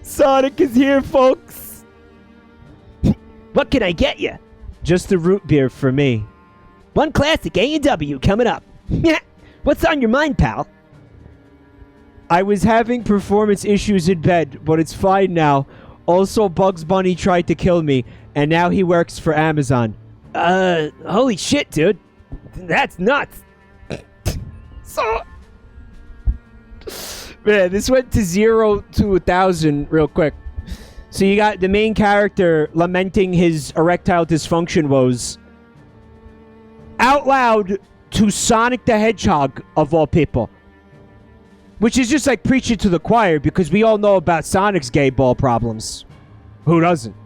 Sonic is here, folks! What can I get you? Just a root beer for me. One classic A&W coming up. What's on your mind, pal? I was having performance issues in bed, but it's fine now. Also, Bugs Bunny tried to kill me, and now he works for Amazon. Holy shit, dude. That's nuts. So... Man, this went to 0 to 1,000 real quick. So you got the main character lamenting his erectile dysfunction woes out loud to Sonic the Hedgehog, of all people. Which is just like preaching to the choir, because we all know about Sonic's gay ball problems. Who doesn't?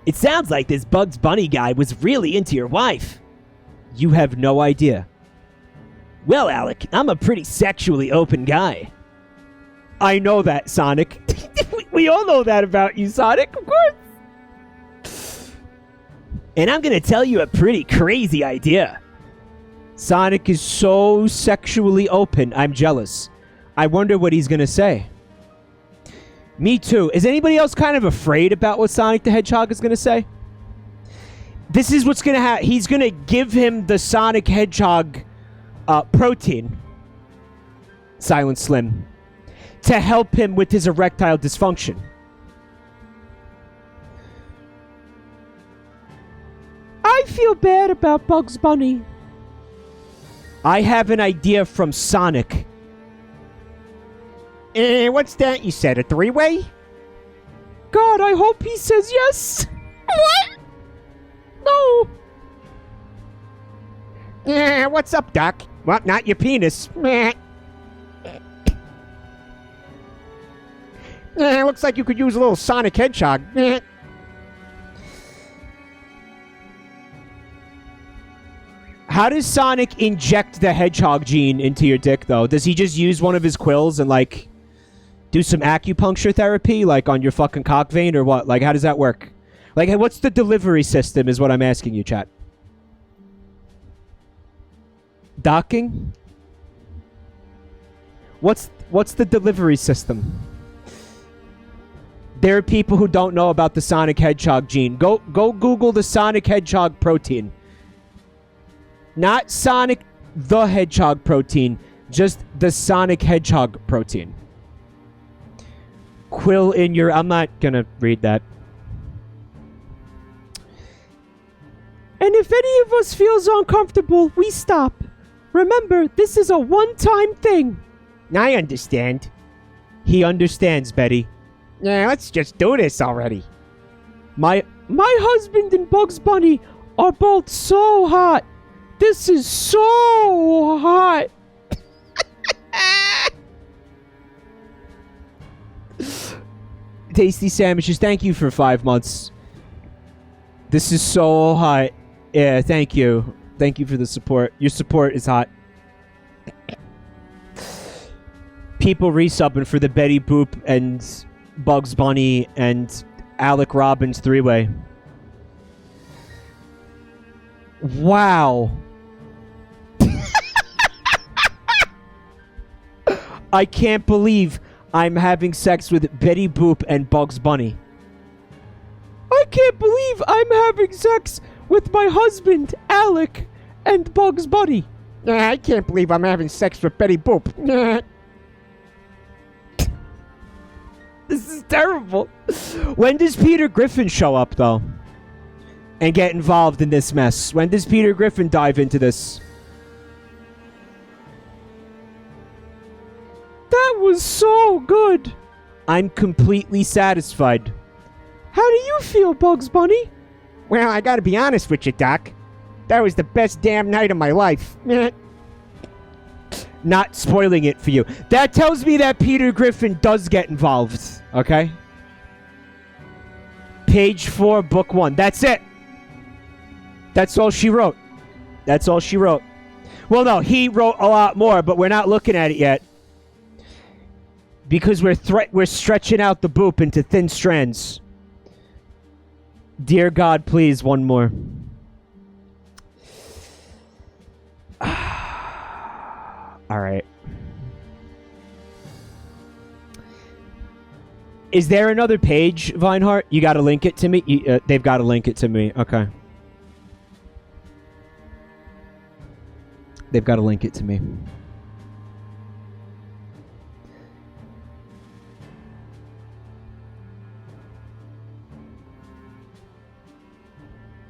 It sounds like this Bugs Bunny guy was really into your wife. You have no idea. Well, Alec, I'm a pretty sexually open guy. I know that, Sonic. We all know that about you, Sonic, of course. And I'm gonna tell you a pretty crazy idea. Sonic is so sexually open, I'm jealous. I wonder what he's gonna say. Me too. Is anybody else kind of afraid about what Sonic the Hedgehog is gonna say? This is what's gonna happen. He's gonna give him the Sonic Hedgehog protein, Silent Slim, to help him with his erectile dysfunction. I feel bad about Bugs Bunny. I have an idea from Sonic. What's that you said, a three-way? God, I hope he says yes. What? No. What's up, Doc? Well, not your penis. Looks like you could use a little Sonic Hedgehog. How does Sonic inject the Hedgehog gene into your dick, though? Does he just use one of his quills and, like, do some acupuncture therapy, like, on your fucking cock vein, or what? Like, how does that work? Like, what's the delivery system is what I'm asking you, chat. Docking? What's the delivery system? There are people who don't know about the Sonic Hedgehog gene. Go Google the Sonic Hedgehog protein. Not Sonic the Hedgehog protein, just the Sonic Hedgehog protein. Quill in your... I'm not gonna read that. And if any of us feels uncomfortable, we stop. Remember, this is a one-time thing. I understand. He understands, Betty. Yeah, let's just do this already. My husband and Bugs Bunny are both so hot. This is so hot. Tasty Sandwiches, thank you for 5 months. This is so hot. Yeah, thank you. Thank you for the support. Your support is hot. People resubbing for the Betty Boop and Bugs Bunny and Alec Robbins three-way. Wow. I can't believe I'm having sex with Betty Boop and Bugs Bunny. I can't believe I'm having sex with my husband, Alec, and Bugs Bunny. I can't believe I'm having sex with Betty Boop. This is terrible. When does Peter Griffin show up, though? And get involved in this mess? When does Peter Griffin dive into this? That was so good. I'm completely satisfied. How do you feel, Bugs Bunny? Well, I gotta be honest with you, Doc. That was the best damn night of my life. Not spoiling it for you. That tells me that Peter Griffin does get involved. Okay? Page 4, book 1. That's it. That's all she wrote. That's all she wrote. Well, no, he wrote a lot more, but we're not looking at it yet. Because we're stretching out the boop into thin strands. Dear God, please, one more. All right. Is there another page, Vinehart? You got to link it to me? They've got to link it to me. Okay. They've got to link it to me.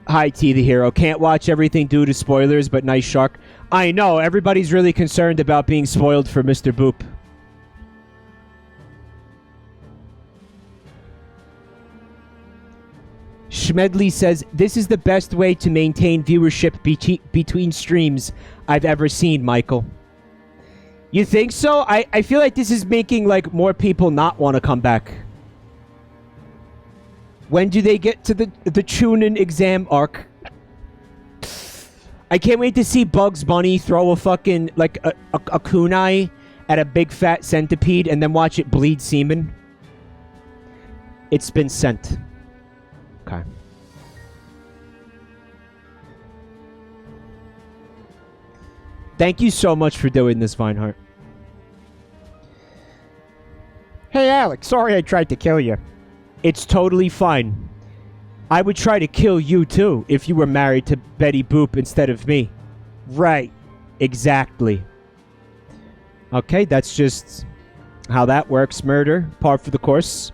Hi, T the Hero. Can't watch everything due to spoilers, but nice shark. I know, everybody's really concerned about being spoiled for Mr. Boop. Schmedley says, this is the best way to maintain viewership between streams I've ever seen, Michael. You think so? I feel like this is making, like, more people not want to come back. When do they get to the Chunin exam arc? I can't wait to see Bugs Bunny throw a fucking, like, a kunai at a big fat centipede and then watch it bleed semen. It's been sent. Okay. Thank you so much for doing this, Vinehart. Hey, Alex. Sorry I tried to kill you. It's totally fine. I would try to kill you, too, if you were married to Betty Boop instead of me. Right. Exactly. Okay, that's just how that works. Murder, par for the course.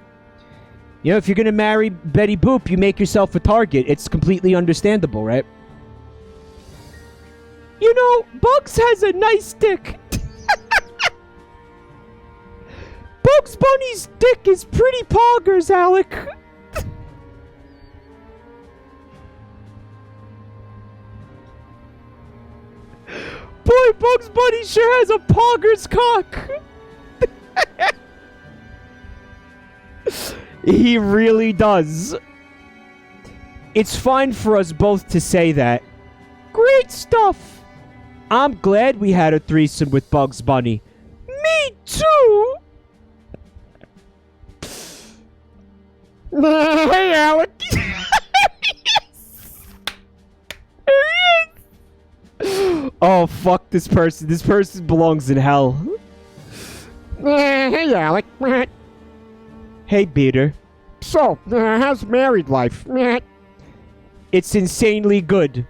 You know, if you're going to marry Betty Boop, you make yourself a target. It's completely understandable, right? You know, Bugs has a nice dick. Bugs Bunny's dick is pretty poggers, Alec. Boy, Bugs Bunny sure has a poggers cock. He really does. It's fine for us both to say that. Great stuff. I'm glad we had a threesome with Bugs Bunny. Me too. Hey, Alec. Oh, fuck this person. This person belongs in hell. Hey, Alec. Hey, Peter. So, how's married life? It's insanely good.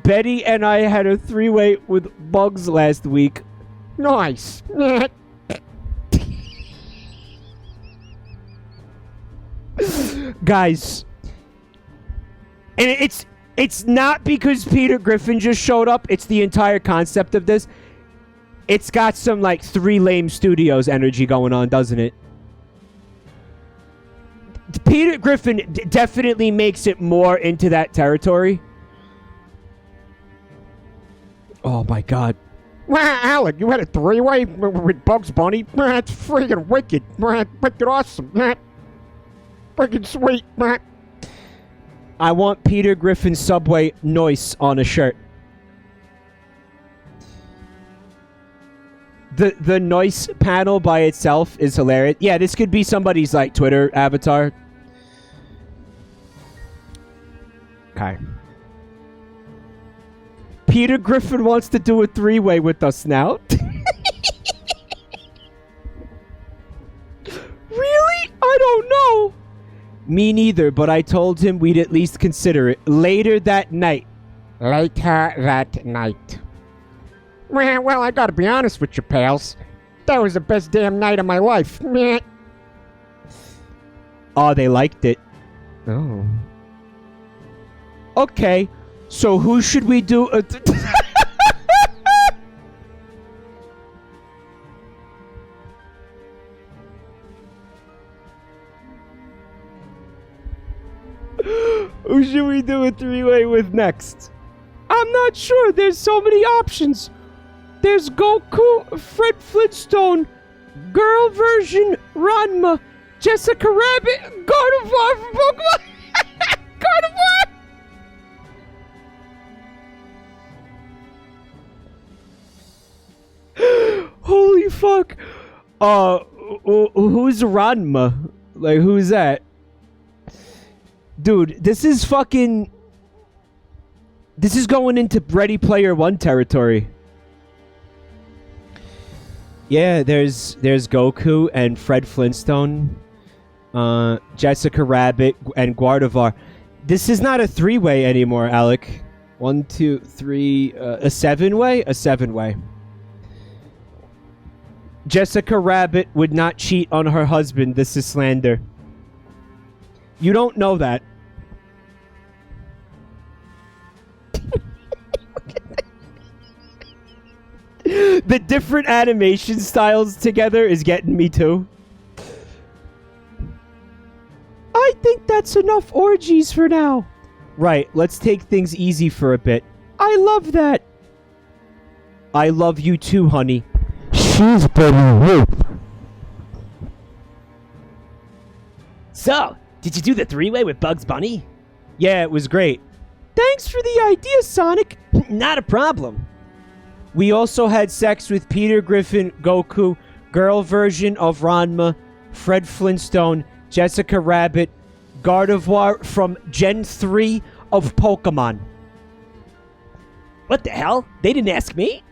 Betty and I had a three-way with Bugs last week. Nice. Guys, and it's not because Peter Griffin just showed up. It's the entire concept of this. It's got some, like, 3 Lame Studios energy going on, doesn't it? Peter Griffin definitely makes it more into that territory. Oh, my God. Alec, you had a 3-way with Bugs Bunny? That's freaking wicked. Wicked awesome. Freaking sweet. I want Peter Griffin's Subway noise on a shirt. The noise panel by itself is hilarious. Yeah, this could be somebody's, like, Twitter avatar. Okay. Peter Griffin wants to do a 3-way with us now. Really? I don't know. Me neither, but I told him we'd at least consider it later that night. Later that night. Well, I gotta be honest with you, pals. That was the best damn night of my life. Meh. Oh, they liked it. Oh. Okay, so who should we do? Who should we do a three-way with next? I'm not sure. There's so many options. There's Goku, Fred Flintstone, girl version, Ranma, Jessica Rabbit, Gardevoir from Pokemon. Gardevoir! Holy fuck. Who's Ranma? Like, who's that? Dude, this is fucking... This is going into Ready Player One territory. Yeah, there's Goku and Fred Flintstone, Jessica Rabbit and Gardevoir. This is not a three-way anymore, Alec. 1, 2, 3, a seven-way? A seven-way. Jessica Rabbit would not cheat on her husband. This is slander. You don't know that. The different animation styles together is getting me too. I think that's enough orgies for now. Right, let's take things easy for a bit. I love that. I love you too, honey. She's better. So, did you do the three-way with Bugs Bunny? Yeah, it was great. Thanks for the idea, Sonic. Not a problem. We also had sex with Peter Griffin, Goku, girl version of Ranma, Fred Flintstone, Jessica Rabbit, Gardevoir from Gen 3 of Pokemon. What the hell? They didn't ask me?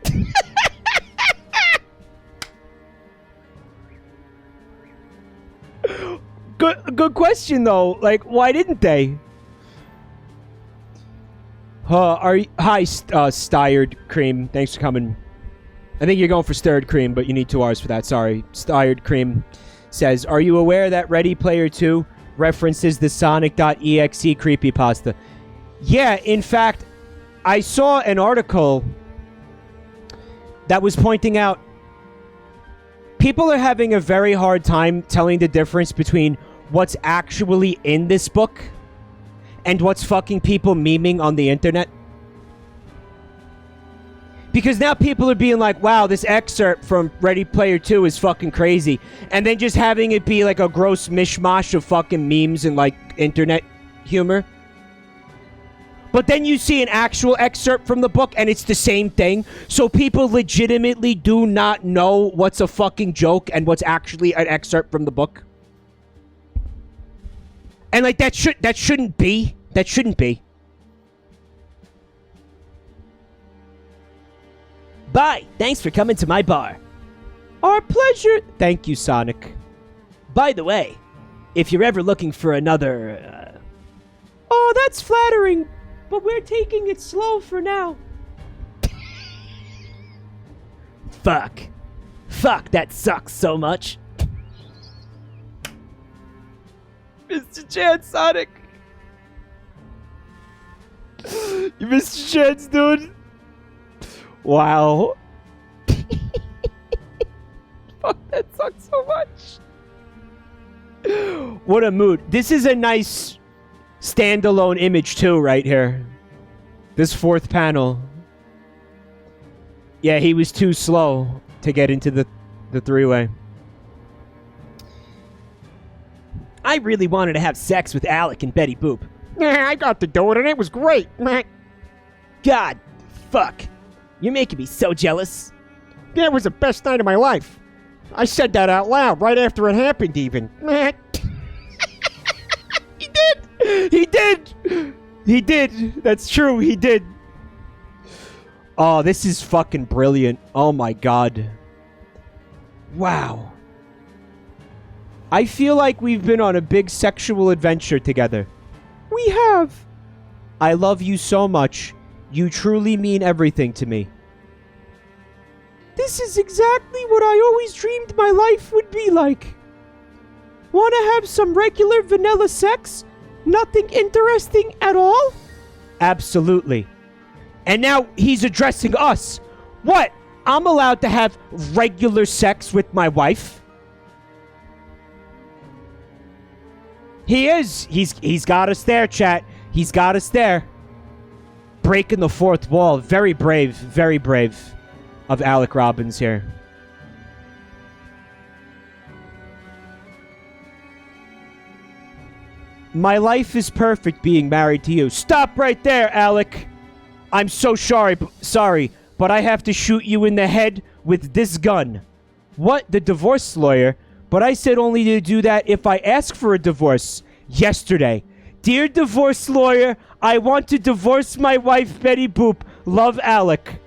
Good question, though. Like, why didn't they? Hi, Styred Cream. Thanks for coming. I think you're going for Stirred Cream, but you need 2 R's for that. Sorry. Styred Cream says, are you aware that Ready Player 2 references the Sonic.exe creepypasta? Yeah, in fact, I saw an article that was pointing out people are having a very hard time telling the difference between what's actually in this book and what's fucking people memeing on the internet. Because now people are being like, wow, this excerpt from Ready Player 2 is fucking crazy. And then just having it be like a gross mishmash of fucking memes and like internet humor. But then you see an actual excerpt from the book and it's the same thing. So people legitimately do not know what's a fucking joke and what's actually an excerpt from the book. And like that shouldn't be. That shouldn't be. Bye. Thanks for coming to my bar. Our pleasure. Thank you, Sonic. By the way, if you're ever looking for another... Oh, that's flattering. But we're taking it slow for now. Fuck. Fuck, that sucks so much. Mr. Chan, Sonic. You Mr. Chan's dude. Wow. Fuck, that sucks so much. What a mood. This is a nice standalone image too, right here. This 4th panel. Yeah, he was too slow to get into the 3-way. I really wanted to have sex with Alec and Betty Boop. Yeah, I got to do it and it was great. Meh. God, fuck. You're making me so jealous. Yeah, it was the best night of my life. I said that out loud right after it happened even. Meh. He did! He did! He did! That's true, he did. Oh, this is fucking brilliant. Oh my god. Wow. I feel like we've been on a big sexual adventure together. We have. I love you so much. You truly mean everything to me. This is exactly what I always dreamed my life would be like. Want to have some regular vanilla sex? Nothing interesting at all? Absolutely. And now he's addressing us. What? I'm allowed to have regular sex with my wife? He is. He's got us there, chat. He's got us there. Breaking the fourth wall. Very brave of Alec Robbins here. My life is perfect being married to you. Stop right there, Alec. I'm so sorry, but I have to shoot you in the head with this gun. What? The divorce lawyer? But I said only to do that if I ask for a divorce. Yesterday. Dear divorce lawyer, I want to divorce my wife, Betty Boop. Love, Alec.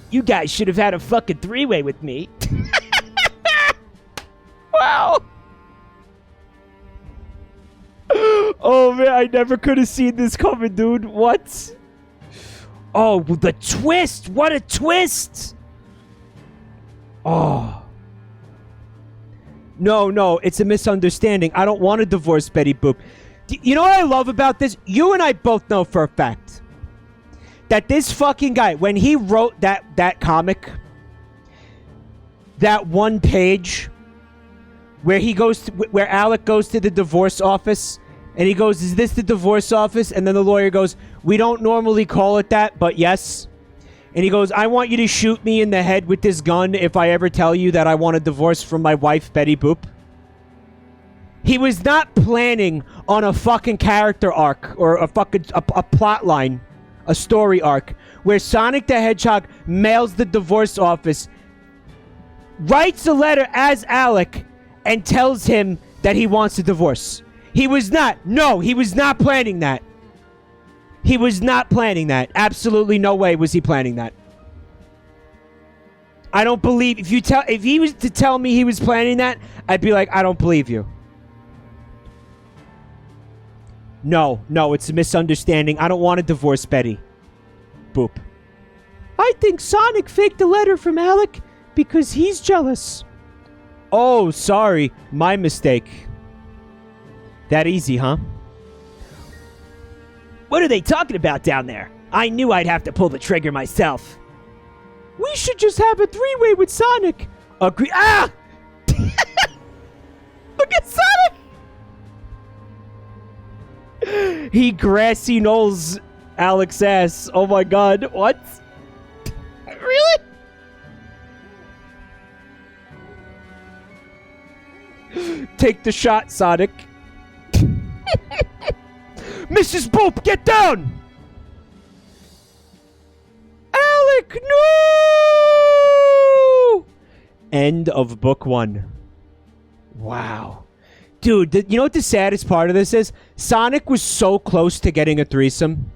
You guys should have had a fucking three-way with me. Wow. Oh, man, I never could have seen this coming, dude. What? Oh, the twist. What a twist. Oh. No, it's a misunderstanding. I don't want to divorce Betty Boop. You know what I love about this? You and I both know for a fact that this fucking guy, when he wrote that comic, that one page where where Alec goes to the divorce office and he goes, "Is this the divorce office?" And then the lawyer goes, "We don't normally call it that, but yes." And he goes, "I want you to shoot me in the head with this gun if I ever tell you that I want a divorce from my wife, Betty Boop." He was not planning on a fucking character arc or a plot line, a story arc, where Sonic the Hedgehog mails the divorce office, writes a letter as Alec, and tells him that he wants a divorce. He was not planning that. He was not planning that. Absolutely no way was he planning that. I don't believe, if he was to tell me he was planning that, I'd be like, I don't believe you. No, it's a misunderstanding. I don't want to divorce Betty Boop. I think Sonic faked a letter from Alec because he's jealous. Oh, sorry. My mistake. That easy, huh? What are they talking about down there? I knew I'd have to pull the trigger myself. We should just have a three-way with Sonic. Agree. Ah! Look at Sonic! He grassy knolls Alec's ass. Oh my god. What? Really? Take the shot, Sonic. Mrs. Boop, get down! Alec, no! End of book 1. Wow. Dude, you know what the saddest part of this is? Sonic was so close to getting a threesome.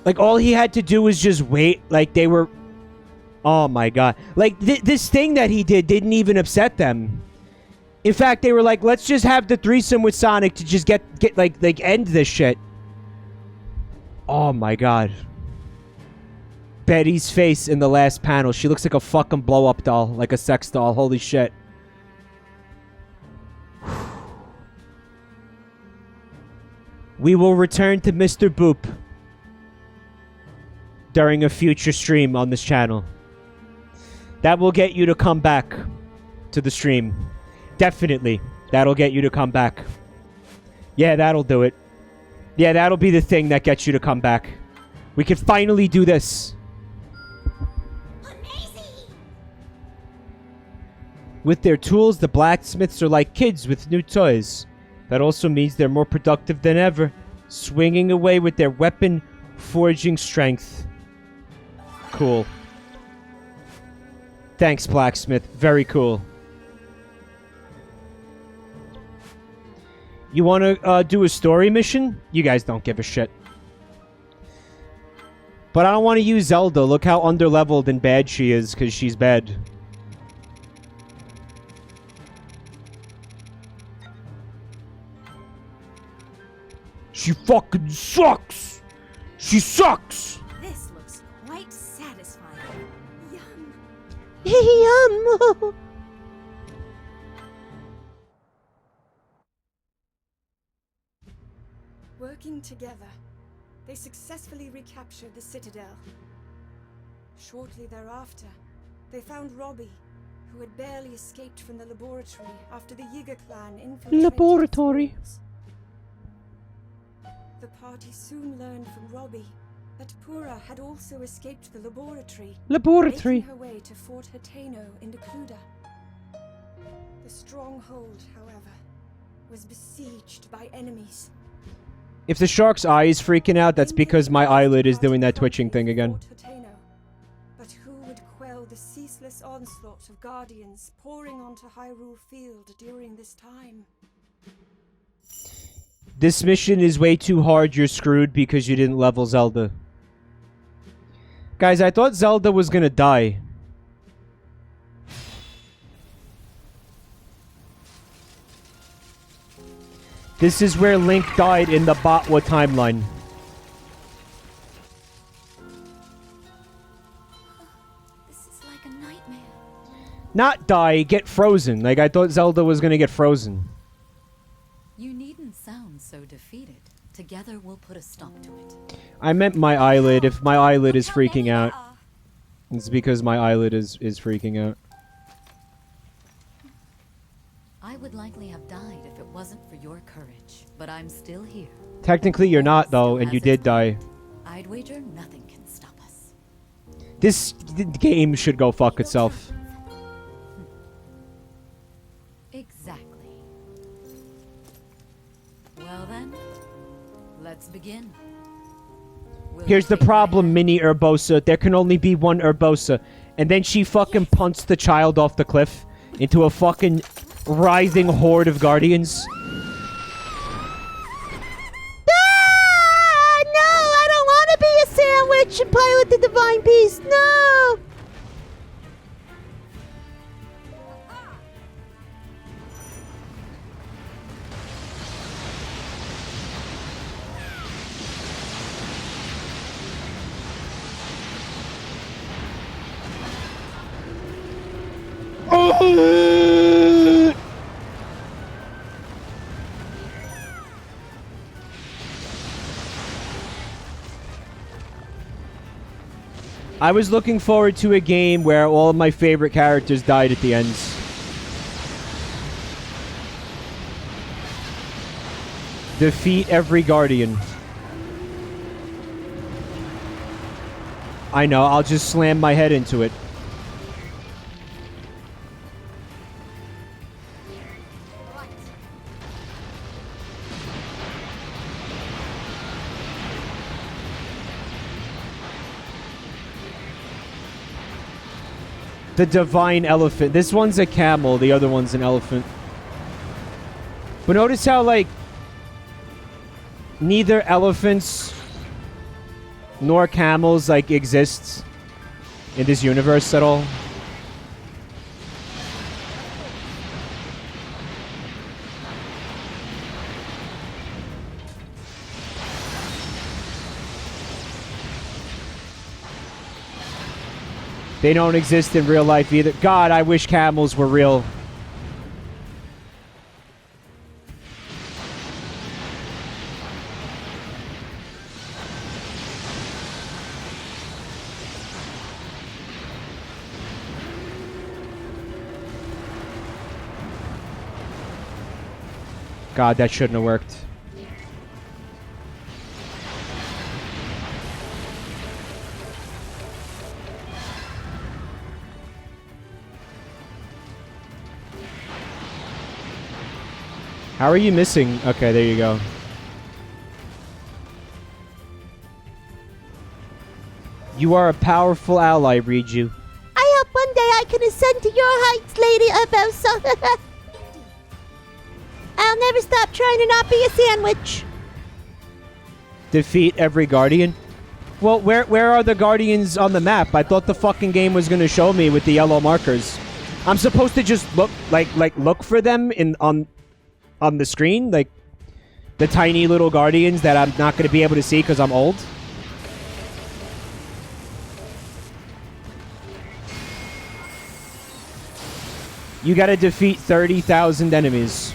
Like, all he had to do was just wait. Like, they were... Oh, my God. Like, this thing that he did didn't even upset them. In fact, they were like, let's just have the threesome with Sonic to just get end this shit. Oh, my God. Betty's face in the last panel. She looks like a fucking blow-up doll. Like a sex doll. Holy shit. We will return to Mr. Boop during a future stream on this channel. That will get you to come back to the stream. Definitely. That'll get you to come back. Yeah, that'll do it. Yeah, that'll be the thing that gets you to come back. We can finally do this. Amazing! With their tools, the blacksmiths are like kids with new toys. That also means they're more productive than ever, swinging away with their weapon forging strength. Cool. Thanks, blacksmith. Very cool. You want to do a story mission? You guys don't give a shit. But I don't want to use Zelda. Look how underleveled and bad she is, because she's bad. She fucking sucks! She sucks! This looks Working together, they successfully recaptured the citadel. Shortly thereafter, they found Robbie, who had barely escaped from the laboratory after the Yiga clan infiltrated Laboratory. its walls. The party soon learned from Robbie that Pura had also escaped the laboratory, making her way to Fort Hateno in Decluda. The stronghold, however, was besieged by enemies. If the shark's eye is freaking out, that's because my eyelid is doing that twitching thing again. But who would quell the ceaseless onslaught of guardians pouring onto Hyrule Field during this time? This mission is way too hard, you're screwed because you didn't level Zelda. Guys, I thought Zelda was gonna die. This is where Link died in the Batwa timeline. This is like a nightmare. Not die, get frozen. Like, I thought Zelda was gonna get frozen. You needn't sound so defeated. Together we'll put a stop to it. I meant my eyelid. If my eyelid is freaking out, it's because my eyelid is freaking out. I would likely have died if it wasn't for your courage, but I'm still here. Technically, you're not, though, and you did die. I'd wager nothing can stop us. This game should go fuck itself. Exactly. Well then, let's begin. Here's the problem, Mini Urbosa. There can only be one Urbosa. And then she fucking punts the child off the cliff into a fucking writhing horde of guardians. Ah! No, I don't want to be a sandwich and play with the divine beast. No! I was looking forward to a game where all of my favorite characters died at the ends. Defeat every guardian. I know, I'll just slam my head into it. The divine elephant. This one's a camel, the other one's an elephant. But notice how, like, neither elephants nor camels, like, exists in this universe at all. They don't exist in real life either. God, I wish camels were real. God, that shouldn't have worked. How are you missing? Okay, there you go. You are a powerful ally, Riju. I hope one day I can ascend to your heights, Lady Urbosa. I'll never stop trying to not be a sandwich. Defeat every guardian? Well, where are the guardians on the map? I thought the fucking game was gonna show me with the yellow markers. I'm supposed to just look look for them on the screen, like the tiny little guardians that I'm not gonna be able to see because I'm old. You gotta defeat 30,000 enemies.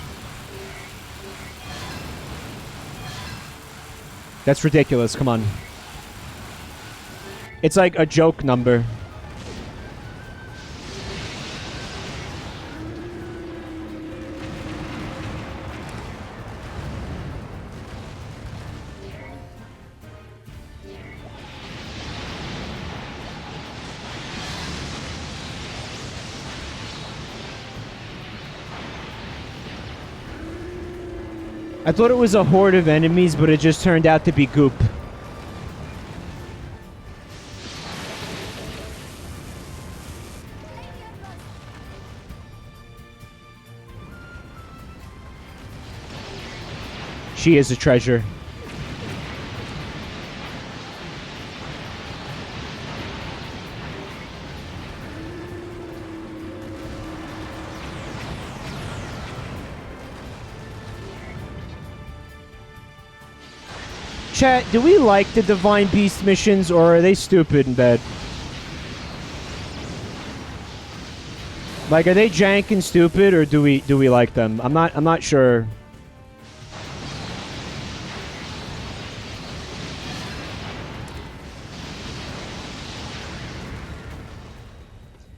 That's ridiculous, come on. It's like a joke number. I thought it was a horde of enemies, but it just turned out to be goop. She is a treasure. Chat, do we like the Divine Beast missions, or are they stupid and bad? Like, are they jank and stupid, or do we like them? I'm not sure.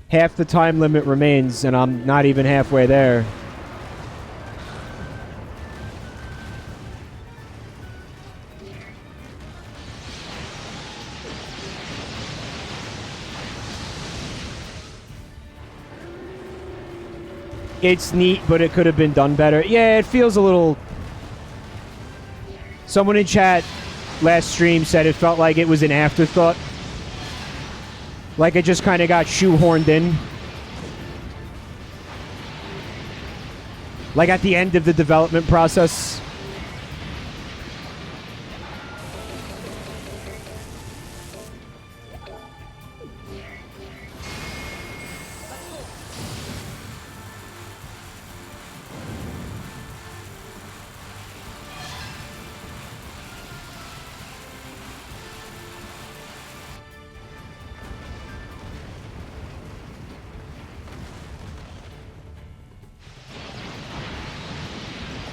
Half the time limit remains, and I'm not even halfway there. It's neat, but it could have been done better. Yeah, it feels a little... Someone in chat last stream said it felt like it was an afterthought. Like it just kind of got shoehorned in. Like at the end of the development process.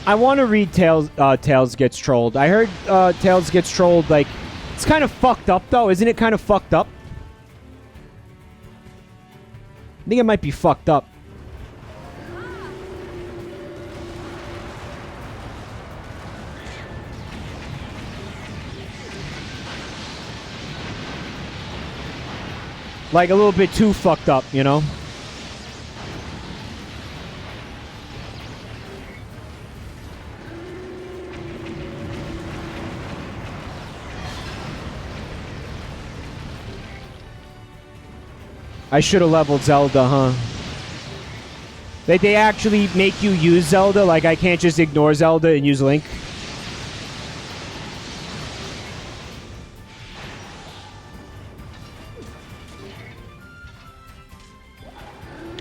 I want to read Tails Gets Trolled. I heard Tails Gets Trolled, like, it's kind of fucked up, though. Isn't it kind of fucked up? I think it might be fucked up. Like, a little bit too fucked up, you know? I should have leveled Zelda, huh? They actually make you use Zelda? Like, I can't just ignore Zelda and use Link?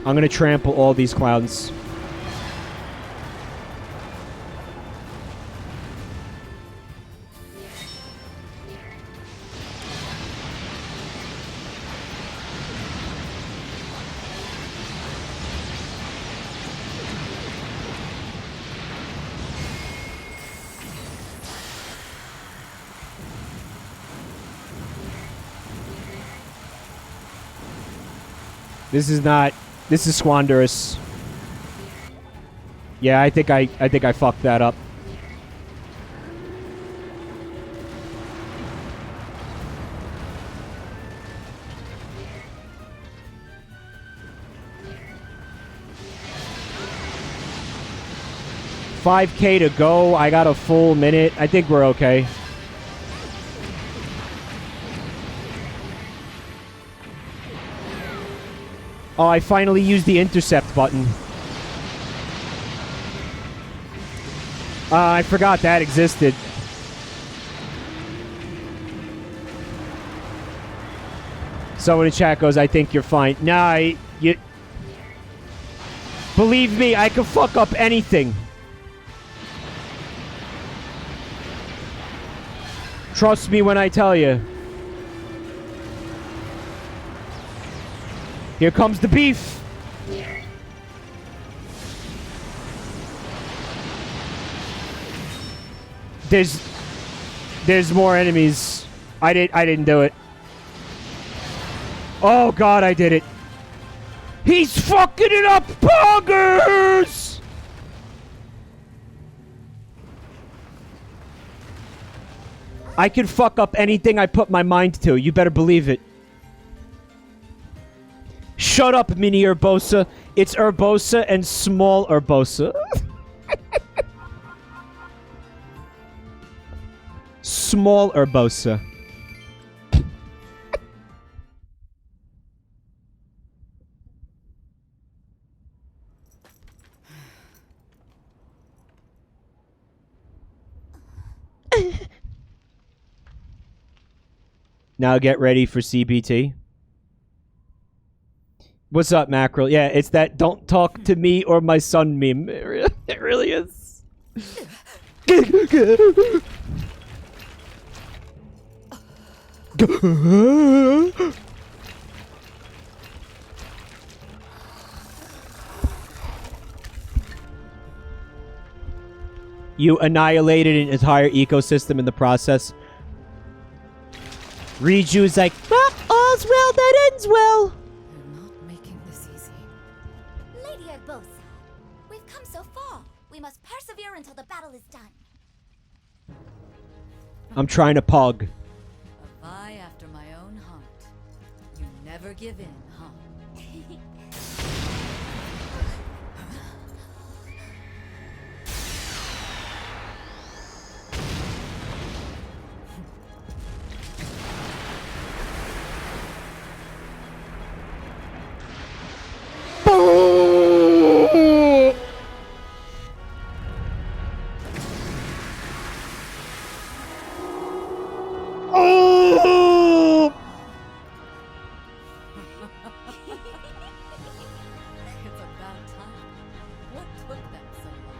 I'm gonna trample all these clowns. This is squanderous. Yeah, I think I fucked that up. $5K to go. I got a full minute. I think we're okay. Oh, I finally used the intercept button. I forgot that existed. Someone in chat goes, I think you're fine. Nah, you... Believe me, I can fuck up anything. Trust me when I tell you. Here comes the beef. There's more enemies. I didn't do it. Oh god, I did it. He's fucking it up, poggers! I can fuck up anything I put my mind to. You better believe it. Shut up, mini Urbosa. It's Urbosa and small Urbosa. Small Urbosa. Now get ready for CBT. What's up, Mackerel? Yeah, it's that don't talk to me or my son meme. It really is. You annihilated an entire ecosystem in the process. Riju's like, well, all's well that ends well. You're not making this easy. Lady Urbosa, we've come so far. We must persevere until the battle is done. I'm trying to pog. A vie after my own heart. You never give in, huh? It's about time. What took them so long?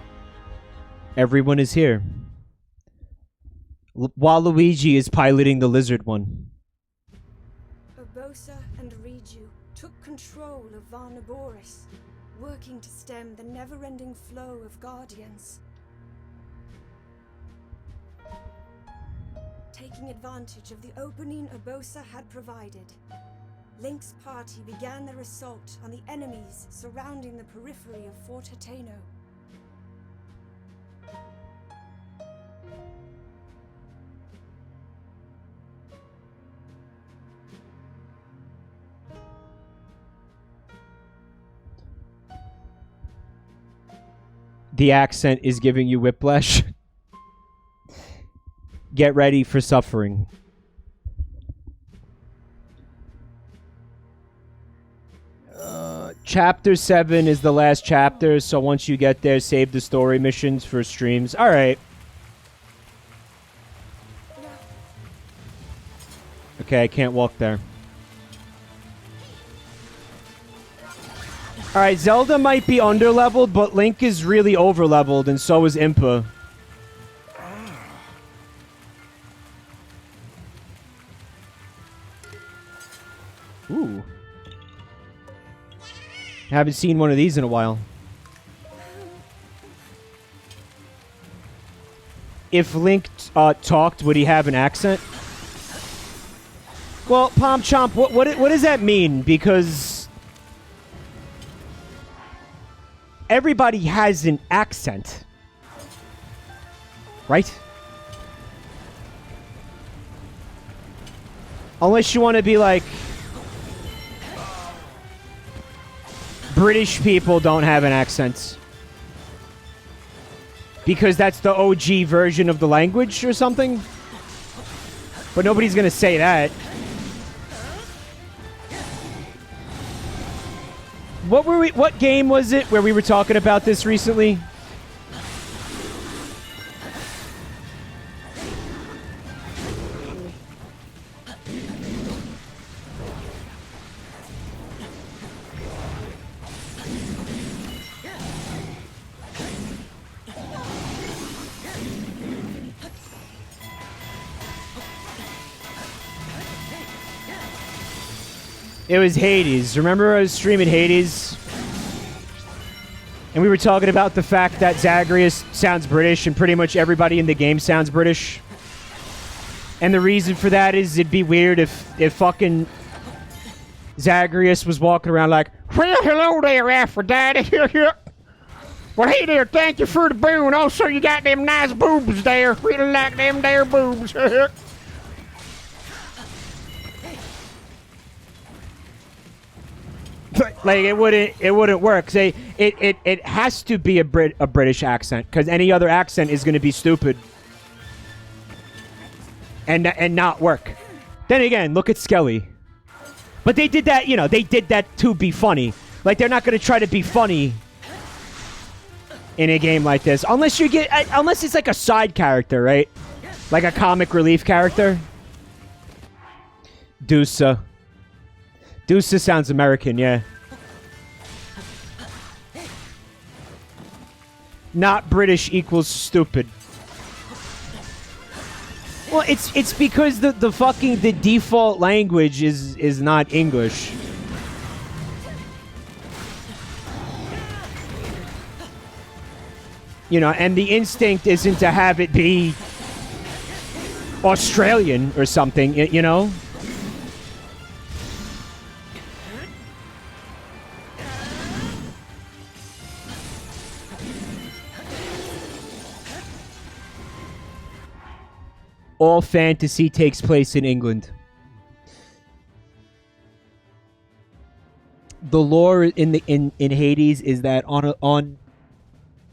Everyone is here. While Luigi is piloting the lizard one. Urbosa and Riju took control of Varnaboris, working to stem the never-ending flow of Guardians. Taking advantage of the opening Urbosa had provided, Link's party began their assault on the enemies surrounding the periphery of Fort Hateno. The accent is giving you whiplash. Get ready for suffering. Chapter 7 is the last chapter, so once you get there, save the story missions for streams. Alright. Okay, I can't walk there. Alright, Zelda might be underleveled, but Link is really overleveled, and so is Impa. Ooh. Haven't seen one of these in a while. If Link talked, would he have an accent? Well, Palm Chomp, what does that mean? Because everybody has an accent, right? Unless you want to be like, British people don't have an accent. Because that's the OG version of the language or something. But nobody's gonna say that. What game was it where we were talking about this recently? It was Hades. Remember I was streaming Hades? And we were talking about the fact that Zagreus sounds British and pretty much everybody in the game sounds British. And the reason for that is it'd be weird if fucking Zagreus was walking around like, Well, hello there, Aphrodite. Well, hey there, thank you for the boon. Also, you got them nice boobs there. Really like them there boobs. like it wouldn't work. Say it has to be a British accent, because any other accent is going to be stupid and not work. Then again, look at Skelly. But they did that, they did that to be funny. Like, they're not going to try to be funny in a game like this, unless it's like a side character, right? Like a comic relief character. Dusa sounds American, yeah. Not British equals stupid. Well, it's because the default language is not English. And the instinct isn't to have it be Australian or something, All fantasy takes place in England. The lore in Hades is that on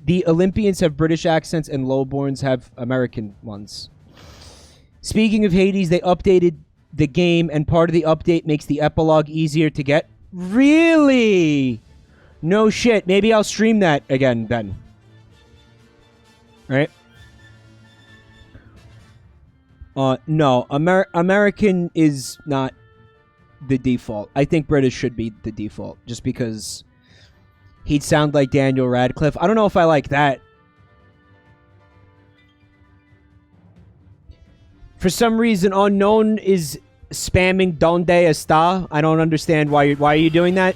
the Olympians have British accents and lowborns have American ones. Speaking of Hades, they updated the game, and part of the update makes the epilogue easier to get. Really? No shit. Maybe I'll stream that again then. Right? No. American is not the default. I think British should be the default, just because he'd sound like Daniel Radcliffe. I don't know if I like that. For some reason, Unknown is spamming Donde Está. I don't understand why are you doing that?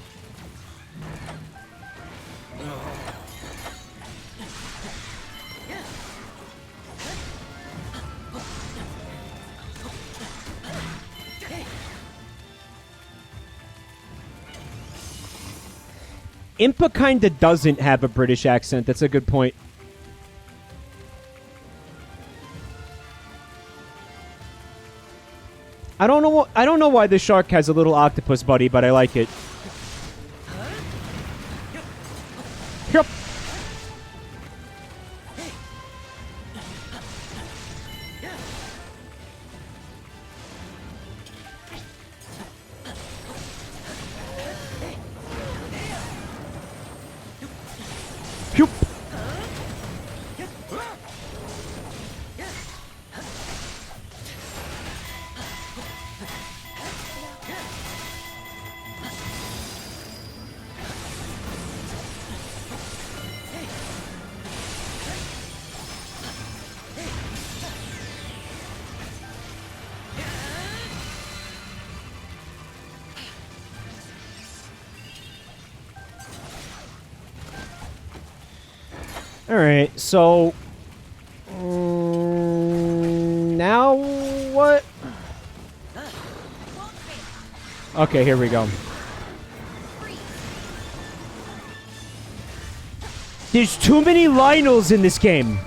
Impa kinda doesn't have a British accent. That's a good point. I don't know why the shark has a little octopus buddy, but I like it. Yep. Phew. Alright, so now what? Okay, here we go. There's too many Lionels in this game.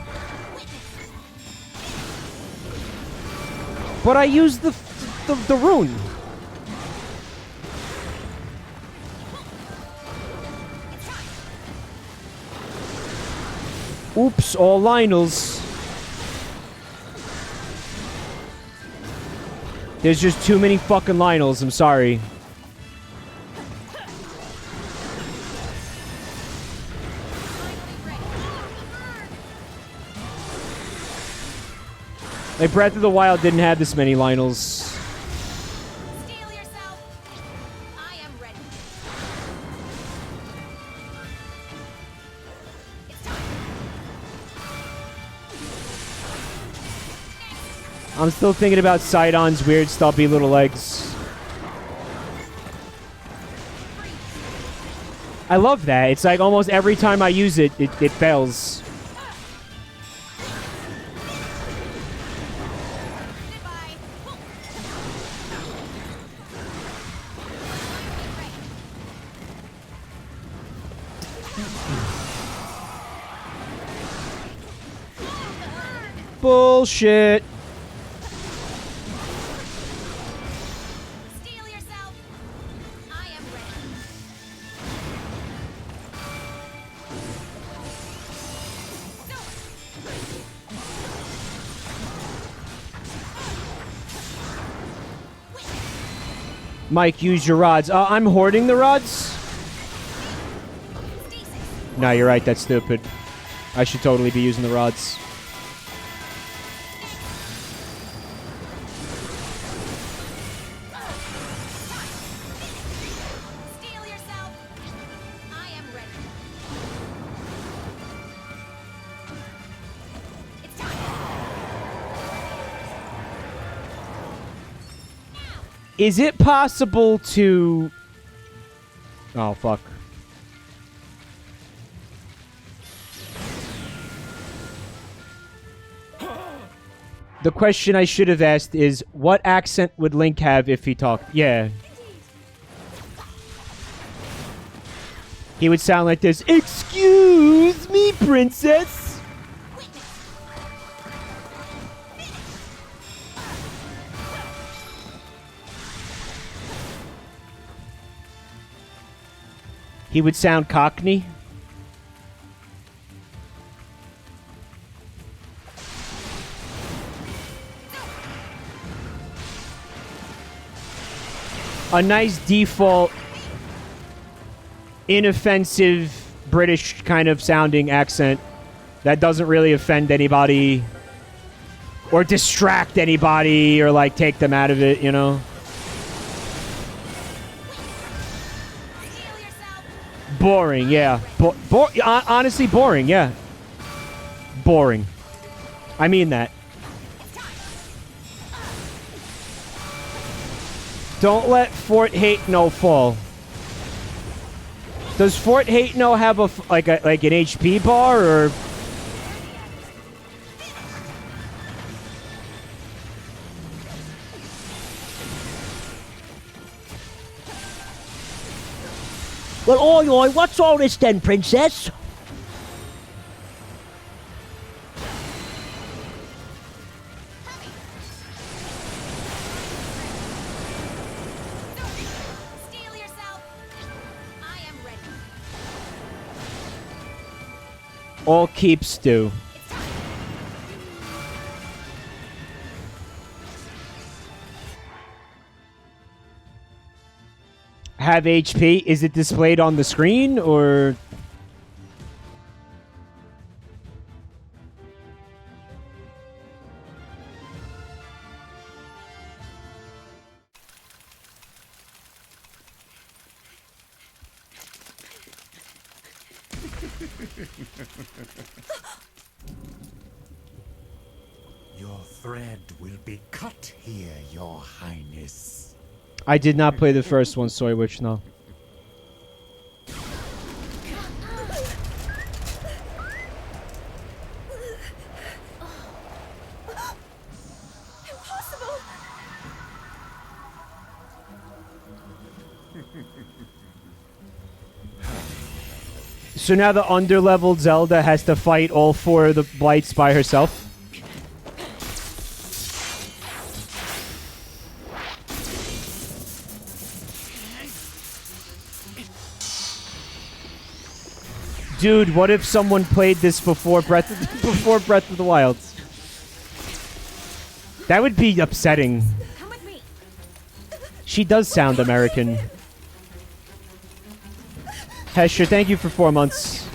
But I used the rune. Oops, all Lionels. There's just too many fucking Lionels, I'm sorry. Like, Breath of the Wild didn't have this many Lionels. Steel yourself. I am ready. It's time. I'm still thinking about Sidon's weird stumpy little legs. I love that. It's like almost every time I use it, it fails. Bullshit. Steel yourself. I am ready. Mike, use your rods. I'm hoarding the rods. No, you're right. That's stupid. I should totally be using the rods. Steel yourself. I am ready. It's time. Is it possible to... Oh, fuck. The question I should have asked is, what accent would Link have if he talked? Yeah. He would sound like this. Excuse me, princess. He would sound Cockney. A nice default, inoffensive, British kind of sounding accent that doesn't really offend anybody or distract anybody or like take them out of it, you know? Boring, yeah. Honestly, boring, yeah. Boring. I mean that. Don't let Fort Hate-No fall. Does Fort Hate-No have like an HP bar or? Well, oi, what's all this then, princess? Steel yourself. I am ready. All keeps do. Have HP? Is it displayed on the screen or? Your thread will be cut here, Your Highness. I did not play the first one, Soy Witch, no. Impossible. So now the underleveled Zelda has to fight all four of the Blights by herself? Dude, what if someone played this before Breath of the Wild? That would be upsetting. Come with me. She does sound American. Hesher, thank you for 4 months.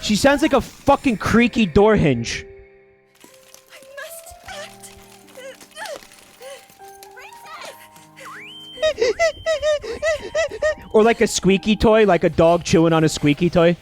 She sounds like a fucking creaky door hinge. Or like a squeaky toy, like a dog chewing on a squeaky toy.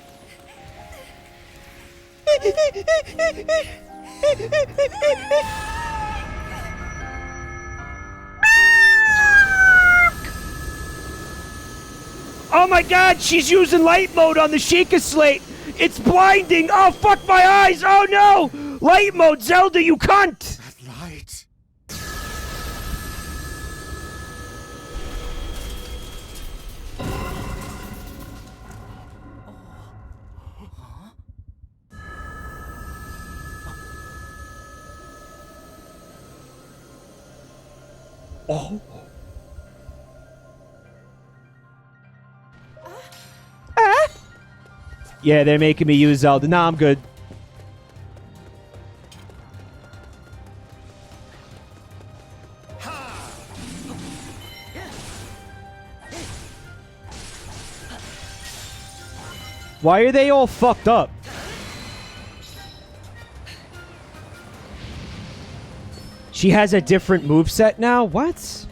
Oh my god, she's using light mode on the Sheikah Slate! It's blinding! Oh, fuck my eyes! Oh no! Light mode, Zelda, you cunt! That light. Oh. Yeah, they're making me use Zelda. Nah, I'm good. Why are they all fucked up? She has a different moveset now? What?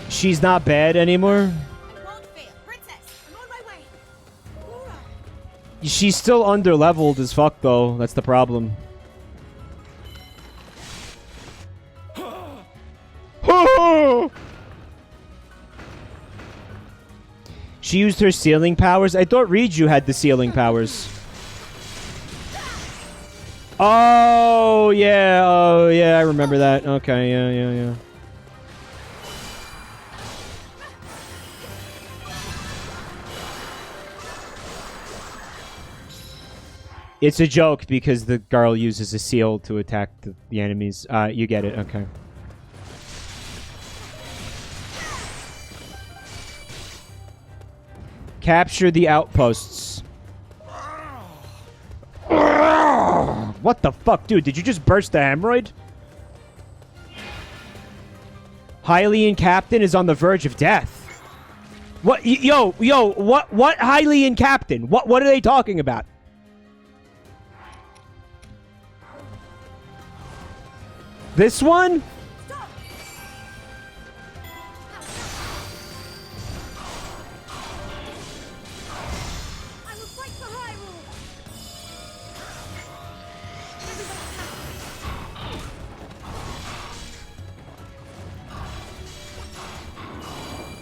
She's not bad anymore. She's still under-leveled as fuck, though. That's the problem. She used her sealing powers. I thought Riju had the sealing powers. Oh, yeah. Oh, yeah. I remember that. Okay, yeah. It's a joke because the girl uses a seal to attack the enemies. You get it. Okay. Capture the outposts. What the fuck, dude? Did you just burst the hemorrhoid? Hylian Captain is on the verge of death. What? Yo, what Hylian Captain? What are they talking about? This one?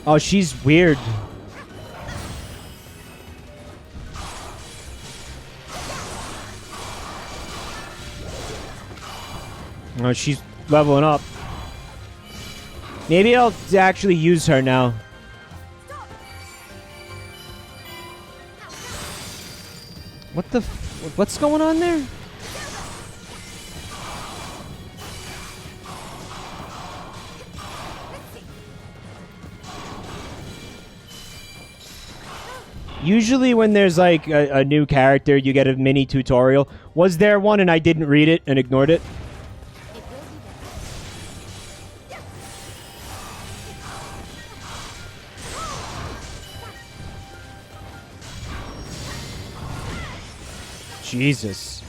Oh, she's weird. Oh, she's leveling up. Maybe I'll actually use her now. What the what's going on there? Usually when there's like a new character, you get a mini tutorial. Was there one and I didn't read it and ignored it? Jesus.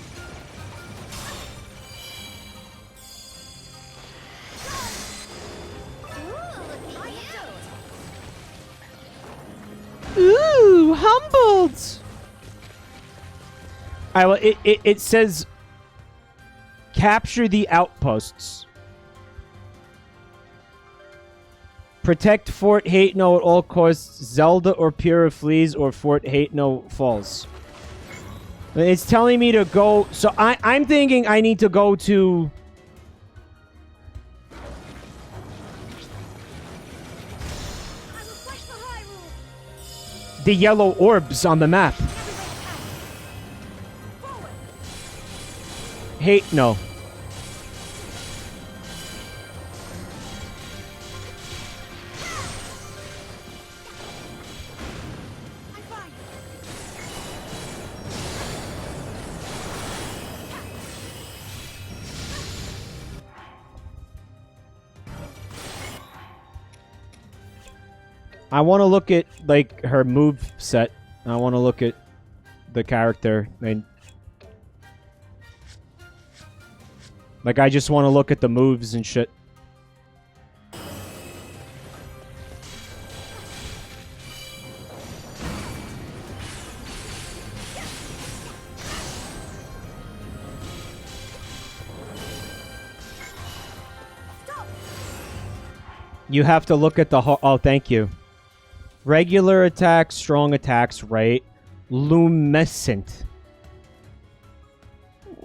Ooh, humbled. Alright, well, it says capture the outposts. Protect Fort Hateno at all costs. Zelda or Pyrrha flees or Fort Hateno falls. It's telling me to go... So I'm thinking I need to go to... the yellow orbs on the map. No. I want to look at, like, her move set. I want to look at the character. And Like, I just want to look at the moves and shit. You have to look at the... Oh, thank you. Regular attacks, strong attacks, right? Lumescent.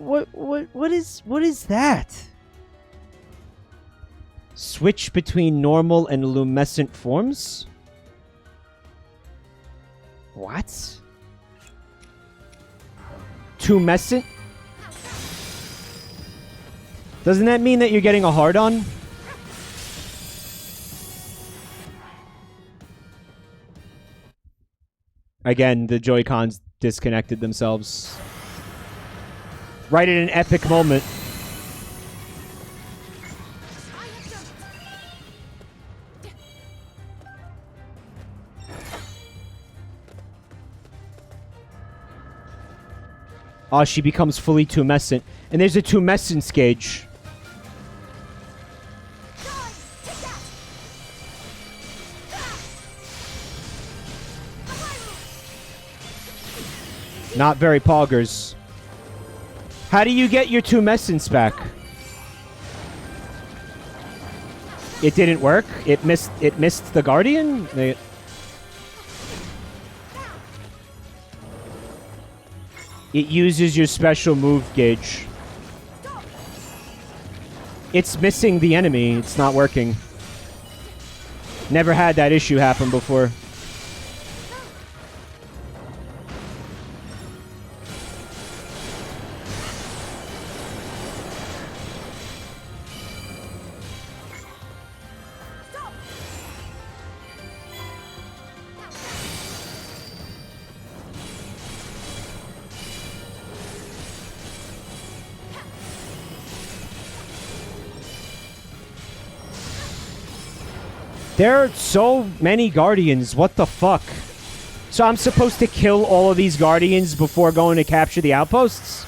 What is that? Switch between normal and lumescent forms? What? Tumescent? Doesn't that mean that you're getting a hard-on? Again, the Joy-Cons disconnected themselves. Right at an epic moment. Oh, she becomes fully tumescent. And there's a tumescence gauge. Not very poggers. How do you get your tumescence back? It didn't work? It missed the Guardian? It uses your special move gauge. It's missing the enemy. It's not working. Never had that issue happen before. There are so many Guardians. What the fuck? So I'm supposed to kill all of these Guardians before going to capture the Outposts?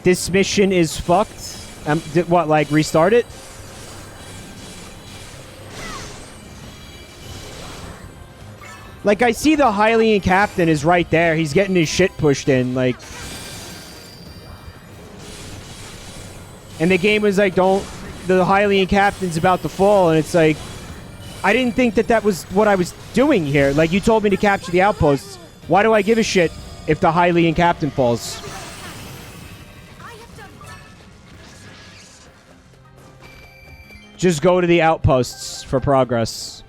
This mission is fucked. What, like, restart it? Like, I see the Hylian captain is right there. He's getting his shit pushed in, like... And the game was like, don't... The Hylian captain's about to fall, and it's like... I didn't think that that was what I was doing here. Like, you told me to capture the Outposts. Why do I give a shit if the Hylian captain falls? Just go to the Outposts for progress.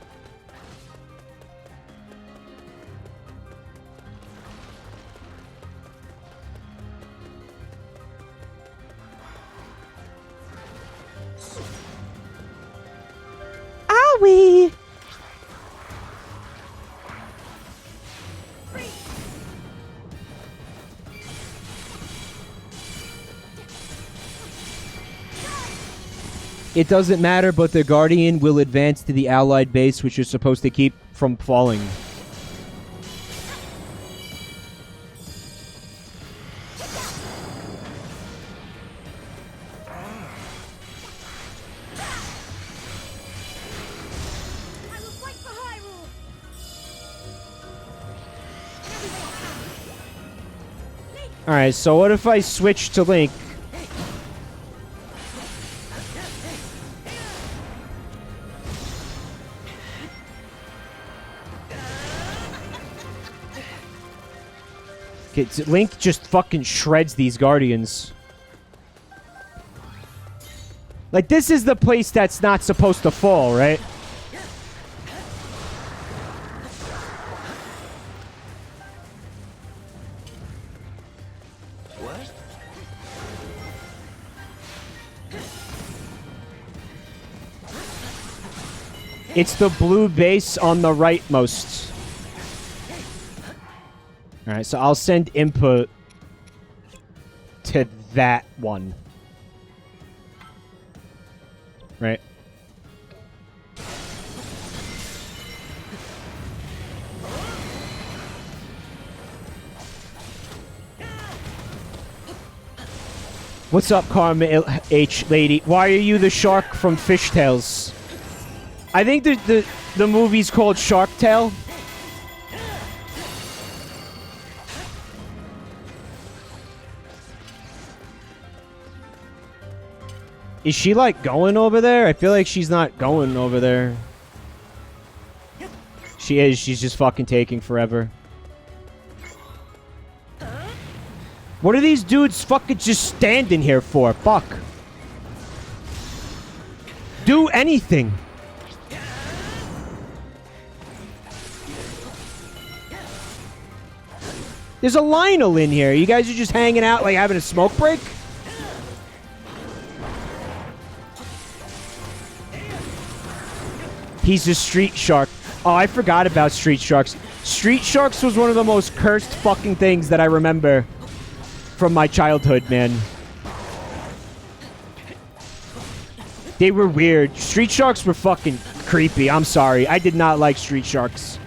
We. It doesn't matter, but the Guardian will advance to the allied base, which is supposed to keep from falling. Alright, so what if I switch to Link? Okay, Link just fucking shreds these Guardians. Like, this is the place that's not supposed to fall, right? It's the blue base on the rightmost. Alright, so I'll send input to that one. right? What's up, Karma H lady? Why are you the shark from Fishtails? I think the movie's called Shark Tale. Is she like going over there? I feel like she's not going over there. She is. She's just fucking taking forever. What are these dudes fucking just standing here for? Fuck. Do anything. There's a Lionel in here. You guys are just hanging out like having a smoke break? He's a street shark. Oh, I forgot about street sharks. Street sharks was one of the most cursed fucking things that I remember from my childhood, man. They were weird. Street sharks were fucking creepy. I'm sorry. I did not like street sharks.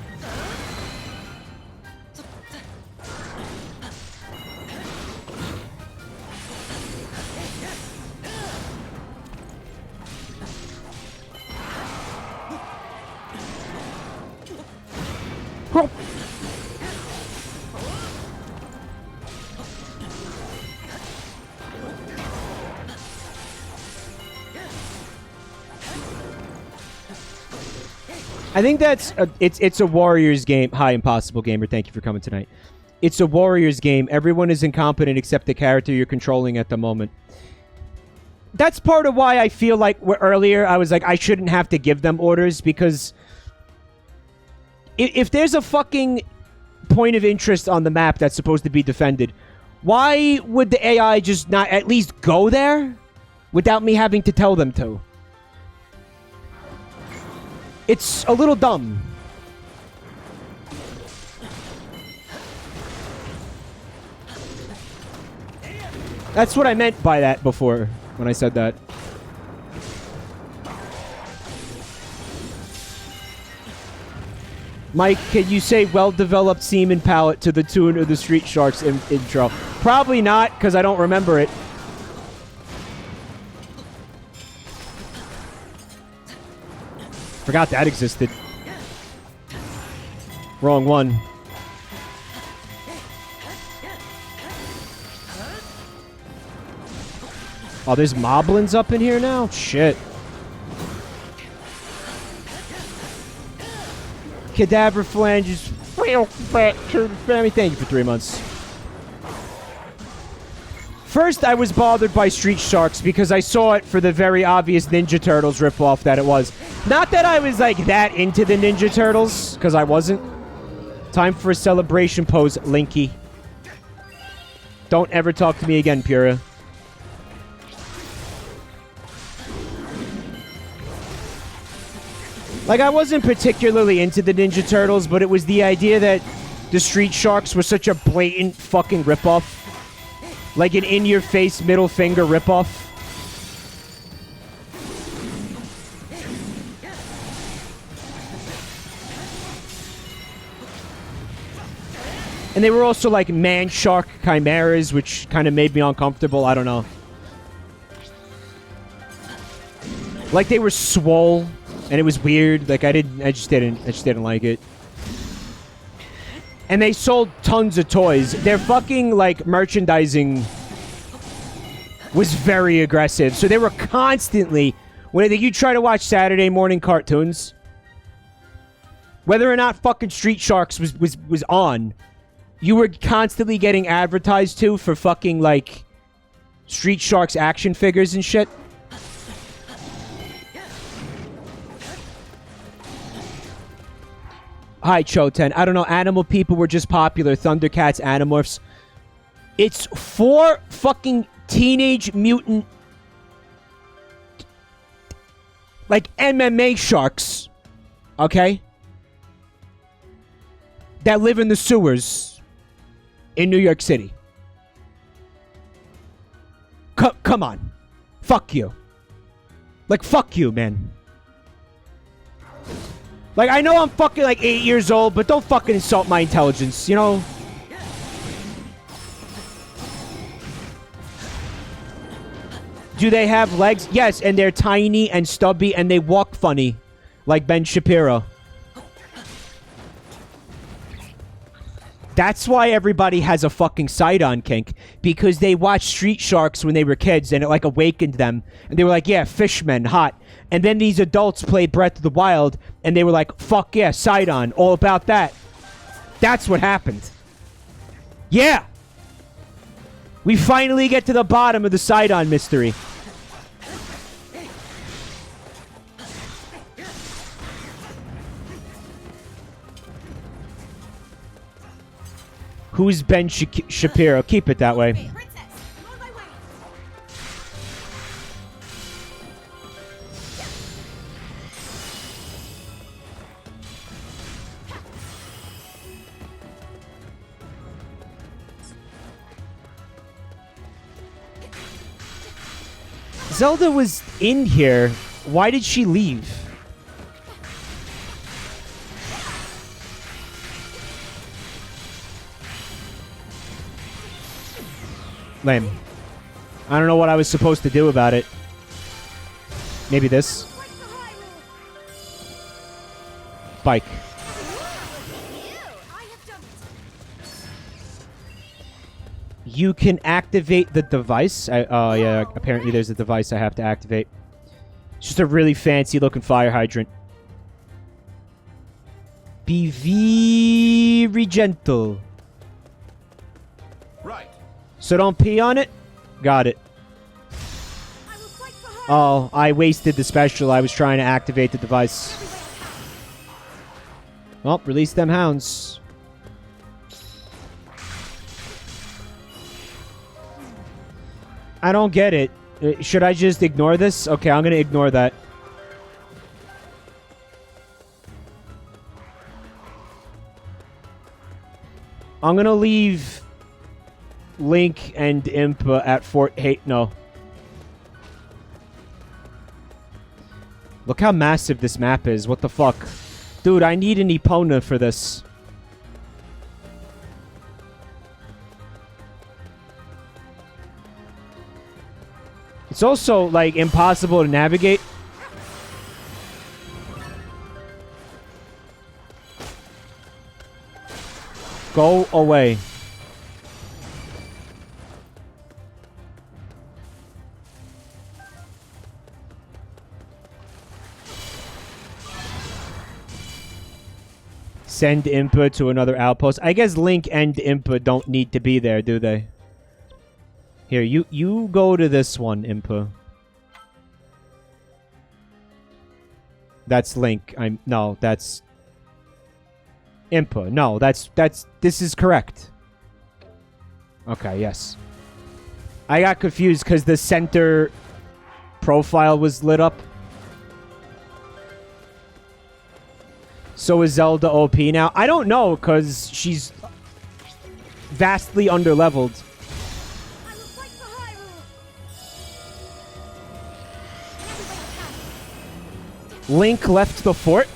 I think that's it's a Warriors game. Hi, Impossible Gamer. Thank you for coming tonight. It's a Warriors game. Everyone is incompetent except the character you're controlling at the moment. That's part of why I feel like earlier I was like, I shouldn't have to give them orders, because if there's a fucking point of interest on the map that's supposed to be defended, why would the AI just not at least go there without me having to tell them to? It's a little dumb. That's what I meant by that before, when I said that. Mike, can you say well-developed semen palette to the tune of the Street Sharks intro? Probably not, because I don't remember it. Forgot that existed. Wrong one. Oh, there's moblins up in here now? Shit. Cadaver flanges. Real fat to the family. Thank you for 3 months. First, I was bothered by Street Sharks because I saw it for the very obvious Ninja Turtles ripoff that it was. Not that I was, like, that into the Ninja Turtles, because I wasn't. Time for a celebration pose, Linky. Don't ever talk to me again, Pura. Like, I wasn't particularly into the Ninja Turtles, but it was the idea that the Street Sharks were such a blatant fucking ripoff. Like an in-your-face middle finger ripoff. And they were also like man-shark chimeras, which kind of made me uncomfortable. I don't know. Like they were swole, and it was weird. Like I just didn't like it. And they sold tons of toys. Their fucking, like, merchandising was very aggressive. So they were constantly... When you try to watch Saturday morning cartoons, whether or not fucking Street Sharks was on, you were constantly getting advertised to for fucking, like, Street Sharks action figures and shit. Hi, Cho10. I don't know. Animal people were just popular. Thundercats, Animorphs. It's 4 fucking teenage mutant... like, MMA sharks. Okay? That live in the sewers in New York City. Come on. Fuck you. Like, fuck you, man. Like, I know I'm fucking, like, 8 years old, but don't fucking insult my intelligence, you know? Do they have legs? Yes, and they're tiny and stubby, and they walk funny. Like Ben Shapiro. That's why everybody has a fucking Sidon kink. Because they watched Street Sharks when they were kids, and it, like, awakened them. And they were like, yeah, fishmen, hot. And then these adults played Breath of the Wild, and they were like, fuck yeah, Sidon, all about that. That's what happened. Yeah! We finally get to the bottom of the Sidon mystery. Who's Ben Shapiro? Keep it that way. Zelda was in here. Why did she leave? Lame. I don't know what I was supposed to do about it. Maybe this. Bike. You can activate the device. Oh, yeah. Apparently there's a device I have to activate. It's just a really fancy looking fire hydrant. Be very gentle. Right. So don't pee on it? Got it. Oh, I wasted the special. I was trying to activate the device. Well, release them hounds. I don't get it. Should I just ignore this? Okay, I'm going to ignore that. I'm going to leave Link and Impa at Fort Hate. No. Look how massive this map is. What the fuck? Dude, I need an Epona for this. It's also, like, impossible to navigate. Go away. Send Impa to another outpost. I guess Link and Impa don't need to be there, do they? Here, you go to this one, Impa. That's Link. No, that's Impa. No, this is correct. Okay, yes. I got confused because the center profile was lit up. So is Zelda OP now? I don't know, because she's vastly underleveled. Link left the fort?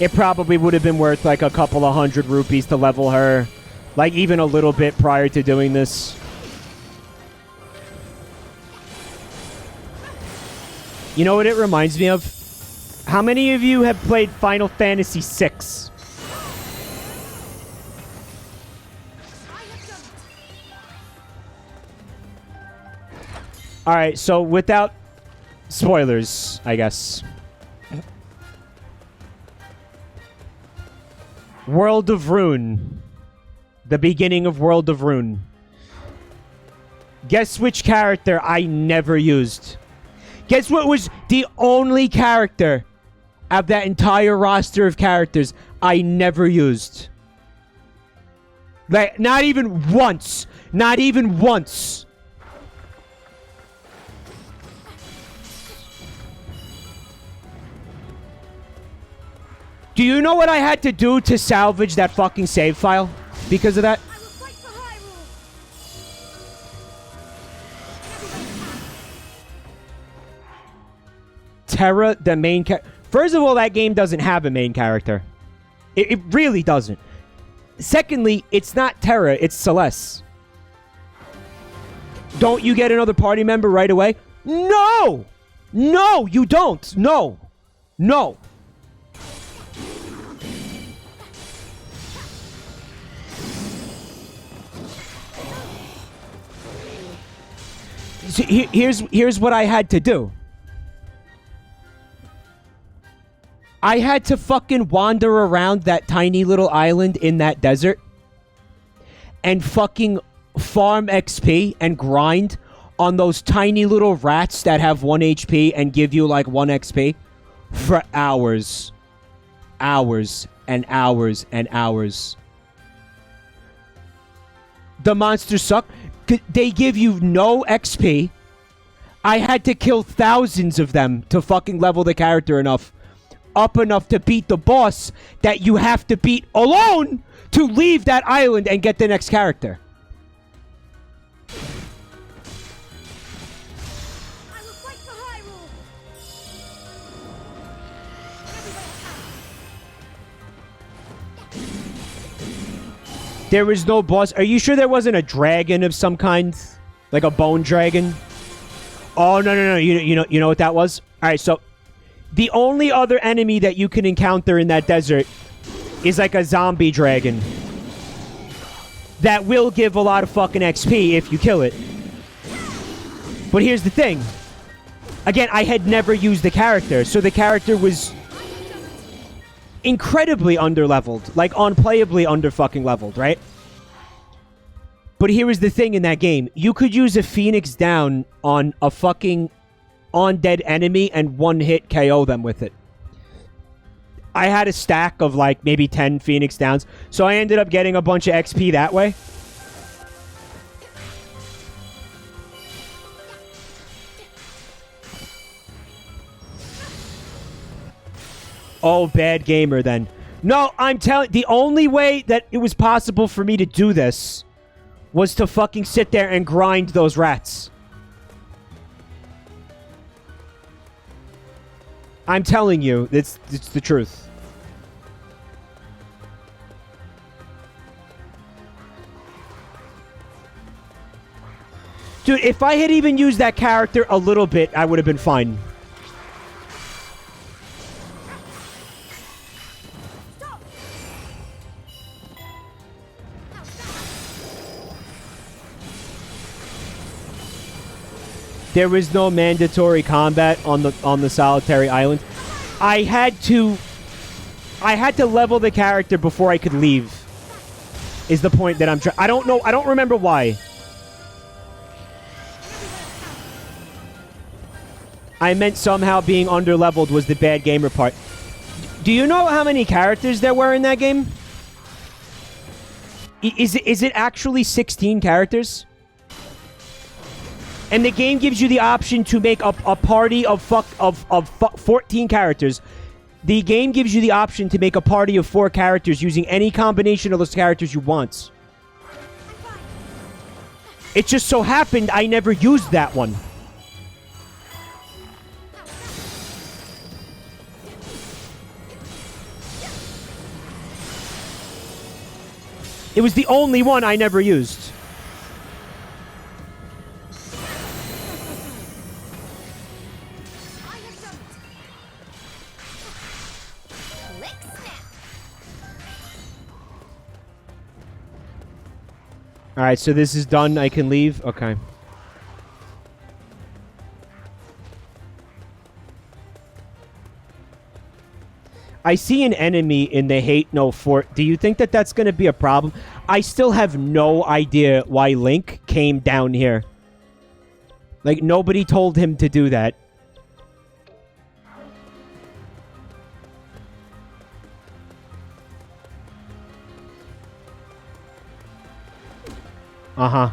It probably would have been worth like a couple of 100 rupees to level her. Like even a little bit prior to doing this. You know what it reminds me of? How many of you have played Final Fantasy VI? Alright, so without spoilers, I guess. World of Rune. The beginning of World of Rune. Guess which character I never used? Guess what was the only character of that entire roster of characters I never used? Like, not even once. Not even once. Do you know what I had to do to salvage that fucking save file because of that? I will fight for Hyrule. Terra, the main character. First of all, that game doesn't have a main character. It really doesn't. Secondly, it's not Terra, it's Celeste. Don't you get another party member right away? No! No, you don't. No. No. So here's what I had to do. I had to fucking wander around that tiny little island in that desert and fucking farm XP and grind on those tiny little rats that have 1 HP and give you like 1 XP for hours. Hours and hours and hours. The monsters suck. They give you no XP. I had to kill thousands of them to fucking level the character up enough to beat the boss that you have to beat alone to leave that island and get the next character. I will fight for Hyrule. There was no boss. Are you sure there wasn't a dragon of some kind? Like a bone dragon? Oh, no. You know what that was? All right, so the only other enemy that you can encounter in that desert is like a zombie dragon that will give a lot of fucking XP if you kill it. But here's the thing. Again, I had never used the character, so the character was incredibly underleveled, like unplayably under fucking leveled, right? But here is the thing in that game. You could use a Phoenix down on a fucking undead enemy and one hit KO them with it. I had a stack of like maybe 10 Phoenix downs, so I ended up getting a bunch of XP that way. Oh, bad gamer then. No, I'm telling... The only way that it was possible for me to do this was to fucking sit there and grind those rats. I'm telling you, it's the truth. Dude, if I had even used that character a little bit, I would have been fine. There was no mandatory combat on the solitary island. I had to level the character before I could leave. Is the point that I'm trying. I don't know. I don't remember why. I meant somehow being underleveled was the bad gamer part. Do you know how many characters there were in that game? Is it actually 16 characters? And the game gives you the option to make a party of 14 characters. The game gives you the option to make a party of 4 characters using any combination of those characters you want. It just so happened I never used that one. It was the only one I never used. Alright, so this is done. I can leave? Okay. I see an enemy in the Hate No Fort. Do you think that that's going to be a problem? I still have no idea why Link came down here. Like, nobody told him to do that. Uh-huh.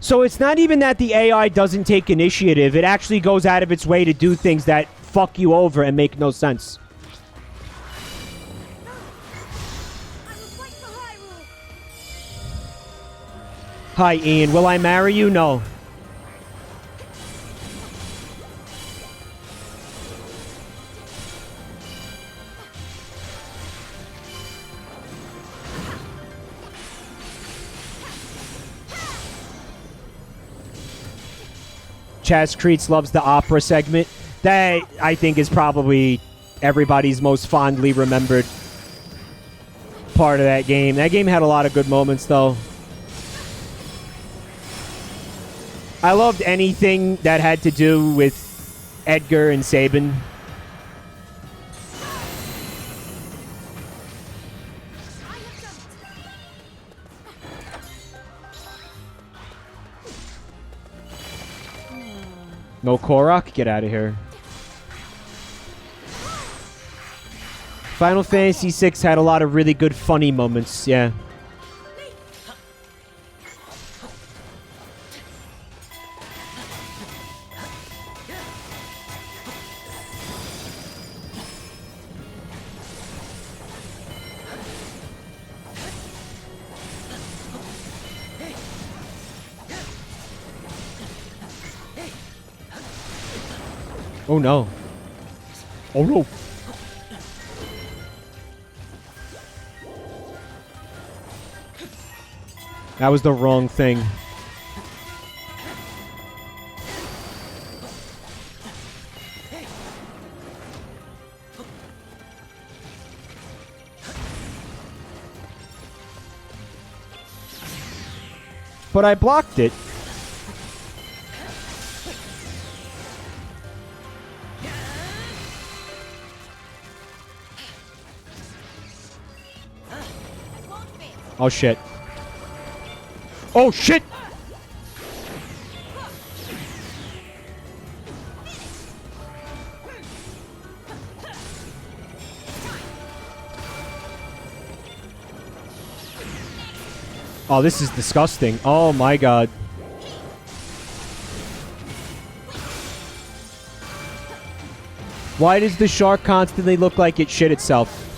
So it's not even that the AI doesn't take initiative. It actually goes out of its way to do things that fuck you over and make no sense. I will fight for Hyrule. Hi, Ian. Will I marry you? No. Chaz Creets loves the opera segment. That, I think, is probably everybody's most fondly remembered part of that game. That game had a lot of good moments, though. I loved anything that had to do with Edgar and Sabin. No Korok? Get out of here. Final Fantasy VI had a lot of really good funny moments, yeah. Oh no. Oh no. That was the wrong thing. But I blocked it. Oh shit. Oh shit! Oh, this is disgusting. Oh my god. Why does the shark constantly look like it shit itself?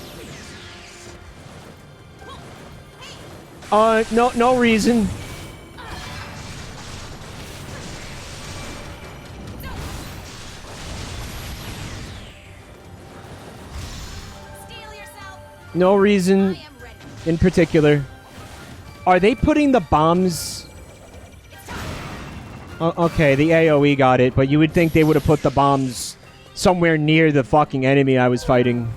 No reason. No reason in particular. Are they putting the bombs? Okay, the AoE got it, but you would think they would have put the bombs somewhere near the fucking enemy I was fighting.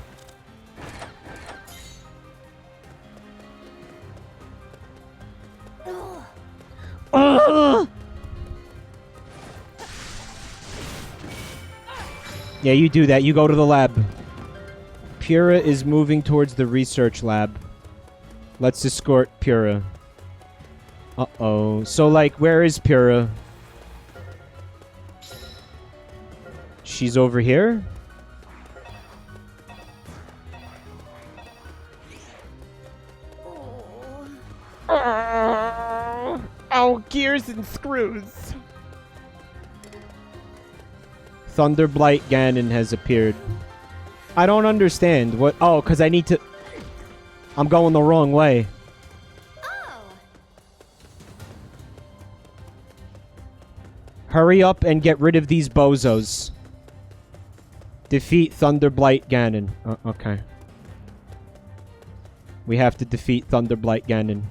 Yeah, you do that. You go to the lab. Pura is moving towards the research lab. Let's escort Pura. Uh-oh. So, like, where is Pura? She's over here? Oh, gears and screws. Thunder Blight Ganon has appeared. I don't understand. What? Oh, because I need to... I'm going the wrong way. Oh. Hurry up and get rid of these bozos. Defeat Thunder Blight Ganon. Okay. We have to defeat Thunder Blight Ganon.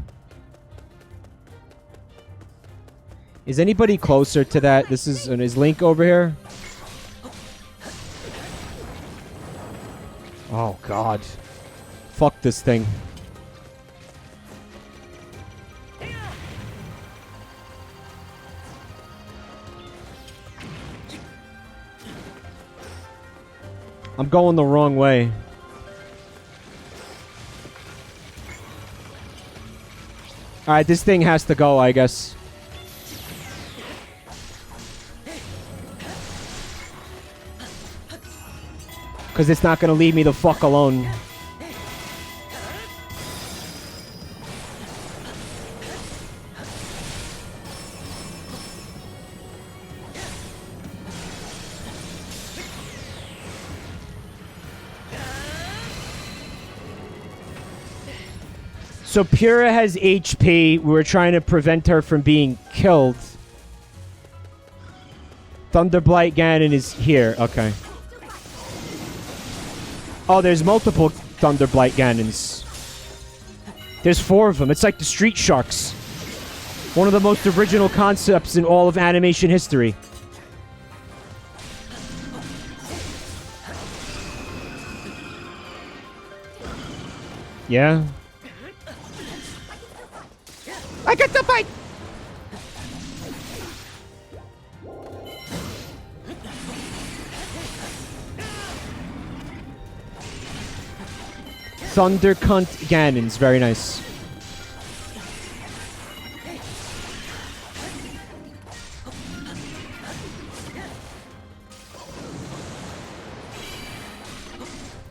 Is anybody closer to that? This is Link over here? Oh, God. Fuck this thing. I'm going the wrong way. Alright, this thing has to go, I guess. Because it's not going to leave me the fuck alone. So Pura has HP. We're trying to prevent her from being killed. Thunder Blight Ganon is here. Okay. Oh, there's multiple Thunder Blight Ganons. There's 4 of them. It's like the Street Sharks. One of the most original concepts in all of animation history. Yeah. I get the bite. Thunder Cunt Ganons. Very nice.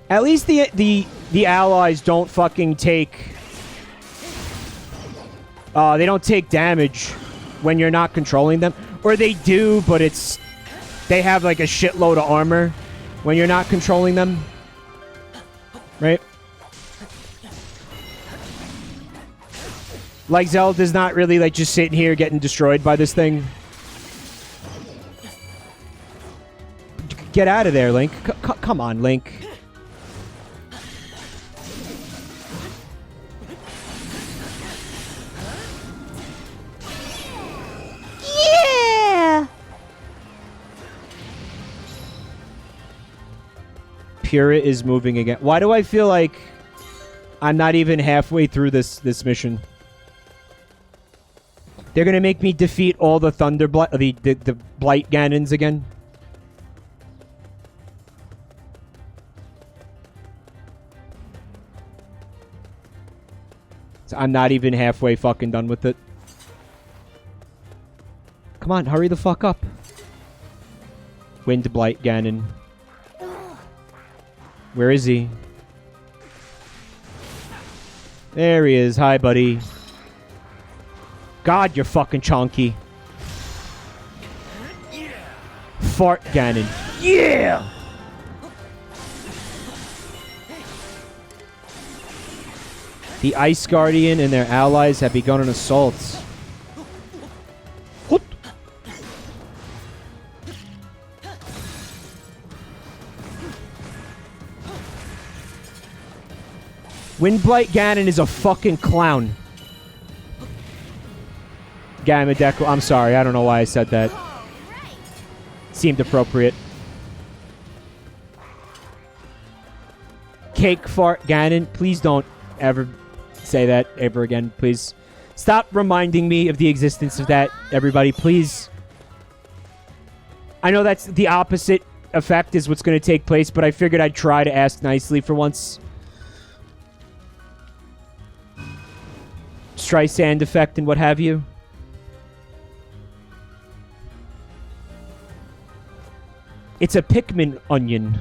At least the allies don't fucking take... they don't take damage when you're not controlling them. Or they do, but it's... They have like a shitload of armor when you're not controlling them. Right? Like Zelda's not really like just sitting here getting destroyed by this thing. Get out of there, Link. Come on, Link. Yeah! Pura is moving again. Why do I feel like I'm not even halfway through this mission? They're gonna make me defeat all the Thunder Blight, the Blight Ganons again. So I'm not even halfway fucking done with it. Come on, hurry the fuck up. Wind Blight Ganon. Where is he? There he is. Hi, buddy. God, you're fucking chonky. Fart Ganon. Yeah! The Ice Guardian and their allies have begun an assault. What? Windblight Ganon is a fucking clown. Gamma Deco. I'm sorry. I don't know why I said that. Seemed appropriate. Cake Fart Ganon. Please don't ever say that ever again. Please. Stop reminding me of the existence of that, everybody. Please. I know that's the opposite effect is what's going to take place, but I figured I'd try to ask nicely for once. Streisand effect and what have you. It's a Pikmin onion.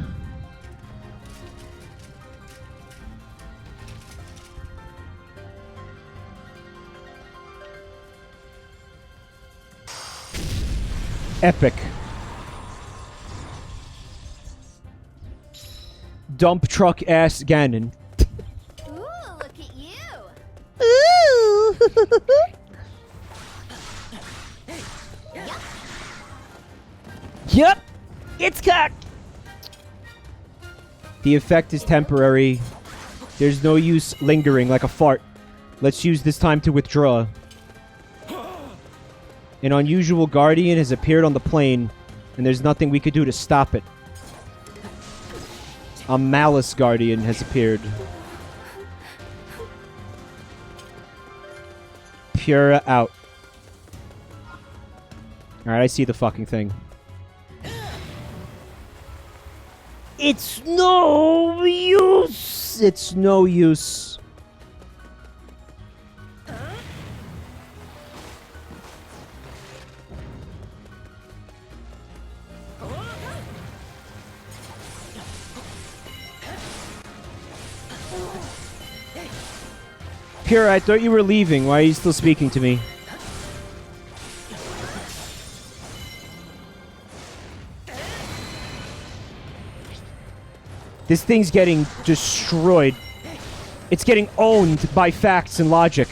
Epic. Dump truck ass Ganon. Ooh, look at you. Ooh! Yep. It's cocked. The effect is temporary. There's no use lingering like a fart. Let's use this time to withdraw. An unusual guardian has appeared on the plane, and there's nothing we could do to stop it. A malice guardian has appeared. Pura out. Alright, I see the fucking thing. It's no use! It's no use. Pura, I thought you were leaving. Why are you still speaking to me? This thing's getting destroyed. It's getting owned by facts and logic.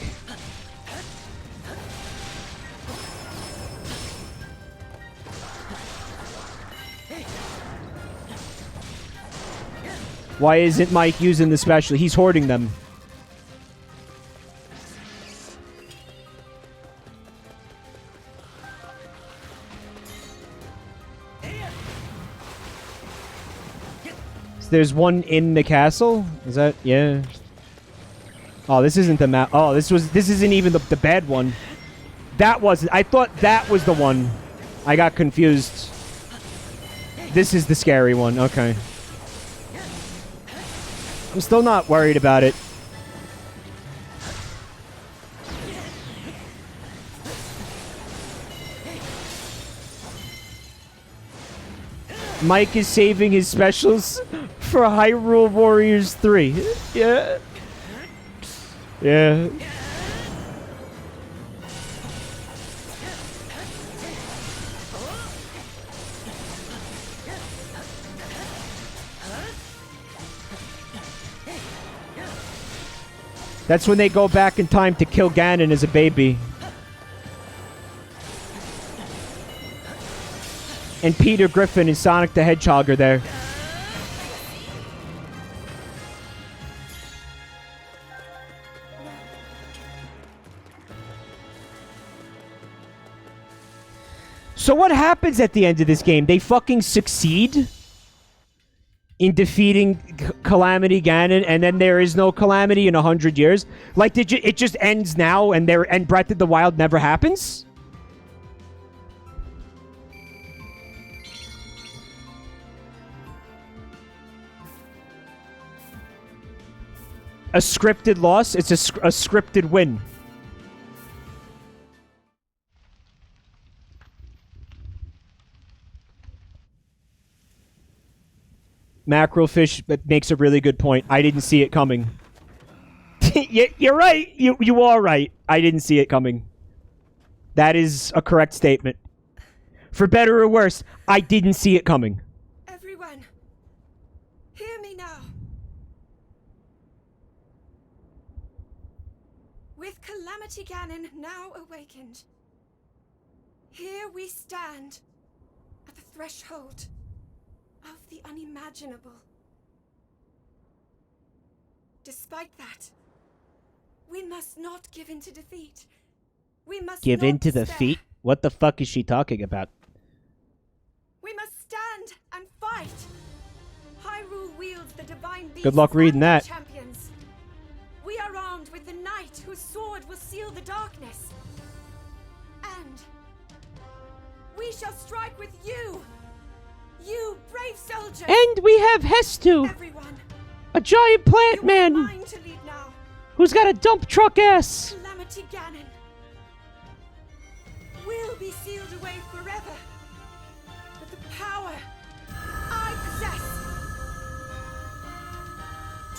Why isn't Mike using the special? He's hoarding them. There's one in the castle? Is that... yeah. Oh, this isn't the map. Oh, this isn't even the bad one. That wasn't... I thought that was the one. I got confused. This is the scary one. Okay. I'm still not worried about it. Mike is saving his specials for Hyrule Warriors 3. Yeah. Yeah. That's when they go back in time to kill Ganon as a baby. And Peter Griffin and Sonic the Hedgehog are there. So what happens at the end of this game? They fucking succeed in defeating Calamity Ganon, and then there is no Calamity in 100 years? Like, it just ends now, and Breath of the Wild never happens? A scripted loss? It's a scripted win. Macrofish makes a really good point. I didn't see it coming. You're right. You are right. I didn't see it coming. That is a correct statement. For better or worse, I didn't see it coming. Everyone, hear me now. With Calamity Ganon now awakened, here we stand at the threshold of the unimaginable. Despite that, we must not give in to defeat. We must give in to defeat? What the fuck is she talking about? We must stand and fight. Hyrule wields the divine beasts. Good luck reading that. Champions. We are armed with the knight whose sword will seal the darkness. And we shall strike with you. You brave soldiers! And we have Hestu! Everyone, a giant plant man! Mine to lead now. Who's got a dump truck ass! Calamity Ganon will be sealed away forever with the power I possess.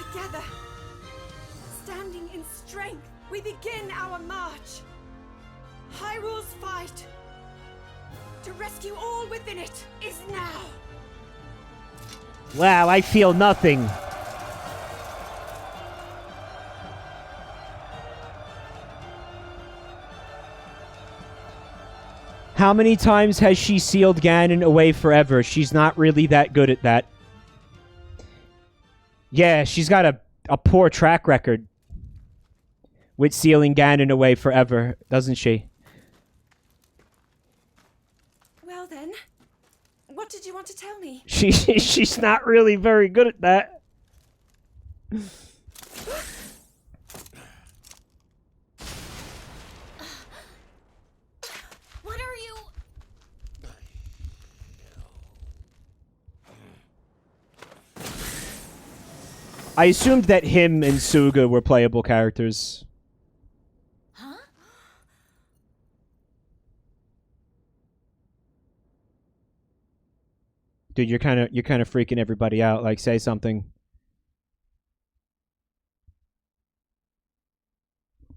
Together, standing in strength, we begin our march. Hyrule's fight to rescue all within it is now. Wow, I feel nothing. How many times has she sealed Ganon away forever? She's not really that good at that. Yeah, she's got a poor track record with sealing Ganon away forever, doesn't she? Well then, what did you want to tell me? She's not really very good at that. What are you... I assumed that him and Suga were playable characters. Huh? Dude, you're kind of freaking everybody out. Like, say something.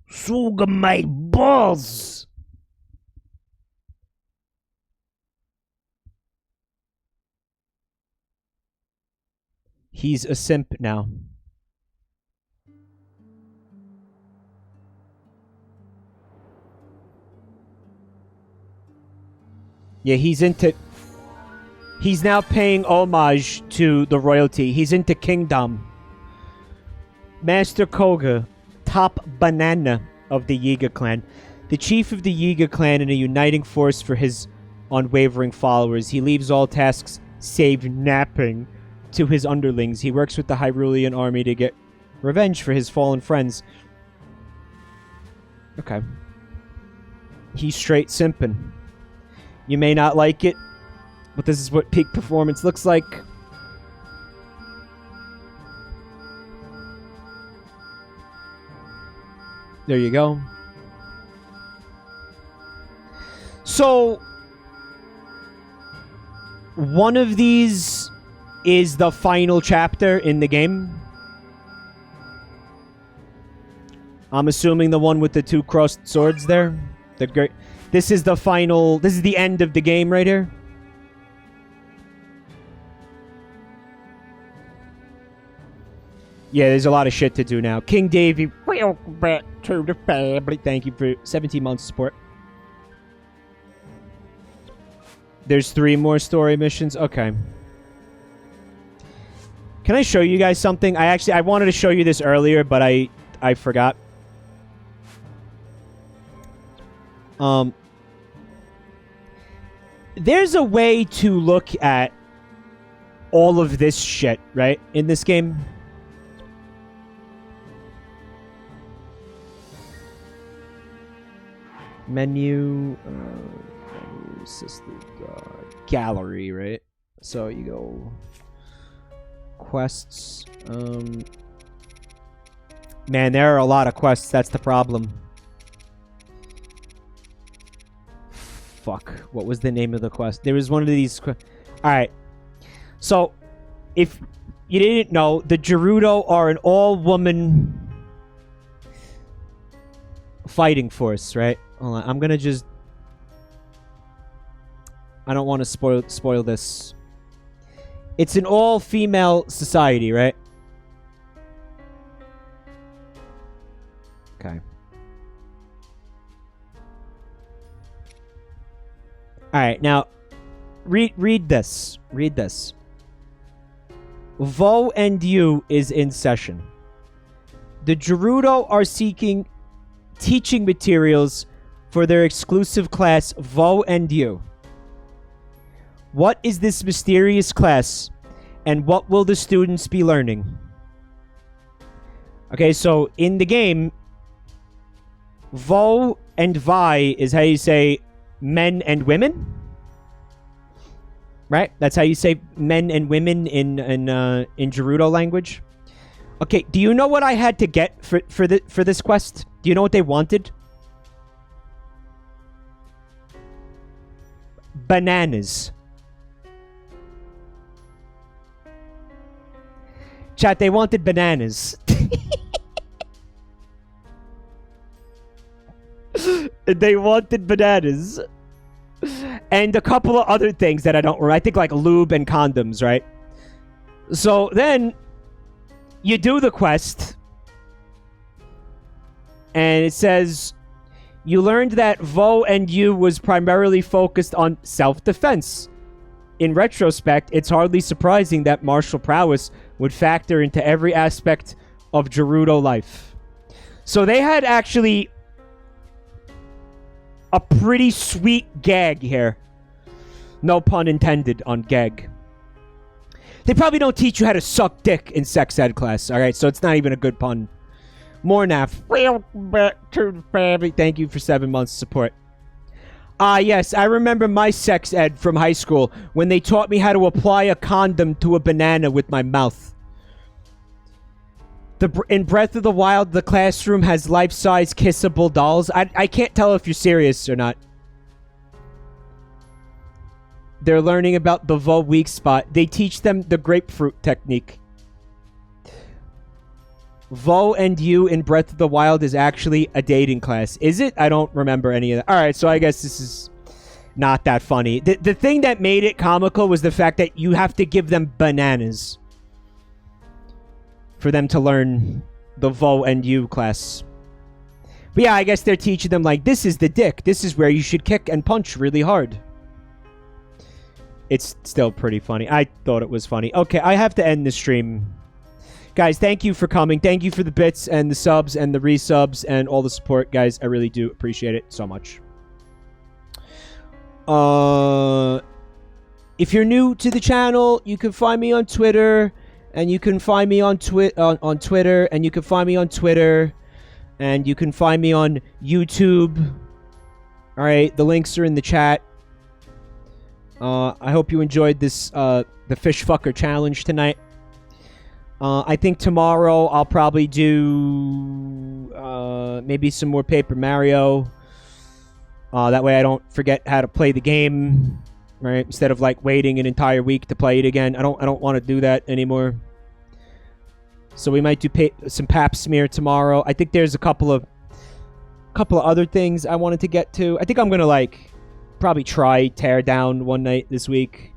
Suga my balls. He's a simp now. Yeah, he's now paying homage to the royalty. He's into kingdom. Master Koga, top banana of the Yiga clan. The chief of the Yiga clan and a uniting force for his unwavering followers. He leaves all tasks, save napping, to his underlings. He works with the Hyrulean army to get revenge for his fallen friends. Okay. He's straight simping. You may not like it, but this is what peak performance looks like. There you go. So, one of these is the final chapter in the game. I'm assuming the one with the two crossed swords there. The great. This is the final. This is the end of the game right here. Yeah, there's a lot of shit to do now. King Davy, welcome back to the family. Thank you for 17 months of support. There's 3 more story missions. Okay. Can I show you guys something? I wanted to show you this earlier, but I forgot. There's a way to look at all of this shit, right? In this game. Menu, assisted gallery, right? So you go quests. Man, there are a lot of quests. That's the problem. Fuck. What was the name of the quest? There was one of these. Alright. So, if you didn't know, the Gerudo are an all-woman fighting force, right? Hold on. I'm gonna just... I don't want to spoil this. It's an all-female society, right? Okay. Alright, now, read this. Read this. Vo and Yu is in session. The Gerudo are seeking teaching materials for their exclusive class, Vo and Yu. What is this mysterious class, and what will the students be learning? Okay, so in the game, Vo and Vi is how you say men and women, right? That's how you say men and women in Gerudo language. Okay, do you know what I had to get for this quest? Do you know what they wanted? Bananas. Chat, they wanted bananas. They wanted bananas. And a couple of other things that I don't remember. I think like lube and condoms, right? So then you do the quest. And it says, you learned that Vo and Yu was primarily focused on self-defense. In retrospect, it's hardly surprising that martial prowess would factor into every aspect of Gerudo life. So they had actually a pretty sweet gag here. No pun intended on gag. They probably don't teach you how to suck dick in sex ed class, alright? So it's not even a good pun. Mornath, welcome back to the family. Thank you for 7 months of support. Yes, I remember my sex ed from high school when they taught me how to apply a condom to a banana with my mouth. In Breath of the Wild, the classroom has life-size kissable dolls. I can't tell if you're serious or not. They're learning about the Vo weak spot. They teach them the grapefruit technique. Vo and Yu in Breath of the Wild is actually a dating class. Is it? I don't remember any of that. Alright, so I guess this is not that funny. The thing that made it comical was the fact that you have to give them bananas for them to learn the Vo and Yu class. But yeah, I guess they're teaching them like, this is the dick. This is where you should kick and punch really hard. it's still pretty funny. I thought it was funny. Okay, I have to end the stream. Guys, thank you for coming. Thank you for the bits and the subs and the resubs and all the support, guys. I really do appreciate it so much. If you're new to the channel, you can find me on Twitter, and you can find me on Twitter, and you can find me on Twitter, and you can find me on YouTube. All right, the links are in the chat. I hope you enjoyed this the fish fucker challenge tonight. I think tomorrow I'll probably do maybe some more Paper Mario. That way I don't forget how to play the game, right? Instead of like waiting an entire week to play it again. I don't want to do that anymore. So we might do some Pap Smear tomorrow. I think there's a couple of other things I wanted to get to. I think I'm gonna like probably try Tear Down one night this week.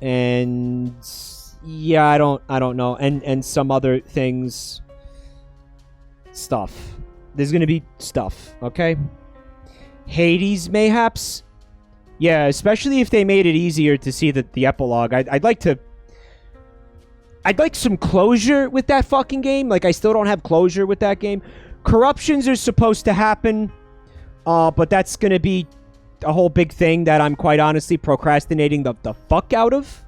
And yeah, I don't know. And some other things. Stuff. There's gonna be stuff, okay? Hades, mayhaps? Yeah, especially if they made it easier to see the epilogue. I'd like some closure with that fucking game. Like, I still don't have closure with that game. Corruptions are supposed to happen, but that's gonna be a whole big thing that I'm quite honestly procrastinating the fuck out of.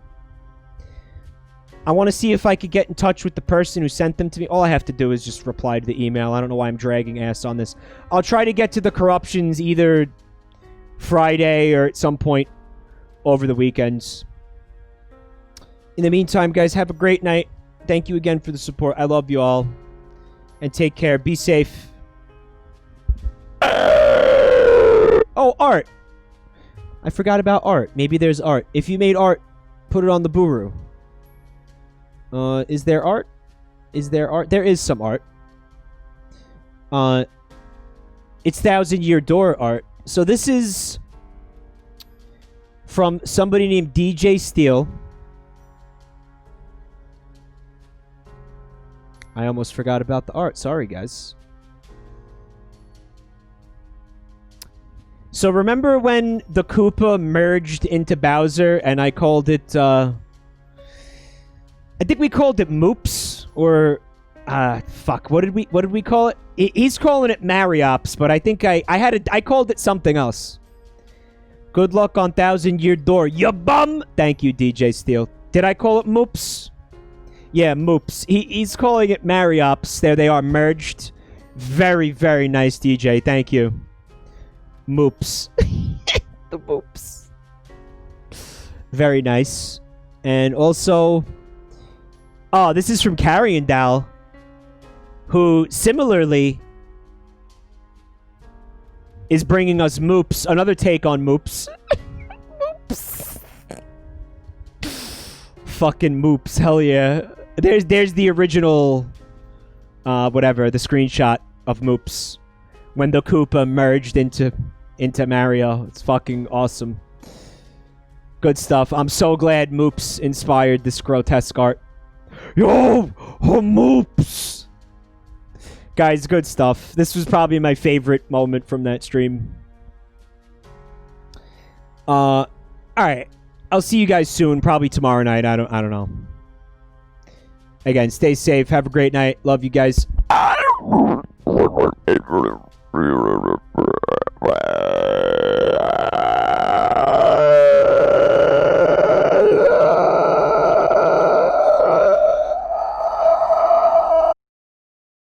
I want to see if I could get in touch with the person who sent them to me. All I have to do is just reply to the email. I don't know why I'm dragging ass on this. I'll try to get to the corruptions either Friday or at some point over the weekends. In the meantime, guys, have a great night. Thank you again for the support. I love you all. And take care. Be safe. Oh, art. I forgot about art. Maybe there's art. If you made art, put it on the Buru. Is there art? Is there art? There is some art. It's 1,000-Year Door art. So this is from somebody named DJ Steele. I almost forgot about the art. Sorry, guys. So remember when the Koopa merged into Bowser and I called it, I think we called it Moops, or fuck, what did we call it? He's calling it Mariops, but I think I called it something else. Good luck on 1,000-Year Door, you bum. Thank you, DJ Steele. Did I call it Moops? Yeah, Moops. He's calling it Mariops. There they are, merged. Very, very nice, DJ. Thank you. Moops. The Moops. Very nice. And also, oh, this is from Carrion Dal, who similarly is bringing us Moops. Another take on Moops. Moops. Fucking Moops. Hell yeah. There's the original, whatever, the screenshot of Moops when the Koopa merged into Mario. It's fucking awesome. Good stuff. I'm so glad Moops inspired this grotesque art. Yo! Oh, Moops! Guys, good stuff. This was probably my favorite moment from that stream. Alright. I'll see you guys soon. Probably tomorrow night. I don't know. Again, stay safe. Have a great night. Love you guys.